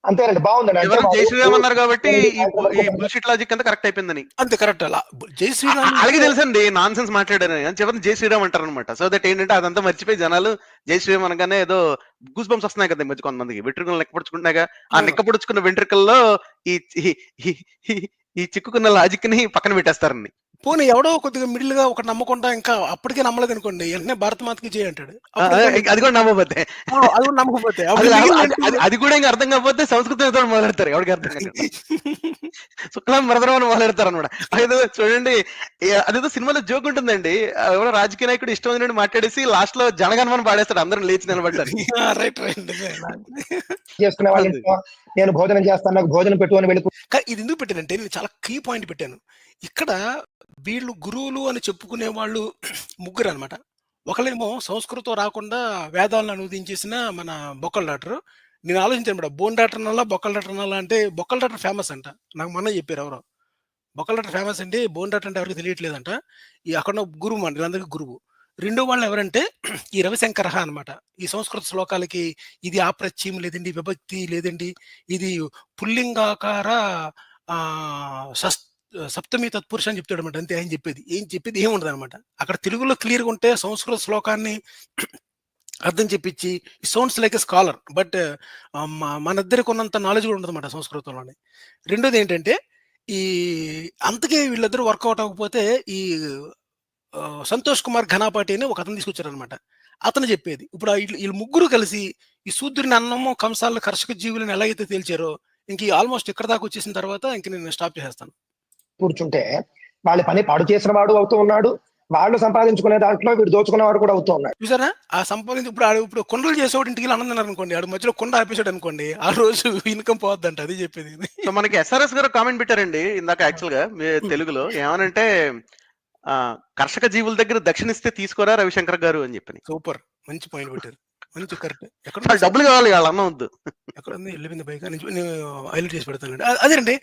అంతేనండి, బాగుందండి. జై శ్రీరామ్ అన్నారు కాబట్టి ఈ బుల్షిట్ లాజిక్ అంతా కరెక్ట్ అయిపోయిందని. అంతే, కరెక్ట్. అలా జై శ్రీరామ్ అలాగే తెలుసండి, నాన్ సెన్స్ మాట్లాడారు అని చెప్పని జై శ్రీరామ్ అంటారు అనమాట. సో దట్ ఏంటంటే అదంతా మర్చిపోయి జనాలు జై శ్రీరామ్ అనగానే ఏదో గూస్ బంప్స్ వస్తున్నాయి కదా మధ్య కొంతమందికి. వెంట్రుకలు లెక్కపడుచుకుంటున్నాగా, ఆ లెక్కపడుచుకున్న వెంట్రుకల్లో ఈ చిక్కుకున్న లాజిక్ ని పక్కన పెట్టేస్తారని. పోనీ ఎవడో కొద్దిగా మిడిల్ గా ఒక నమ్మకుండా ఇంకా అప్పటికే నమ్మలేదు అనుకోండి, వెంటనే భారత మాతకి చేయి అంటాడు. అది కూడా నమ్మబోతే అది కూడా నమ్మకపోతే అది అది కూడా ఇంకా అర్థం కాకపోతే సంస్కృతం మొదలెడతారు, ఎవరికి అర్థం కాదు. శుక్లం మరదరం అని మొదలెడతారు అనమాట. అదేదో చూడండి, అదేదో సినిమాలో జోక్ ఉంటుందండి, ఎవరో రాజకీయ నాయకుడు ఇష్టం నుండి మాట్లాడేసి లాస్ట్ లో జనగణమని పాడేస్తాడు, అందరం లేచి నిలబడ్డారు. రైట్ చేసుకునే వాళ్ళ ఇంట్లో నేను భోజనం చేస్తాను, నాకు భోజనం పెట్టు అని వెళ్ళి ఇది ఎందుకు పెట్టానంటే నేను చాలా కీ పాయింట్ పెట్టాను. ఇక్కడ వీళ్ళు గురువులు అని చెప్పుకునే వాళ్ళు ముగ్గురు అనమాట. ఒకళ్ళేమో సంస్కృతం రాకుండా వేదాలను అనువదించేసిన మన బొక్కల డాక్టర్. నేను ఆలోచించాను మేడం, బోన్ డాక్టర్ నల్లా బొక్కల డాక్టర్ నల్లా అంటే బొక్కల డాక్టర్ ఫేమస్ అంట, నాకు మొన్న చెప్పారు ఎవరో. బొక్కల డాక్టర్ ఫేమస్ అండి, బోన్ డాక్టర్ అంటే ఎవరికి తెలియట్లేదంట. ఈ అక్కడ గురువు అండి, వీళ్ళందరికీ గురువు. రెండో వాళ్ళు ఎవరంటే ఈ రవిశంకర అనమాట. ఈ సంస్కృత శ్లోకాలకి ఇది ఆప్రత్యయం లేదండి, విభక్తి లేదండి, ఇది పుల్లింగాకార సప్తమి తత్పురుష అని చెప్తాడు అనమాట. అంతే ఆయన చెప్పేది ఏమి ఉండదు అనమాట. అక్కడ తెలుగులో క్లియర్గా ఉంటే సంస్కృత శ్లోకాన్ని అర్థం చెప్పించి sounds like a scholar, but మన ఇద్దరికి ఉన్నంత నాలెడ్జ్ కూడా ఉండదు అనమాట సంస్కృతంలోని. రెండోది ఏంటంటే ఈ అంతకే వీళ్ళిద్దరూ వర్కౌట్ అవ్వకపోతే ఈ సంతోష్ కుమార్ ఘనాపాటి అని ఒక అతను తీసుకొచ్చారనమాట. అతను చెప్పేది ఇప్పుడు వీళ్ళు ముగ్గురు కలిసి ఈ శూద్రుని అన్నము కంసాల కర్షక జీవులను ఎలాగైతే తేల్చారో ఇంక ఆల్మోస్ట్ ఇక్కడ దాకా వచ్చేసిన తర్వాత ఇంక నేను స్టాప్ చేసేస్తాను. కూర్చుంటే వాళ్ళ పని పాడు చేసిన వాడు అవుతూ ఉన్నాడు, వాళ్ళు సంపాదించుకునే దాంట్లో వీడు దోచుకునేవాడు కూడా అవుతూ ఉన్నాడు. చూసారా ఆ సంపాదించి ఇప్పుడు కొండలు చేసేవాడు ఇంటికి అన్నం తిన్నారు అనుకోండి, ఆడు మధ్యలో కొండ ఆపేసాడు అనుకోండి, ఆ రోజు ఇన్కమ్ పోవద్దంట. అది చెప్పేది. సో మనకి ఎస్ఆర్ఎస్ గారు కామెంట్ పెట్టారండి ఇందాక, యాక్చువల్ గా తెలుగులో ఏమనంటే కర్షక జీవుల దగ్గర దక్షిణిస్తే తీసుకోరా రవిశంకర్ గారు అని చెప్పని. సూపర్, మంచి పాయింట్ పెట్టారు, మంచి కరెక్ట్. ఎక్కడ డబ్బులు కావాలి, వాళ్ళ అన్నం వద్దు. ఎక్కడ ఉంది వెళ్ళిపోయింది బైక్ నేను హైలైట్ చేసి పెడతానండి. అదేనండి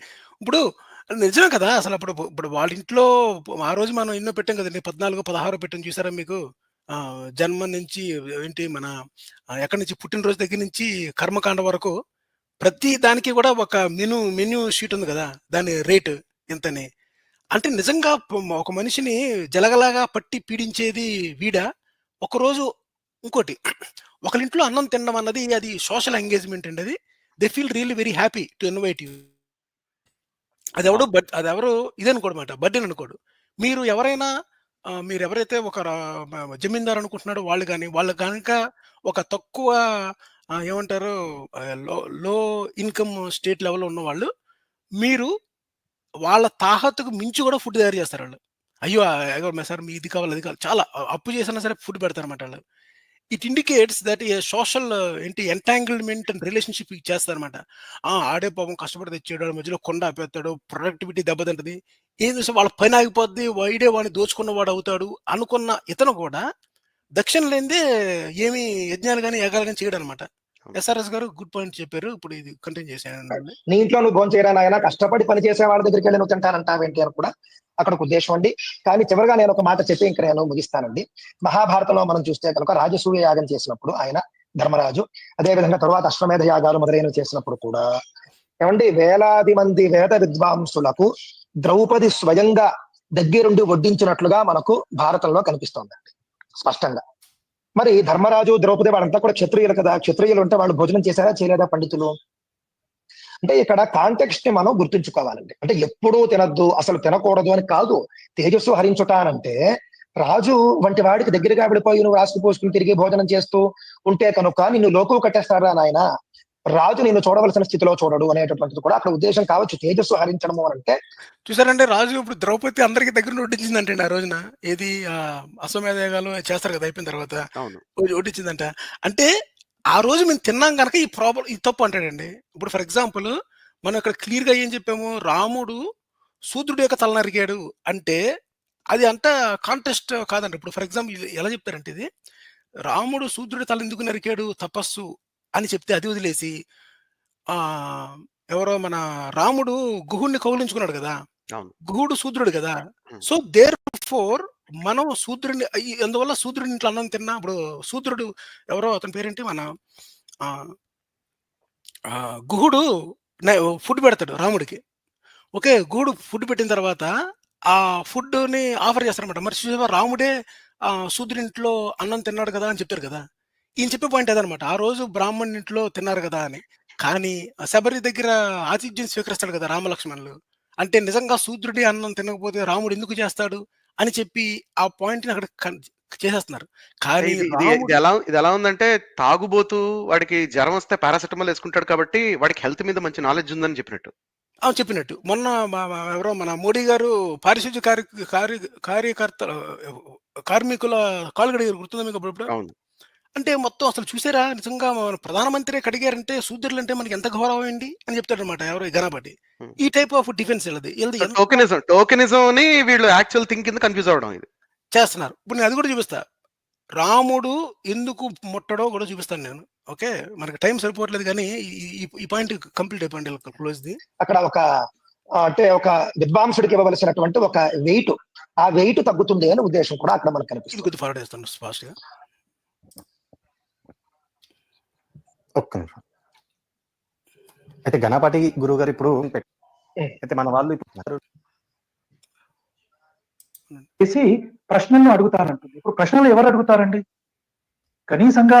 ఇప్పుడు నిజమే కదా. అసలు ఇప్పుడు వాళ్ళ ఇంట్లో ఆ రోజు మనం ఎన్నో పెట్టాం కదండి, 14, 16 పెట్టాం చూసారా మీకు. జన్మ నుంచి ఏంటి మన ఎక్కడి నుంచి పుట్టినరోజు దగ్గర నుంచి కర్మకాండ వరకు ప్రతి దానికి కూడా ఒక మెన్యూ షీట్ ఉంది కదా, దాని రేటు ఎంతని. అంటే నిజంగా ఒక మనిషిని జలగలాగా పట్టి పీడించేది వీడా. ఒకరోజు ఇంకోటి ఒకరింట్లో అన్నం తినడం అన్నది అది సోషల్ ఎంగేజ్మెంట్ అండి. అది they feel really very happy to invite you. అది ఎవరు ఇదనుకోడు మాట, బర్త్డే అనుకోడు. మీరు ఎవరైతే ఒక జమీందారు అనుకుంటున్నాడో వాళ్ళు కానీ వాళ్ళకి కనుక ఒక తక్కువ ఏమంటారు లో ఇన్కమ్ స్టేట్ లెవెల్లో ఉన్న వాళ్ళు, మీరు వాళ్ళ తాహతుకు మించి కూడా ఫుడ్ తయారు చేస్తారు వాళ్ళు. అయ్యో సార్ మీ ఇది కావాలి అది కావాలి, చాలా అప్పు చేసినా సరే ఫుడ్ పెడతారన్నమాట వాళ్ళు. It indicates that A social entanglement and relationship చేస్తారనమాట. ఆడే పాపం కష్టపడి తెచ్చాడు, మధ్యలో కొండ ఆపేస్తాడు, ప్రొడక్టివిటీ దెబ్బతింటది, ఏం చూస్తే వాళ్ళ పని ఆగిపోద్ది, వైడే వాడిని దోచుకున్నవాడు అవుతాడు అనుకున్న ఇతను కూడా దక్షిణ లేనిదే ఏమి యజ్ఞాలు కానీ యాగాలు కానీ చేయడం అనమాట. ఎస్ఆర్ఎస్ గారు గుడ్ పాయింట్ చెప్పారు. ఇప్పుడు ఇది కంటిన్యూ చేశాను. నీ ఇంట్లో నువ్వు భోజనం చేయరా నాయన, కష్టపడి పని చేసే వాళ్ళ దగ్గరికి వెళ్ళి నువ్వు తింటానంటావేంటి అని కూడా అక్కడ ఉద్దేశం అండి. కానీ చివరిగా నేను ఒక మాట చెప్పి ఇంకా నేను ముగిస్తానండి. మహాభారతంలో మనం చూస్తే కనుక రాజసూయ యాగం చేసినప్పుడు ఆయన ధర్మరాజు, అదేవిధంగా తరువాత అశ్వమేధ యాగాలు మొదలైనవి చేసినప్పుడు కూడా ఏమండి వేలాది మంది వేద విద్వాంసులకు ద్రౌపది స్వయంగా దగ్గరుండి వడ్డించినట్లుగా మనకు భారతంలో కనిపిస్తోందండి స్పష్టంగా. మరి ధర్మరాజు ద్రౌపది వాళ్ళంతా కూడా క్షత్రియులు కదా, క్షత్రియులు ఉంటే వాళ్ళు భోజనం చేశారా చేయలేదా పండితులు? అంటే ఇక్కడ కాంటెక్స్ట్ ని మనం గుర్తుంచుకోవాలండి. అంటే ఎప్పుడూ తినద్దు, అసలు తినకూడదు అని కాదు. తేజస్సు హరించుట అంటే రాజు వంటి వాడికి దగ్గరగా విడిపోయి నువ్వు రాసుకు పోసుకుని తిరిగి భోజనం చేస్తూ ఉంటే కనుక నిన్ను లోకువు కట్టేస్తారా నాయన, రాజు నిన్ను చూడవలసిన స్థితిలో చూడడు అనేటటువంటిది కూడా అక్కడ ఉద్దేశం కావచ్చు. తేజస్సు హరించడము అని అంటే చూసారంటే రాజు ఇప్పుడు ద్రౌపది అందరికి దగ్గర వడ్డించిందంటే ఆ రోజున ఏది అశ్వమేధ యాగాలు చేస్తారు కదా, అయిపోయిన తర్వాత వడ్డించిందంట. అంటే ఆ రోజు మేము తిన్నాం కనుక ఈ ప్రాబ్లం ఇది తప్పు అంటాడండి. ఇప్పుడు ఫర్ ఎగ్జాంపుల్ మనం ఇక్కడ క్లియర్ గా ఏం చెప్పాము, రాముడు శూద్రుడి యొక్క తల నరికాడు అంటే అది అంత కాంటెస్ట్ కాదండి. ఇప్పుడు ఫర్ ఎగ్జాంపుల్ ఎలా చెప్తారంటే ఇది రాముడు శూద్రుడి తల ఎందుకు నరికాడు తపస్సు అని చెప్తే అది వదిలేసి ఎవరో మన రాముడు గుహుడిని కౌలించుకున్నాడు కదా, గుహుడు శూద్రుడు కదా. సో దేర్ ఫోర్ మనం శూద్రుడిని అందువల్ల శూద్రుడి ఇంట్లో అన్నం తిన్నా. ఇప్పుడు శూద్రుడు ఎవరో అతని పేరేంటి మన గుహుడు ఫుడ్ పెడతాడు రాముడికి. ఓకే, గుహుడు ఫుడ్ పెట్టిన తర్వాత ఆ ఫుడ్ ని ఆఫర్ చేస్తారనమాట. మరి రాముడే శూద్రుడి ఇంట్లో అన్నం తిన్నాడు కదా అని చెప్తారు కదా. ఈయన చెప్పే పాయింట్ అదనమాట, ఆ రోజు బ్రాహ్మణ్ ఇంట్లో తిన్నారు కదా అని. కానీ శబరి దగ్గర ఆతిథ్యం స్వీకరిస్తాడు కదా రామలక్ష్మణులు, అంటే నిజంగా శూద్రుడి అన్నం తినకపోతే రాముడు ఎందుకు చేస్తాడు అని చెప్పి ఆ పాయింట్ని అక్కడ చేసేస్తున్నారు. కానీ ఇది ఎలా ఉందంటే తాగుబోతు వాడికి జ్వరం వస్తే పారాసెటమాల్ వేసుకుంటాడు కాబట్టి వాడికి హెల్త్ మీద మంచి నాలెడ్జ్ ఉందని చెప్పినట్టు. చెప్పినట్టు మొన్న ఎవరో మన మోడీ గారు పారిశుద్ధ్య కార్యకర్త కార్మికుల కాలు కడిగారు, గుర్తుందా మీకు అప్పుడు? అవును. అంటే మొత్తం అసలు చూసారా, నిజంగా మన ప్రధానమంత్రి కడిగారంటే శూద్రులు అంటే మనకి ఎంత గౌరవం అండి అని చెప్తాడు అనమాట ఎవరు గణపతి. ఈ టైప్ ఆఫ్ డిఫెన్స్ టోకెనిజం అని వీళ్ళు యాక్చువల్ థింగ్ కింద కన్ఫ్యూజ్ అవడం ఇది చేస్తున్నారు. ఇప్పుడు నేను అది కూడా చూపిస్తా, రాముడు ఎందుకు ముట్టడో కూడా చూపిస్తాను నేను. ఓకే, మనకి టైం సరిపోవట్లేదు కానీ ఈ పాయింట్ కంప్లీట్ అయిపోయింది క్లోజ్ ది. అక్కడ అంటే ఒక విద్వాంసుడికి ఇవ్వవలసినటువంటి ఒక వెయిట్, ఆ వెయిట్ తగ్గుతుంది అనే ఉద్దేశం కూడా అక్కడ మనకు కనిపిస్తుంది. కొద్దిగా ఫార్వర్డ్ చేస్తాను ఫాస్ట్ గా. ఒక్క నిమిషం. అయితే గణపతి గురువు గారు ఇప్పుడు అయితే మన వాళ్ళు చేసి ప్రశ్నలను అడుగుతారంటుంది. ఇప్పుడు ప్రశ్నలు ఎవరు అడుగుతారండి? కనీసంగా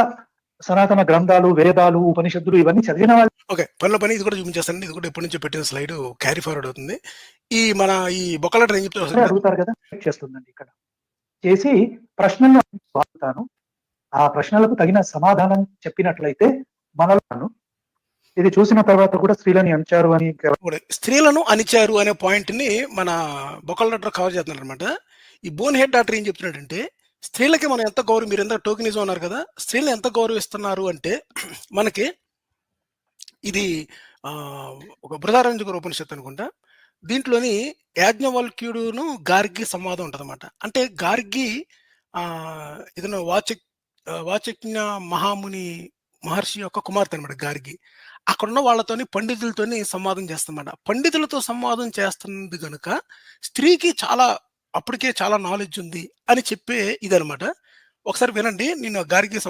సనాతన గ్రంథాలు, వేదాలు, ఉపనిషత్తులు ఇవన్నీ చదివిన వాళ్ళు. ఓకే, పని ఇది కూడా చూపించేస్తానండి. ఇది కూడా ఎప్పటి నుంచో పెట్టిన స్లైడ్ క్యారీ ఫార్వర్డ్ అవుతుంది. మన ఈ బొక్కలటర్ ఏం చెప్తారు అడుగుతారు కదా, చేస్తుందండి. ఇక్కడ చేసి ప్రశ్నలను అడుగుతాను, ఆ ప్రశ్నలకు తగిన సమాధానం చెప్పినట్లయితే మనలో ఇది చూసిన తర్వాత కూడా స్త్రీలని అణిచారు అని, స్త్రీలను అణిచారు అనే పాయింట్ ని మన బొక్కలటర్ కవర్ చేస్తున్నారు అనమాట. ఈ బోన్ హెడ్ డాక్టర్ ఏం చెప్తున్నాడంటే, స్త్రీలకి మనం ఎంత గౌరవం, మీరు ఎంత టోకెనిజం అన్నారు కదా, స్త్రీలను ఎంత గౌరవిస్తున్నారు అంటే మనకి ఇది ఒక బృహదారణ్యక ఉపనిషత్తు అనుకుంటా. దీంట్లోని యాజ్ఞవల్క్యుడును గార్గి సంవాదం ఉంటుంది అనమాట. అంటే గార్గి ఏదైనా వాచజ్ఞ మహాముని మహర్షి యొక్క కుమార్తె అనమాట గార్గి. అక్కడున్న వాళ్ళతోని పండితులతోని సంవాదం చేస్తామన్నమాట. పండితులతో సంవాదం చేస్తున్నది కనుక స్త్రీకి అప్పటికే చాలా నాలెడ్జ్ ఉంది అని చెప్పే ఇదనమాట. ఒకసారి వినండి, నేను గార్గి